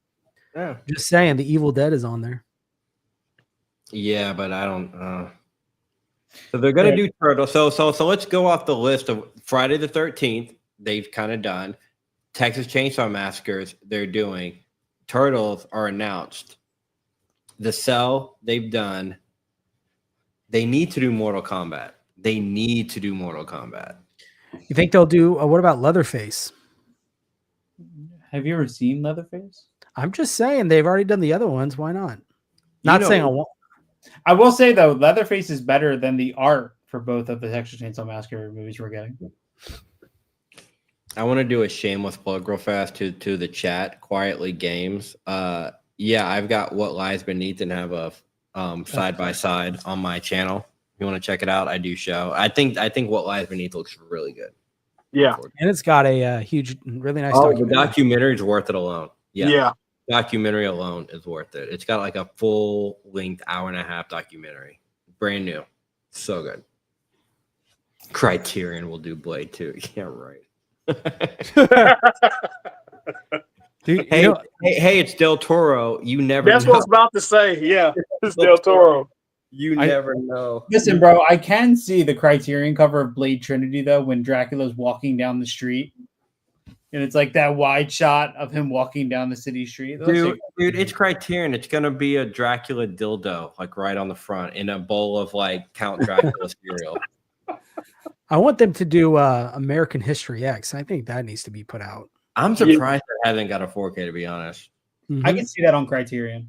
Speaker 5: Yeah.
Speaker 2: Just saying the Evil Dead is on there.
Speaker 5: Yeah, but I don't. So they're gonna do Turtle. So let's go off the list of Friday the 13th. They've kind of done. Texas Chainsaw Massacres. They're doing. Turtles are announced. The Cell. They've done. They need to do Mortal Kombat.
Speaker 2: You think they'll do? What about Leatherface?
Speaker 4: Have you ever seen Leatherface?
Speaker 2: I'm just saying they've already done the other ones. Why not? Not saying I won't.
Speaker 4: I will say though, Leatherface is better than the art for both of the Texas Chainsaw Massacre movies we're getting.
Speaker 5: I want to do a shameless plug real fast to the chat. Quietly Games. Yeah, I've got What Lies Beneath and have a side by side on my channel. If you want to check it out, I do show. I think What Lies Beneath looks really good.
Speaker 3: Yeah,
Speaker 2: and it's got a huge, really nice.
Speaker 5: The documentary is worth it alone.
Speaker 3: Yeah.
Speaker 5: Documentary alone is worth it. It's got like a full length 1.5-hour documentary, brand new, so good. Criterion will do Blade 2. Yeah, right.
Speaker 2: Dude,
Speaker 5: hey, it's Del Toro. You never.
Speaker 3: That's
Speaker 5: know.
Speaker 3: what I was about to say. Yeah, it's Del Toro.
Speaker 5: You never know.
Speaker 4: Listen, bro, I can see the Criterion cover of Blade Trinity though when Dracula's walking down the street. And it's like that wide shot of him walking down the city street.
Speaker 5: Dude, it's Criterion. It's gonna be a Dracula dildo, like right on the front, in a bowl of like Count Dracula cereal.
Speaker 2: I want them to do American History X. I think that needs to be put out.
Speaker 5: I'm surprised it hasn't got a 4K, to be honest.
Speaker 2: Mm-hmm.
Speaker 4: I can see that on Criterion.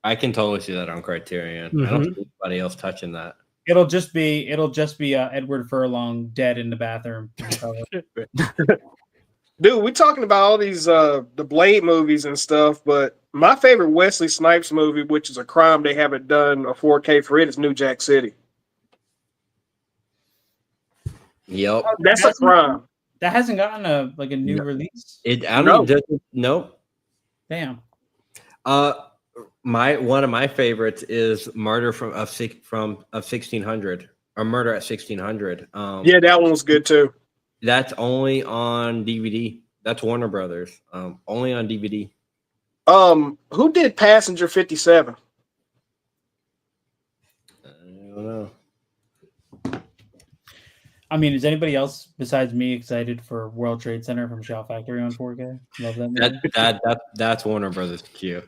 Speaker 5: I can totally see that on Criterion.
Speaker 2: Mm-hmm.
Speaker 5: I don't see anybody else touching that.
Speaker 4: It'll just be Edward Furlong dead in the bathroom.
Speaker 3: Dude, we talking about all these the Blade movies and stuff, but my favorite Wesley Snipes movie, which is a crime they haven't done a 4K for it, is New Jack City.
Speaker 5: Yep.
Speaker 3: That's a crime.
Speaker 4: That hasn't gotten a new release.
Speaker 5: Nope.
Speaker 4: Damn.
Speaker 5: One of my favorites is Murder of 1600 or Murder at 1600.
Speaker 3: Yeah, that one was good too.
Speaker 5: That's only on DVD. That's Warner Brothers. Only on DVD.
Speaker 3: Who did Passenger 57?
Speaker 5: I don't know.
Speaker 4: I mean, is anybody else besides me excited for World Trade Center from Shout Factory on 4K? Love that movie.
Speaker 5: That's Warner Brothers Q.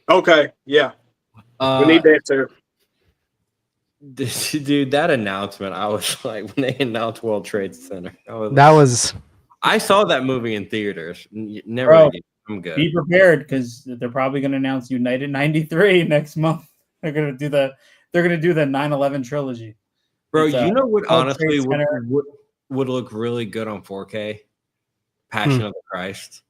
Speaker 3: Okay, yeah. We need that too.
Speaker 5: Dude, that announcement, I was like, when they announced World Trade Center, I saw that movie in theaters. Never again. I'm good.
Speaker 4: Be prepared because they're probably going to announce United 93 next month. They're going to do the 9/11 trilogy.
Speaker 5: Bro, you know what honestly would look really good on 4K? Passion of the Christ.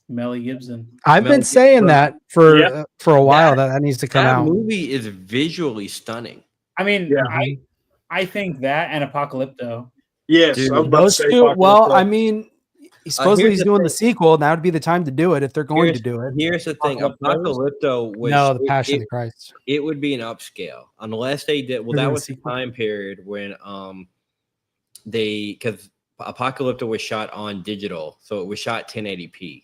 Speaker 4: Mel Gibson.
Speaker 2: I've been saying that for a while that needs to come out.
Speaker 5: That movie is visually stunning.
Speaker 4: I mean, I think that and Apocalypto.
Speaker 3: Yes,
Speaker 5: dude,
Speaker 2: those two. Well, I mean, supposedly he's doing the sequel. Now would be the time to do it if they're going to do it.
Speaker 5: Here's the thing: Apocalypto was
Speaker 2: the Passion of the Christ.
Speaker 5: It would be an upscale unless they did. Well, that was the time period when because Apocalypto was shot on digital, so it was shot 1080p.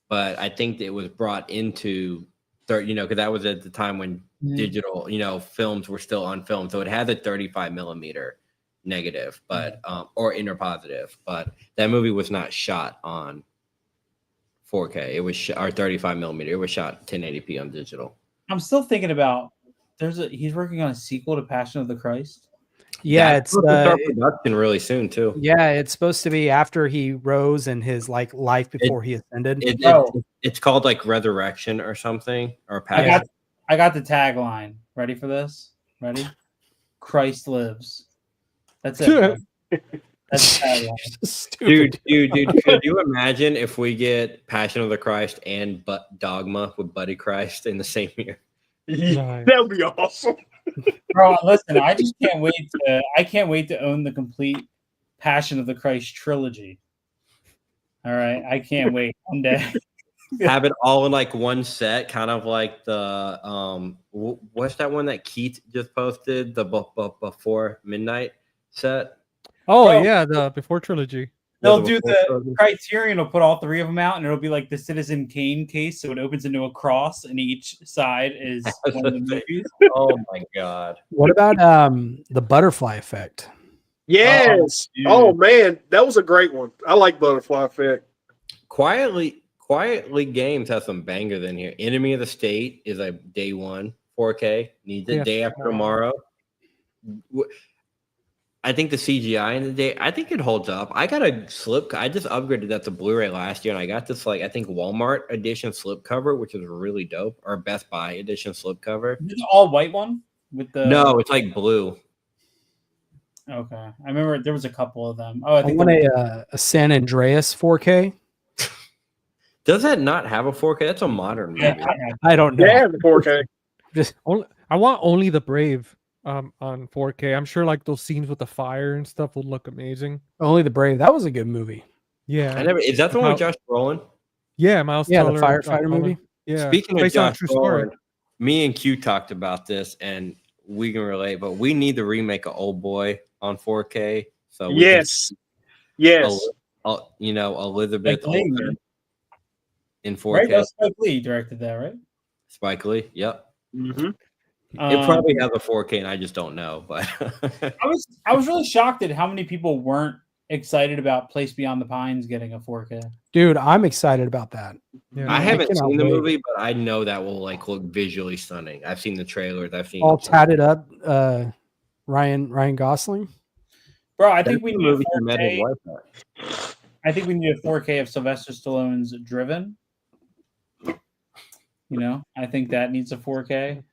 Speaker 5: But I think it was brought into, because that was at the time when digital, films were still on film. So it had a 35 millimeter negative, but or interpositive. But that movie was not shot on 4K. It was or 35 millimeter. It was shot 1080p on digital.
Speaker 4: I'm still thinking about. He's working on a sequel to Passion of the Christ.
Speaker 2: Yeah,
Speaker 5: it's production really soon too.
Speaker 2: Yeah, it's supposed to be after he rose and his life before he ascended.
Speaker 5: It's called like Resurrection or something or Passion.
Speaker 4: I got the tagline. Ready for this? Ready? Christ lives. That's it. That's the tagline.
Speaker 5: Dude, could you imagine if we get Passion of the Christ and Dogma with Buddy Christ in the same year?
Speaker 3: That would be awesome.
Speaker 4: Bro, listen, I just can't wait to own the complete Passion of the Christ trilogy. All right, I can't wait one day.
Speaker 5: Have it all in like one set, kind of like the what's that one that Keith just posted, the before midnight set.
Speaker 1: Oh
Speaker 4: Bro.
Speaker 1: yeah, the Before trilogy.
Speaker 4: They'll do the Criterion. Will put all three of them out, and it'll be like the Citizen Kane case. So it opens into a cross, and each side is one of the movies.
Speaker 5: Oh my god!
Speaker 2: What about the butterfly effect?
Speaker 3: Yes. Oh, man, that was a great one. I like Butterfly Effect.
Speaker 5: Quietly Games has some bangers in here. Enemy of the State is a day one 4K. Needs it day after tomorrow. I think the CGI in the day, I think it holds up. I got a slip. I just upgraded that to Blu-ray last year, and I got this like I think Walmart edition slip cover, which is really dope, or Best Buy edition slip cover.
Speaker 4: Is it all white one with the?
Speaker 5: No, it's like blue.
Speaker 4: Okay, I remember there was a couple of them. Oh, I
Speaker 2: I
Speaker 4: think
Speaker 2: want a San Andreas 4K.
Speaker 5: Does that not have a 4K? That's a modern movie.
Speaker 2: I don't know.
Speaker 3: Yeah, the 4K.
Speaker 2: Just
Speaker 1: I want Only the Brave on 4K. I'm sure like those scenes with the fire and stuff will look amazing.
Speaker 2: Only the Brave. That was a good movie.
Speaker 1: Yeah.
Speaker 5: Is that the one with Josh Brolin?
Speaker 1: Yeah, Miles
Speaker 2: Yeah,
Speaker 1: Teller,
Speaker 2: the firefighter movie.
Speaker 1: Yeah.
Speaker 5: Speaking of
Speaker 1: Based on a
Speaker 5: Josh
Speaker 1: true story.
Speaker 5: Brolin, me and Q talked about this, and we can relate. But we need the remake of Old Boy on 4K. So we
Speaker 3: Yes.
Speaker 5: Elizabeth
Speaker 4: Spike Lee,
Speaker 5: Olsen in 4K.
Speaker 4: right? That was Spike Lee directed that, right?
Speaker 5: Spike Lee, yep.
Speaker 3: Mm-hmm.
Speaker 5: It probably has a 4K, and I just don't know. But
Speaker 4: I was really shocked at how many people weren't excited about Place Beyond the Pines getting a 4K.
Speaker 2: Dude, I'm excited about that.
Speaker 1: Yeah.
Speaker 5: I haven't
Speaker 2: cannot
Speaker 5: seen the
Speaker 2: wait.
Speaker 5: movie, but I know that will like look visually stunning. I've seen the trailers. I've seen
Speaker 2: All tatted up Ryan Gosling.
Speaker 4: Bro, I think we
Speaker 5: the
Speaker 4: need a
Speaker 5: movie he met his
Speaker 4: 4K.
Speaker 5: wife at.
Speaker 4: I think we need a 4K of Sylvester Stallone's Driven. I think that needs a 4K.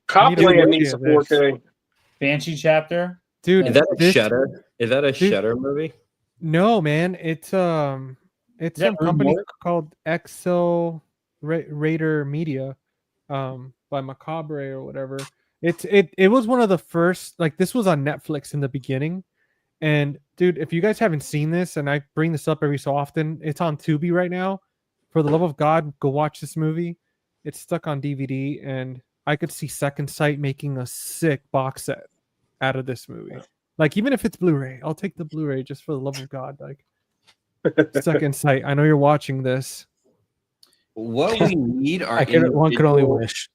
Speaker 3: Copland needs a 4K.
Speaker 4: Banshee Chapter.
Speaker 1: Dude,
Speaker 5: Is that a Shutter? Is that a Shutter movie?
Speaker 1: No, man. It's some
Speaker 4: that
Speaker 1: company
Speaker 4: remote?
Speaker 1: called Excel Raider Media, by Macabre or whatever. It was one of the first, like this was on Netflix in the beginning. And dude, if you guys haven't seen this, and I bring this up every so often, it's on Tubi right now. For the love of God, go watch this movie. It's stuck on DVD, and I could see Second Sight making a sick box set out of this movie. Like, even if it's Blu-ray, I'll take the Blu-ray just for the love of God. Like, Second Sight, I know you're watching this.
Speaker 5: What we need are
Speaker 2: One could only wish.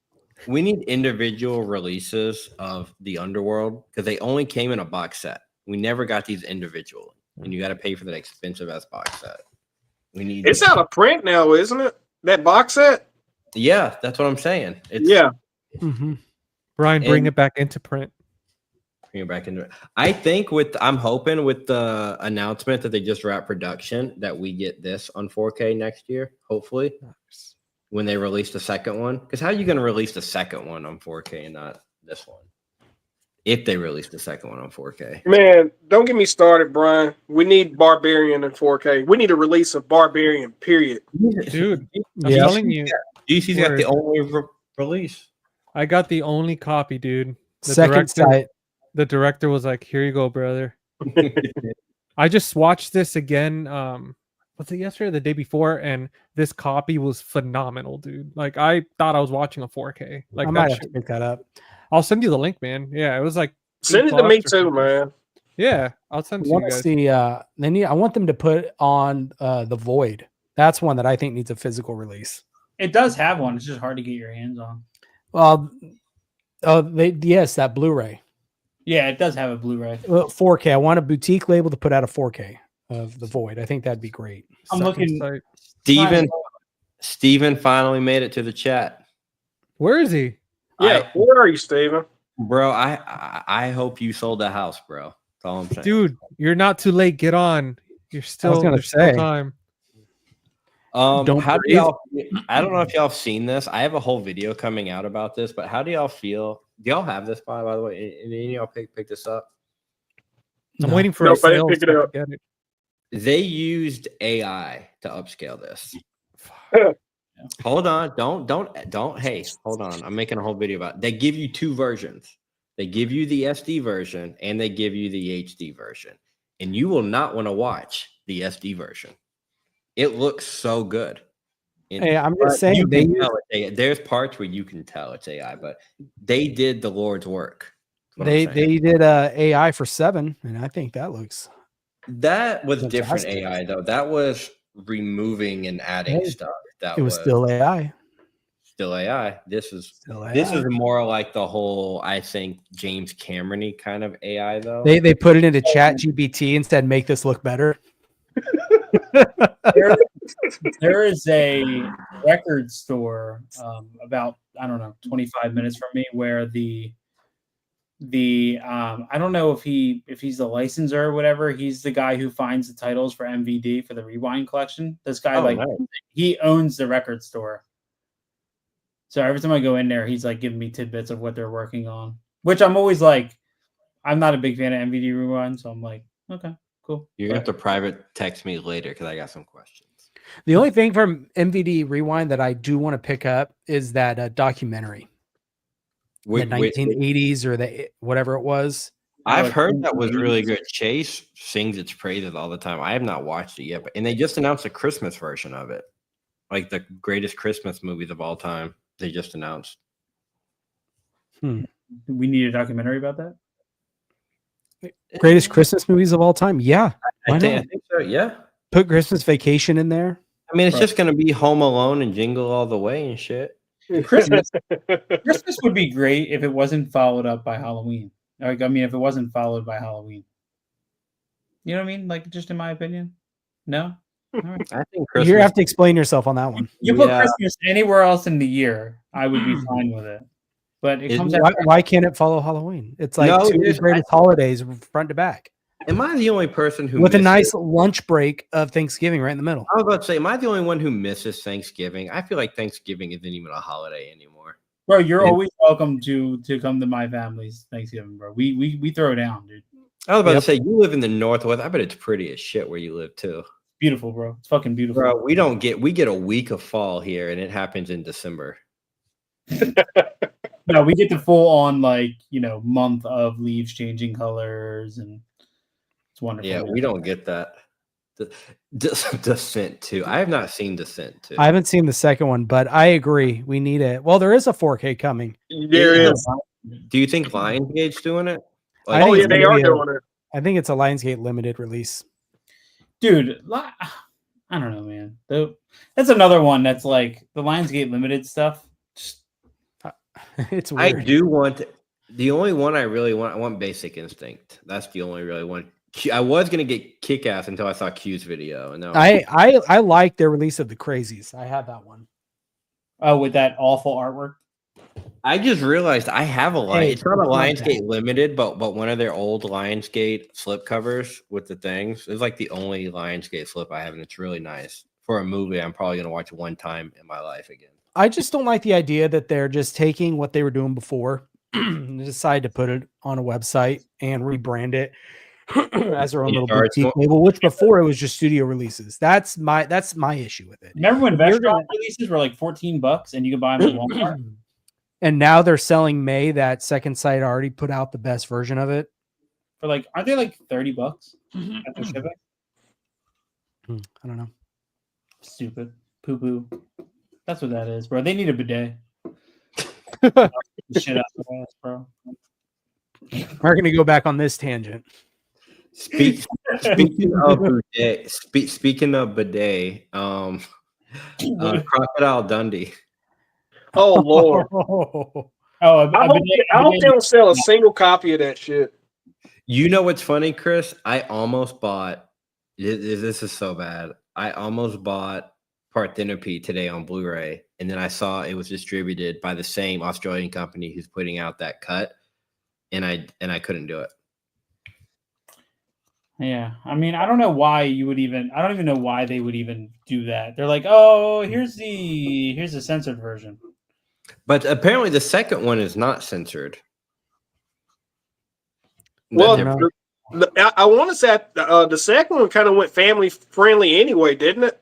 Speaker 5: We need individual releases of the Underworld because they only came in a box set. We never got these individually, and you got to pay for that expensive ass box set. It's
Speaker 3: out of print now, isn't it? That box set?
Speaker 5: Yeah, that's what I'm saying.
Speaker 2: Mm-hmm.
Speaker 1: Brian, bring it back into print.
Speaker 5: Bring it back into it. I think I'm hoping with the announcement that they just wrapped production that we get this on 4K next year, hopefully, when they release the second one. Because how are you going to release the second one on 4K and not this one? If they release the second one on 4K.
Speaker 3: Man, don't get me started, Brian. We need Barbarian in 4K. We need a release of Barbarian, period.
Speaker 1: Dude, I'm telling you.
Speaker 5: DC's got the only release.
Speaker 1: I got the only copy, dude.
Speaker 2: Second Sight.
Speaker 1: The director was like, "Here you go, brother." I just watched this again. Was it yesterday or the day before? And this copy was phenomenal, dude. Like, I thought I was watching a 4K. Like,
Speaker 2: I might have to pick that up.
Speaker 1: I'll send you the link, man. Yeah, it was like
Speaker 3: send it to me too, man.
Speaker 1: Yeah, I'll send it to you guys.
Speaker 2: I want them to put on The Void. That's one that I think needs a physical release.
Speaker 4: It does have one. It's just hard to get your hands on.
Speaker 2: Well, that Blu-ray.
Speaker 4: Yeah, it does have a Blu-ray.
Speaker 2: 4K. I want a boutique label to put out a 4K of The Void. I think that'd be great.
Speaker 4: I'm looking.
Speaker 5: Steven finally made it to the chat.
Speaker 1: Where is he?
Speaker 3: Yeah, where are you, Steven?
Speaker 5: Bro, I hope you sold the house, bro. That's all I'm saying.
Speaker 1: Dude, you're not too late. Get on. There's still time.
Speaker 5: How do y'all? I don't know if y'all have seen this. I have a whole video coming out about this, but how do y'all feel? Do y'all have this by the way? Any of y'all pick this up?
Speaker 1: I'm waiting for a sale.
Speaker 3: Pick it up.
Speaker 1: Get it.
Speaker 5: They used AI to upscale this. Hold on. Don't. Hey, hold on. I'm making a whole video about it. They give you two versions. They give you the SD version and they give you the HD version. And you will not want to watch the SD version. It looks so good.
Speaker 2: Hey, I'm
Speaker 5: But
Speaker 2: just saying
Speaker 5: you
Speaker 2: they
Speaker 5: can
Speaker 2: use,
Speaker 5: tell it's AI. There's parts where you can tell it's AI, but they did the Lord's work. That's what I'm saying.
Speaker 2: they did AI for 7, and I think that looks
Speaker 5: That was different
Speaker 2: fantastic.
Speaker 5: AI though. That was removing and adding
Speaker 2: Hey,
Speaker 5: stuff. That
Speaker 2: It was still AI.
Speaker 5: still AI. This is
Speaker 2: AI.
Speaker 5: more like the whole, I think, James Cameron-y kind of AI though.
Speaker 2: They put it into Chat GPT and said, "Make this look better."
Speaker 4: There is a record store about, I don't know, 25 minutes from me, where the I don't know if he's the licensor or whatever. He's the guy who finds the titles for MVD for the Rewind collection. This guy
Speaker 5: Nice.
Speaker 4: he owns the record store. So every time I go in there, he's like giving me tidbits of what they're working on, which I'm always like, I'm not a big fan of MVD Rewind, so I'm like, okay, cool.
Speaker 5: You're gonna have to private text me later because I got some questions.
Speaker 2: The only thing from MVD Rewind that I do want to pick up is that documentary, the 1980s or the whatever it was.
Speaker 5: I've heard that was really good. Chase sings its praises all the time. I have not watched it yet, and they just announced a Christmas version of it, like the greatest Christmas movies of all time. They just announced.
Speaker 4: We need a documentary about that.
Speaker 2: Greatest Christmas movies of all time. Yeah,
Speaker 5: I think so. Yeah.
Speaker 2: Put Christmas Vacation in there.
Speaker 5: I mean, it's just gonna be Home Alone and Jingle All the Way and shit.
Speaker 4: Christmas would be great if it wasn't followed up by Halloween. Like, I mean, if it wasn't followed by Halloween. You know what I mean? Like, just in my opinion. No? All right.
Speaker 5: I think Christmas.
Speaker 2: You have to explain yourself on that one.
Speaker 4: You put Christmas anywhere else in the year, I would be fine with it. But it comes out.
Speaker 2: Why can't it follow Halloween? It's like
Speaker 5: No,
Speaker 2: two of the greatest holidays front to back.
Speaker 5: Am I the only person who
Speaker 2: with a nice
Speaker 5: it?
Speaker 2: lunch break of Thanksgiving right in the middle?
Speaker 5: I was about to say, am I the only one who misses Thanksgiving? I feel like Thanksgiving isn't even a holiday anymore.
Speaker 4: Bro, you're always welcome to come to my family's Thanksgiving, bro. We throw down, dude.
Speaker 5: I was about to say, you live in the Northwest. I bet it's pretty as shit where you live too.
Speaker 4: Beautiful, bro. It's fucking beautiful.
Speaker 5: Bro, we get a week of fall here, and it happens in December.
Speaker 4: No, we get the full on, like, month of leaves changing colors, and it's wonderful.
Speaker 5: Yeah, we don't get that. Descent 2. I have not seen Descent 2.
Speaker 2: I haven't seen the second one, but I agree. We need it. Well, there is a 4K coming.
Speaker 3: There is.
Speaker 5: Do you think Lionsgate's doing it?
Speaker 2: Like,
Speaker 3: Oh, yeah, they are doing it.
Speaker 2: I think it's a Lionsgate limited release.
Speaker 4: Dude, I don't know, man. That's another one that's like the Lionsgate limited stuff.
Speaker 2: It's weird.
Speaker 5: I do want the only one I really want. I want Basic Instinct. That's the only really one. I was gonna get Kick-Ass until I saw Q's video, and
Speaker 2: I like their release of the Crazies. I have that one.
Speaker 4: Oh, with that awful artwork.
Speaker 5: I just realized I have a line.
Speaker 2: Hey,
Speaker 5: it's not a Lionsgate limited, but one of their old Lionsgate slip covers with the things. It's like the only Lionsgate slip I have, and it's really nice for a movie. I'm probably gonna watch one time in my life again.
Speaker 2: I just don't like the idea that they're just taking what they were doing before and decide to put it on a website and rebrand it as their own little boutique label, which before it was just studio releases. That's my issue with it.
Speaker 4: Remember when Vestron releases were like $14 and you could buy them at Walmart?
Speaker 2: And now they're selling May. That Second Sight already put out the best version of it.
Speaker 4: For like, aren't they like $30 after shipping?
Speaker 2: I don't know.
Speaker 4: Stupid. Poo poo. That's what that is, bro. They need a bidet. Shit out the ass, bro.
Speaker 2: We're gonna go back on this tangent.
Speaker 5: Speaking of bidet, Crocodile Dundee.
Speaker 3: Oh Lord! I hope they don't sell a single copy of that shit.
Speaker 5: You know what's funny, Chris? I almost bought. This is so bad. I almost bought Parthenope today on Blu-ray, and then I saw it was distributed by the same Australian company who's putting out that cut, and I couldn't do it.
Speaker 4: Yeah, I mean, I don't know why you would even. I don't even know why they would even do that. They're like, oh, here's the censored version.
Speaker 5: But apparently, the second one is not censored.
Speaker 3: Well, I want to say the second one kind of went family friendly anyway, didn't it?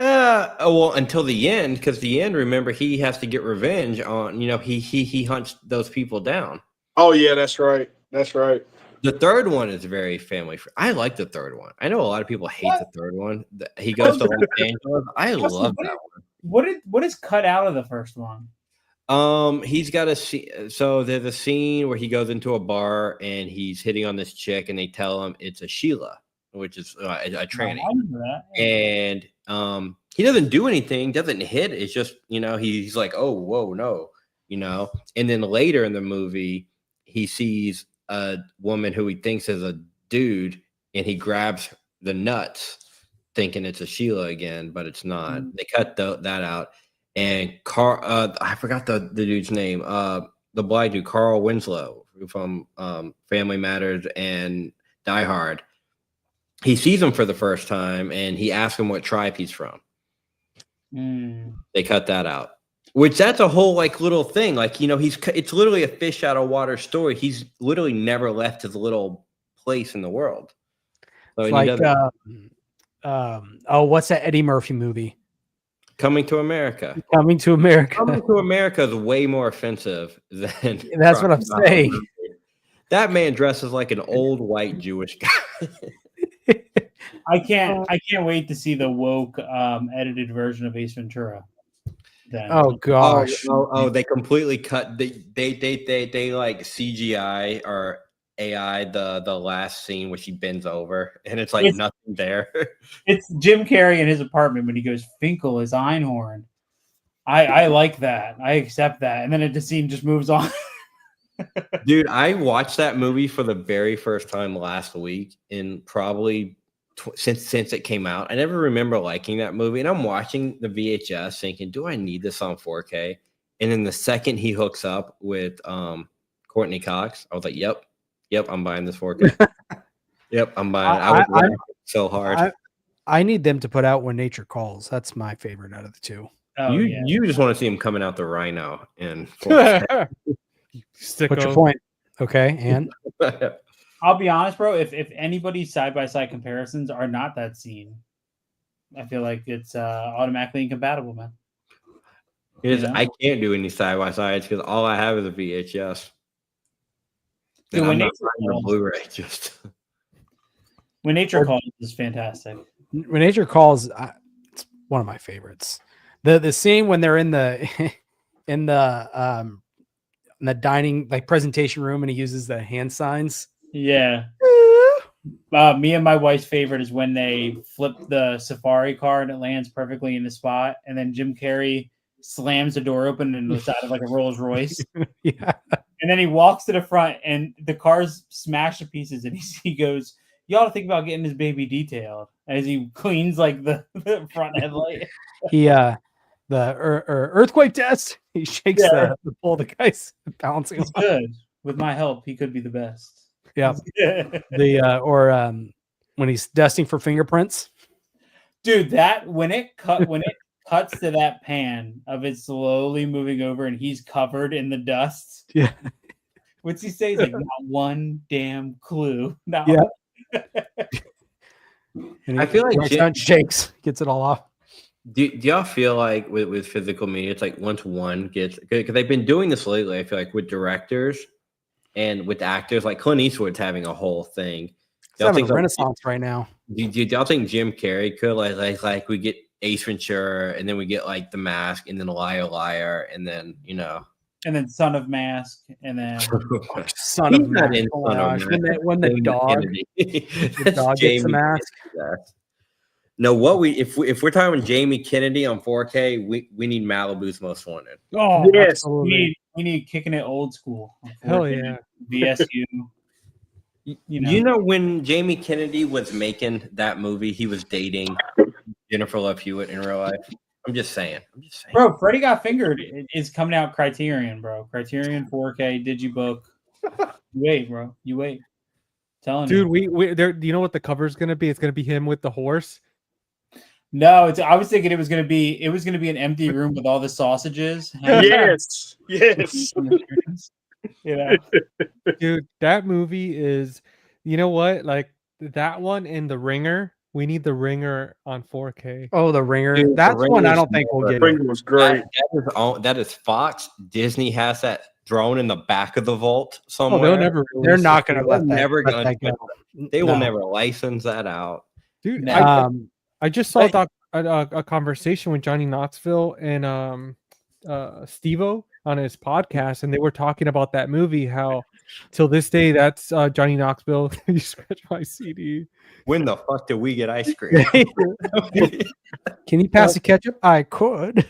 Speaker 5: Well, until the end, because the end, remember, he has to get revenge on. He hunts those people down.
Speaker 3: Oh yeah, that's right. That's right.
Speaker 5: The third one is very family friendly. I like the third one. I know a lot of people hate the third one. He goes to Los Angeles. I love that one.
Speaker 4: What is cut out of the first one?
Speaker 5: He's got a scene. So there's a scene where he goes into a bar and he's hitting on this chick, and they tell him it's a Sheila, which is a tranny.
Speaker 4: I remember that.
Speaker 5: And he doesn't do anything, doesn't hit. It's just, he's like, oh, whoa, no, And then later in the movie, he sees a woman who he thinks is a dude, and he grabs the nuts, thinking it's a Sheila again, but it's not. They cut that out. And I forgot the dude's name. The black dude, Carl Winslow from Family Matters and Die Hard. He sees him for the first time, and he asks him what tribe he's from. They cut that out, which that's a whole little thing. It's literally a fish out of water story. He's literally never left his little place in the world. So
Speaker 2: what's that Eddie Murphy movie?
Speaker 5: Coming to America.
Speaker 2: Coming to America.
Speaker 5: Coming to America is way more offensive than.
Speaker 2: That's what I'm saying.
Speaker 5: That man dresses like an old white Jewish guy.
Speaker 4: I can't wait to see the woke edited version of Ace Ventura. Then.
Speaker 2: Oh gosh!
Speaker 5: They completely cut. They like CGI or AI the last scene where she bends over, and it's nothing there.
Speaker 4: It's Jim Carrey in his apartment when he goes, "Finkel is Einhorn." I like that. I accept that, and then the scene just moves on.
Speaker 5: Dude, I watched that movie for the very first time last week, and probably since it came out. I never remember liking that movie, and I'm watching the VHS thinking, do I need this on 4K? And then the second he hooks up with Courtney Cox, I was like, yep, I'm buying this 4K. Yep, I'm buying it. I was laughing so hard.
Speaker 2: I need them to put out When Nature Calls. That's my favorite out of the two.
Speaker 5: You just want to see him coming out the Rhino and
Speaker 2: What's your point? Okay, and
Speaker 4: I'll be honest, bro. If anybody's side-by-side comparisons are not that scene, I feel like it's automatically incompatible, man.
Speaker 5: I can't do any side-by-sides because all I have is a VHS.
Speaker 4: Dude,
Speaker 5: I'm not buying a Blu-ray.
Speaker 4: When Nature Calls is fantastic.
Speaker 2: When Nature Calls, it's one of my favorites. The scene when they're in the in the dining presentation room and he uses the hand signs.
Speaker 4: Yeah. Me and my wife's favorite is when they flip the safari car and it lands perfectly in the spot, and then Jim Carrey slams the door open and looks out of a Rolls Royce.
Speaker 2: Yeah.
Speaker 4: And then he walks to the front and the car's smashed to pieces, and he goes, "You ought to think about getting this baby detailed," as he cleans the front headlight.
Speaker 2: He the earthquake test. He shakes the pole. The guy's bouncing.
Speaker 4: He's good. With my help, he could be the best.
Speaker 2: Yeah. When he's dusting for fingerprints.
Speaker 4: Dude, that when it cuts to that pan of it slowly moving over and he's covered in the dust.
Speaker 2: Yeah.
Speaker 4: What's he say? He's like, not one damn clue.
Speaker 2: Yeah.
Speaker 5: I feel like
Speaker 2: Jim shakes, gets it all off.
Speaker 5: Do y'all feel like with physical media, it's like once one gets, because they've been doing this lately, I feel like with directors and with actors, like Clint Eastwood's having a whole thing.
Speaker 2: It's having a renaissance right now.
Speaker 5: Do y'all think Jim Carrey could like we get Ace Ventura, and then we get The Mask, and then Liar Liar, and then
Speaker 4: and then Son of Mask, and then
Speaker 2: Son of Mask. When the dog gets the mask.
Speaker 5: No, if we're talking Jamie Kennedy on 4K, we need Malibu's Most Wanted.
Speaker 4: Oh yes, we need Kicking It Old School.
Speaker 2: Hell yeah,
Speaker 4: VSU.
Speaker 5: You know when Jamie Kennedy was making that movie, he was dating Jennifer Love Hewitt in real life. I'm just saying.
Speaker 4: Bro, Freddy Got Fingered is coming out Criterion, bro. Criterion 4K Digibook. Wait, bro. You wait. Telling
Speaker 1: you. Dude, we there. Do you know what the cover is gonna be? It's gonna be him with the horse.
Speaker 4: No, I was thinking it was gonna be an empty room with all the sausages.
Speaker 3: Yes.
Speaker 1: Dude, that movie is, you know what? Like that one and The Ringer. We need The Ringer on 4K.
Speaker 2: Oh, The Ringer. Dude, that's one I don't think we'll get.
Speaker 3: The Ringer was great.
Speaker 5: That is Fox. Disney has that thrown in the back of the vault
Speaker 1: Oh,
Speaker 5: somewhere.
Speaker 1: they'll never.
Speaker 2: They're
Speaker 1: release
Speaker 2: not
Speaker 1: it,
Speaker 2: going to
Speaker 1: dude.
Speaker 2: let that,
Speaker 5: never
Speaker 2: let
Speaker 5: gonna-
Speaker 2: that go.
Speaker 5: They will
Speaker 2: No.
Speaker 5: never license that out.
Speaker 1: Dude.
Speaker 4: No.
Speaker 1: I just saw
Speaker 5: But-
Speaker 1: a conversation with Johnny Knoxville and Steve-O on his podcast, and they were talking about that movie. How till this day, that's Johnny Knoxville. You scratch my CD.
Speaker 5: When the fuck did we get ice cream?
Speaker 2: Can you pass the ketchup? I could.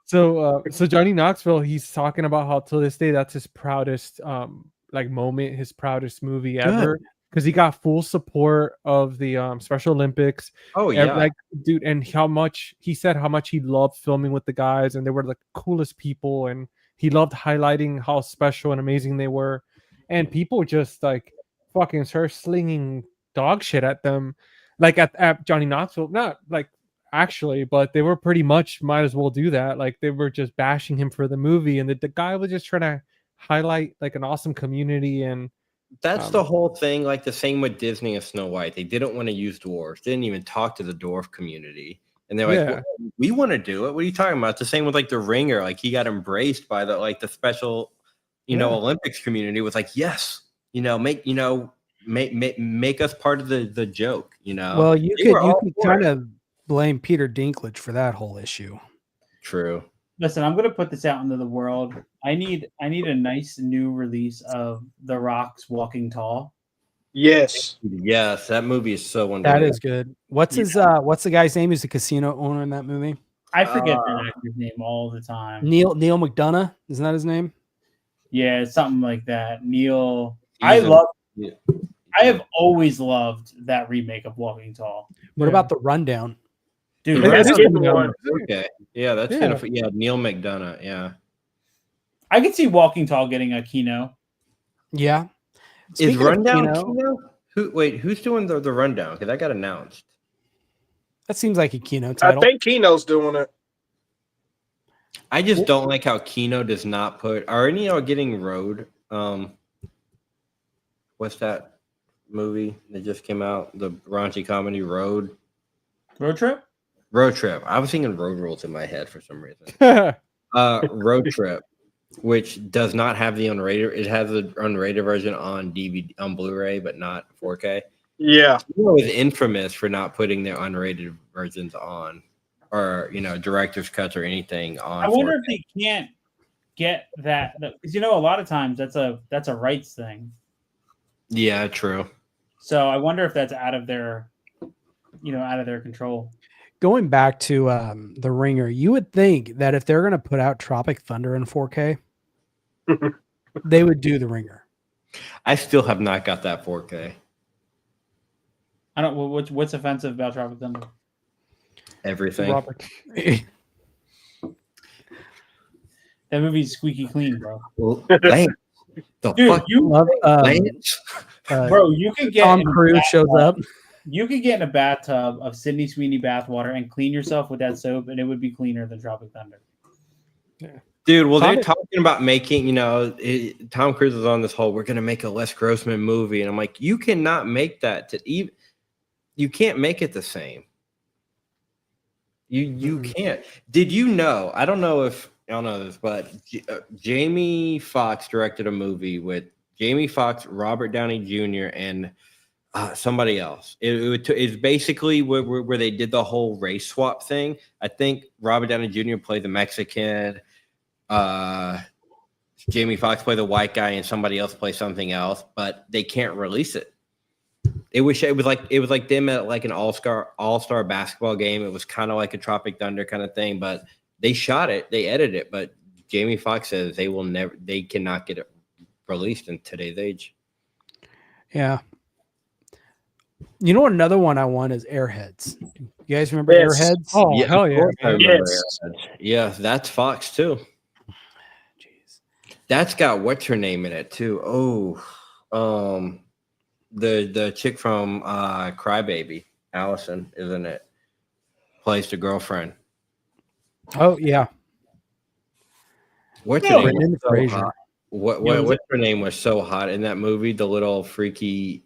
Speaker 1: So Johnny Knoxville, he's talking about how till this day that's his proudest like moment, his proudest movie ever, because he got full support of the Special Olympics.
Speaker 5: Oh yeah,
Speaker 1: Like, dude, and how much he said how much he loved filming with the guys, and they were the coolest people, and he loved highlighting how special and amazing they were, and people just like fucking start slinging dog shit at them, like at Johnny Knoxville, not like actually, but they were pretty much might as well do that. Like they were just bashing him for the movie, and the guy was just trying to highlight like an awesome community. And
Speaker 5: that's the whole thing. Like the same with Disney and Snow White. They didn't want to use dwarves. Didn't even talk to the dwarf community. And they're like,
Speaker 1: Yeah.
Speaker 5: well, we want to do it. What are you talking about? It's the same with like the Ringer. Like he got embraced by the special, Olympics community. Was like, yes, make us part of the joke.
Speaker 2: Well, you
Speaker 5: They
Speaker 2: could
Speaker 5: were all for
Speaker 2: kind
Speaker 5: it.
Speaker 2: of blame Peter Dinklage for that whole issue.
Speaker 5: True.
Speaker 4: Listen, I'm gonna put this out into the world. I need a nice new release of The Rock's Walking Tall.
Speaker 3: Yes.
Speaker 5: Yes, that movie is so
Speaker 2: That
Speaker 5: underrated.
Speaker 2: is good. What's his what's the guy's name? He's a casino owner in that movie.
Speaker 4: I forget that actor's name all the time.
Speaker 2: Neil McDonough, isn't that his name?
Speaker 4: Yeah, something like that. Neil.
Speaker 5: He's
Speaker 4: I have always loved that remake of Walking Tall.
Speaker 2: What about the rundown?
Speaker 4: Dude,
Speaker 1: Yeah,
Speaker 3: That's
Speaker 1: it is
Speaker 3: good
Speaker 1: coming
Speaker 3: one.
Speaker 1: out.
Speaker 5: Okay. Yeah, that's
Speaker 1: Yeah.
Speaker 5: gonna. Yeah, Neil McDonough. Yeah.
Speaker 4: I could see Walking Tall getting a Kino.
Speaker 2: Yeah.
Speaker 5: Is
Speaker 2: Speaking of
Speaker 5: Rundown
Speaker 2: Kino,
Speaker 5: Kino? Who's doing the Rundown? Because that got announced.
Speaker 2: that seems like a Kino
Speaker 3: I
Speaker 2: title.
Speaker 3: think Kino's doing it.
Speaker 5: I just don't like how Kino does not put. Are any of y'all getting Road? What's that movie that just came out? The raunchy comedy Road.
Speaker 4: Road Trip?
Speaker 5: Road Trip. I was thinking Road Rules in my head for some reason. Road Trip, which does not have the unrated. It has the unrated version on DVD, on Blu-ray, but not 4K.
Speaker 3: Yeah.
Speaker 5: Kino is infamous for not putting their unrated versions on, or director's cuts or anything on.
Speaker 4: I wonder
Speaker 5: 4K.
Speaker 4: if they can't get that because a lot of times that's a rights thing.
Speaker 5: Yeah, true.
Speaker 4: So I wonder if that's out of their control.
Speaker 2: Going back to the Ringer, you would think that if they're going to put out Tropic Thunder in 4K, they would do the Ringer.
Speaker 5: I still have not got that 4K.
Speaker 4: I don't. What's offensive about Tropic Thunder?
Speaker 5: Everything.
Speaker 1: Robert.
Speaker 4: That movie's squeaky clean, bro.
Speaker 5: Lance, the
Speaker 4: Dude,
Speaker 5: fuck,
Speaker 2: Love,
Speaker 5: Lance?
Speaker 4: bro, you could get
Speaker 2: Tom
Speaker 4: in a
Speaker 2: Cruise shows up.
Speaker 4: You could get in a bathtub of Sydney Sweeney bathwater and clean yourself with that soap, and it would be cleaner than Tropic Thunder.
Speaker 5: Dude, well, they're
Speaker 1: Tom-
Speaker 5: talking about making, Tom Cruise is on this whole, we're going to make a Les Grossman movie. And I'm like, you cannot make that you can't make it the same. You can't. Did you know? I don't know if y'all know this, but Jamie Foxx directed a movie with Jamie Foxx, Robert Downey Jr., and somebody else. It's basically where they did the whole race swap thing. I think Robert Downey Jr. played the Mexican, Jamie Foxx played the white guy, and somebody else played something else. But they can't release it. It was like them at like an all-star basketball game. It was kind of like a Tropic Thunder kind of thing. But they shot it, they edited it. But Jamie Foxx says they cannot get it released in today's age.
Speaker 2: Yeah. You know, another one I want is Airheads. You guys remember
Speaker 3: Yes.
Speaker 2: Airheads?
Speaker 1: Oh,
Speaker 5: Yeah,
Speaker 1: hell
Speaker 5: of
Speaker 1: yeah.
Speaker 5: course I
Speaker 1: man.
Speaker 5: remember
Speaker 3: Yes.
Speaker 5: Airheads. Yeah, that's Fox too.
Speaker 2: Jeez.
Speaker 5: That's got what's her name in it too. Oh, the chick from Crybaby, Allison, isn't it? Plays the girlfriend.
Speaker 2: Oh yeah.
Speaker 5: What's her name?
Speaker 2: Brendan
Speaker 5: Was so
Speaker 2: Fraser.
Speaker 5: hot. What's her name was so hot in that movie? The little freaky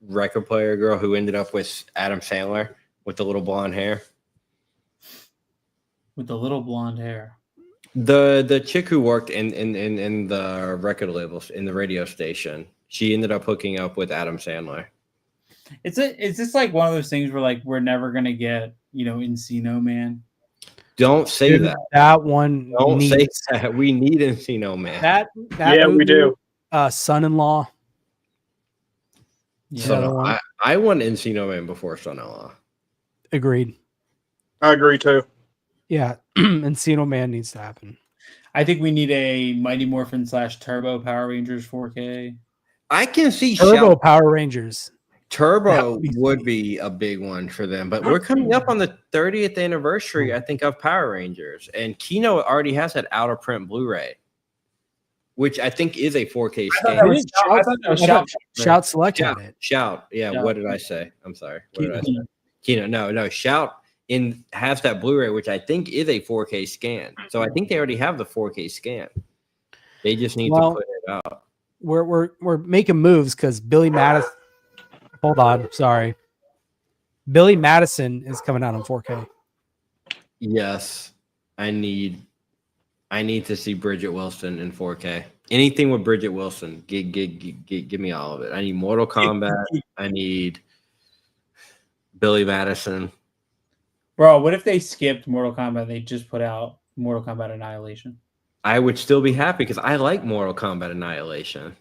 Speaker 5: record player girl who ended up with Adam Sandler with the little blonde hair.
Speaker 4: With the little blonde hair.
Speaker 5: The chick who worked in the record labels in the radio station, she ended up hooking up with Adam Sandler.
Speaker 4: It's just like one of those things where like we're never gonna get, Encino Man.
Speaker 5: Don't say
Speaker 2: Dude,
Speaker 5: that.
Speaker 2: That one.
Speaker 5: Don't say
Speaker 2: needs-
Speaker 5: that. We need Encino Man.
Speaker 2: That
Speaker 3: Yeah,
Speaker 2: movie,
Speaker 3: we do.
Speaker 2: Son-in-Law.
Speaker 4: Yeah.
Speaker 2: Another
Speaker 5: So
Speaker 2: one.
Speaker 5: I want Encino Man before Son-in-Law.
Speaker 2: Agreed.
Speaker 3: I agree too.
Speaker 2: Yeah, Encino Man needs to happen.
Speaker 4: I think we need a Mighty Morphin / Turbo Power Rangers 4K.
Speaker 5: I can see
Speaker 2: Turbo Power Rangers.
Speaker 5: Turbo
Speaker 2: That would be
Speaker 5: would
Speaker 2: sweet.
Speaker 5: be a big one for them, but we're coming up on the 30th anniversary, I think, of Power Rangers, and Kino already has that out of print Blu-ray, which I think is a 4K scan.
Speaker 4: I thought that was Shout.
Speaker 2: Shout Select had it.
Speaker 5: Shout. Yeah,
Speaker 4: Shout.
Speaker 5: what did I say? I'm sorry. What did I say?
Speaker 4: Kino.
Speaker 5: Kino. No. Shout has that Blu-ray, which I think is a 4K scan. So I think they already have the 4K scan. They just need to put it out.
Speaker 2: We're making moves because Billy Madison. Hold on, sorry. Billy Madison is coming out on 4K.
Speaker 5: Yes, I need to see Bridget Wilson in 4K. Anything with Bridget Wilson, give me all of it. I need Mortal Kombat. I need Billy Madison.
Speaker 4: Bro, what if they skipped Mortal Kombat and they just put out Mortal Kombat Annihilation?
Speaker 5: I would still be happy because I like Mortal Kombat Annihilation.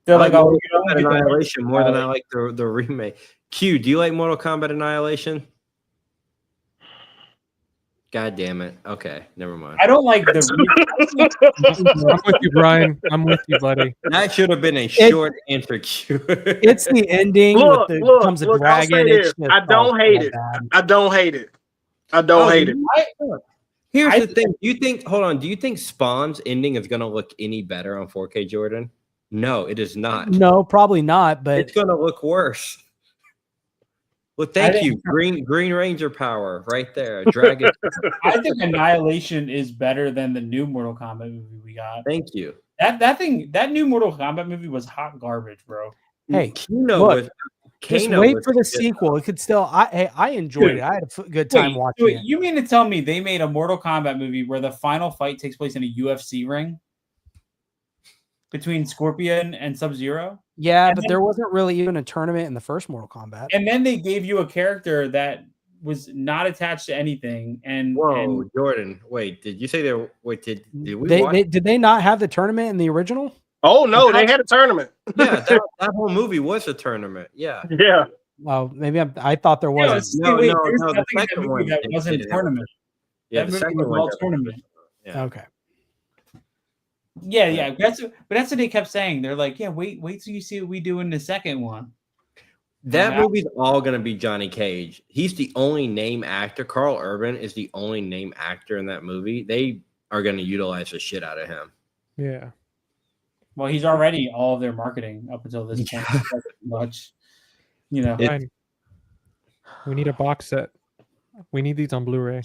Speaker 4: They're
Speaker 5: I like
Speaker 4: like,
Speaker 5: Mortal
Speaker 4: oh,
Speaker 5: Kombat Annihilation more than I like the remake. Q, do you like Mortal Kombat Annihilation? God damn it. Okay, never mind.
Speaker 4: I don't like the.
Speaker 1: I'm with you, Brian. I'm with you, buddy.
Speaker 5: That should have been a short answer, Q.
Speaker 2: It's the ending
Speaker 3: Look,
Speaker 2: with the
Speaker 3: look,
Speaker 2: comes a
Speaker 3: look, I'll say
Speaker 2: dragon.
Speaker 3: this.
Speaker 2: It's just
Speaker 3: I don't hate
Speaker 2: so
Speaker 3: it.
Speaker 2: bad.
Speaker 3: I don't hate it. I don't hate it.
Speaker 5: Here's the thing. Do you think Spawn's ending is going to look any better on 4K, Jordan? No, it is not.
Speaker 2: No, probably not. But
Speaker 5: It's going to look worse. Well, thank you. Green Ranger power right there. Dragon.
Speaker 4: I think Annihilation is better than the new Mortal Kombat movie we got.
Speaker 5: Thank you.
Speaker 4: That new Mortal Kombat movie was hot garbage, bro.
Speaker 2: hey,
Speaker 5: Kano
Speaker 2: look,
Speaker 5: was
Speaker 2: just
Speaker 5: Kano
Speaker 2: wait
Speaker 5: was
Speaker 2: for the
Speaker 5: good.
Speaker 2: sequel. It could still. I enjoyed it. I had a good time watching it.
Speaker 4: You mean to tell me they made a Mortal Kombat movie where the final fight takes place in a UFC ring between Scorpion and Sub-Zero?
Speaker 2: Yeah,
Speaker 4: And
Speaker 2: but
Speaker 4: then-
Speaker 2: there wasn't really even a tournament in the first Mortal Kombat.
Speaker 4: And then they gave you a character that was not attached to anything. And
Speaker 5: Whoa,
Speaker 4: and
Speaker 5: Jordan. Wait, did you say there? Wait, did we watch?
Speaker 2: Did they not have the tournament in the original?
Speaker 3: Oh no, they had a tournament.
Speaker 5: Yeah, that whole movie was a tournament. Yeah.
Speaker 3: Yeah.
Speaker 2: Well, maybe I thought there
Speaker 4: Yeah,
Speaker 2: was.
Speaker 5: No,
Speaker 4: there's
Speaker 5: no, the
Speaker 4: nothing in that
Speaker 5: second
Speaker 4: movie
Speaker 5: one
Speaker 4: that
Speaker 5: didn't-
Speaker 4: wasn't
Speaker 5: didn't
Speaker 4: a
Speaker 5: have
Speaker 4: tournament.
Speaker 5: Yeah,
Speaker 4: That
Speaker 5: the
Speaker 4: movie
Speaker 5: second
Speaker 4: was
Speaker 5: one
Speaker 4: all
Speaker 5: doesn't.
Speaker 4: tournament.
Speaker 5: Yeah.
Speaker 2: Okay.
Speaker 4: Yeah. That's what they kept saying. They're like, yeah, wait till you see what we do in the second one.
Speaker 5: That
Speaker 4: Yeah.
Speaker 5: movie's all going to be Johnny Cage. He's the only name actor. Carl Urban is the only name actor in that movie. They are going to utilize the shit out of him.
Speaker 1: Yeah.
Speaker 4: Well, he's already all of their marketing up until this point. Much,
Speaker 1: Brian, we need a box set. We need these on Blu-ray.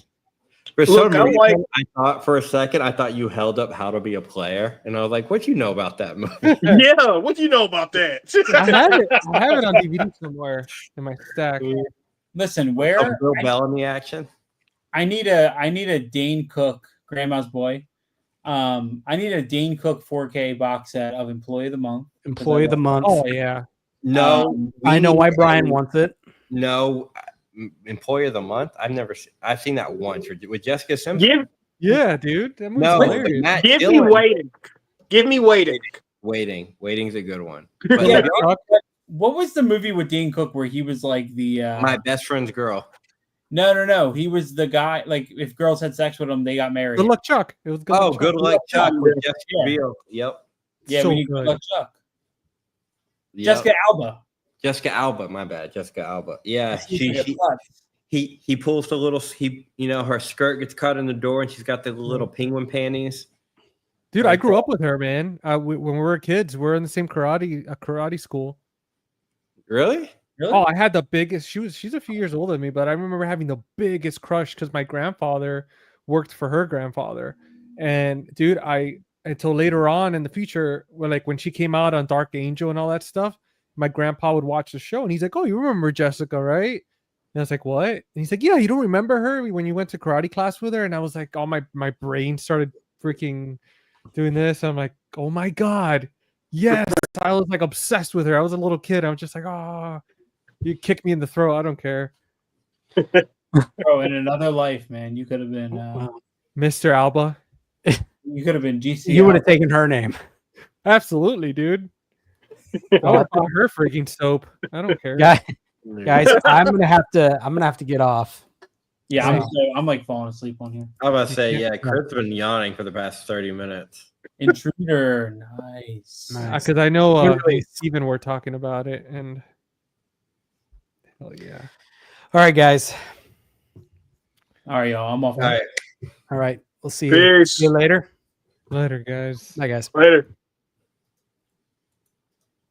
Speaker 5: For
Speaker 3: Look,
Speaker 5: some
Speaker 3: I
Speaker 5: reason,
Speaker 3: like-
Speaker 5: I thought for a second, I thought you held up How to Be a Player, and I was like, "What you know about that movie?"
Speaker 3: Yeah. What you know about that?
Speaker 1: I have it. I have it on DVD somewhere in my stack.
Speaker 4: Listen,
Speaker 5: Oh,
Speaker 4: where
Speaker 5: Bill Bellamy action.
Speaker 4: I need a Dane Cook, Grandma's Boy. I need a Dane Cook 4K box set of Employee of the Month.
Speaker 2: Employee of the month.
Speaker 1: Oh yeah.
Speaker 5: No,
Speaker 2: I know
Speaker 5: we
Speaker 2: why
Speaker 5: need
Speaker 2: Brian
Speaker 5: a-
Speaker 2: wants it.
Speaker 5: No, Employee of the Month. I've seen that once with Jessica Simpson.
Speaker 3: Give
Speaker 1: Yeah, dude. That movie's
Speaker 5: No,
Speaker 1: hilarious.
Speaker 5: Matt
Speaker 3: me
Speaker 5: Dillon.
Speaker 3: waiting. Give me waiting.
Speaker 5: Waiting's a good one. But
Speaker 4: Yeah,
Speaker 5: if y'all-
Speaker 4: what was the movie with Dane Cook where he was like the
Speaker 5: my best friend's girl.
Speaker 4: No. He was the guy, like if girls had sex with him, they got married.
Speaker 1: Good luck, Chuck. It was good.
Speaker 5: Oh,
Speaker 1: luck,
Speaker 5: Good
Speaker 1: Chuck.
Speaker 5: Luck Chuck with Jessica
Speaker 4: Yeah.
Speaker 5: Biel. Yep.
Speaker 4: Yeah,
Speaker 1: So
Speaker 4: we need
Speaker 1: good.
Speaker 4: Good Luck Chuck.
Speaker 5: Yep.
Speaker 4: Jessica Alba.
Speaker 5: My bad. Jessica Alba. Yeah,
Speaker 4: She's like a slut.
Speaker 5: he pulls the little her skirt gets cut in the door and she's got the little penguin panties.
Speaker 1: Dude, I grew up with her, man. When we were kids, we're in the same karate school.
Speaker 5: Really?
Speaker 4: Really?
Speaker 1: Oh, I had the biggest. She's a few years older than me, but I remember having the biggest crush because my grandfather worked for her grandfather. And dude, until later on in the future, when she came out on Dark Angel and all that stuff, my grandpa would watch the show and he's like, "Oh, you remember Jessica, right?" I was like, what? And he's like, yeah, you don't remember her when you went to karate class with her? And I was like, oh, my brain started freaking doing this. I'm like, oh my God. Yes. I was like obsessed with her. I was a little kid. I was just like, oh, you kicked me in the throat. I don't care.
Speaker 4: Bro, in another life, man, you could have been
Speaker 1: Mr. Alba.
Speaker 4: you could have been GC.
Speaker 2: You would have taken her name.
Speaker 1: Absolutely, dude. I would have bought her freaking soap. I don't care.
Speaker 2: Guys, I'm gonna have to get off.
Speaker 4: Yeah, I'm like falling asleep on here.
Speaker 5: I was about to say, yeah, Kurt's been yawning for the past 30 minutes.
Speaker 4: Intruder, nice.
Speaker 1: Because I know Steven were talking about it, and hell yeah.
Speaker 2: All right, guys.
Speaker 4: All right, y'all. I'm off.
Speaker 5: All right.
Speaker 2: All right. We'll see
Speaker 3: Peace.
Speaker 2: you later.
Speaker 1: Later, guys.
Speaker 2: Bye, guys.
Speaker 3: Later.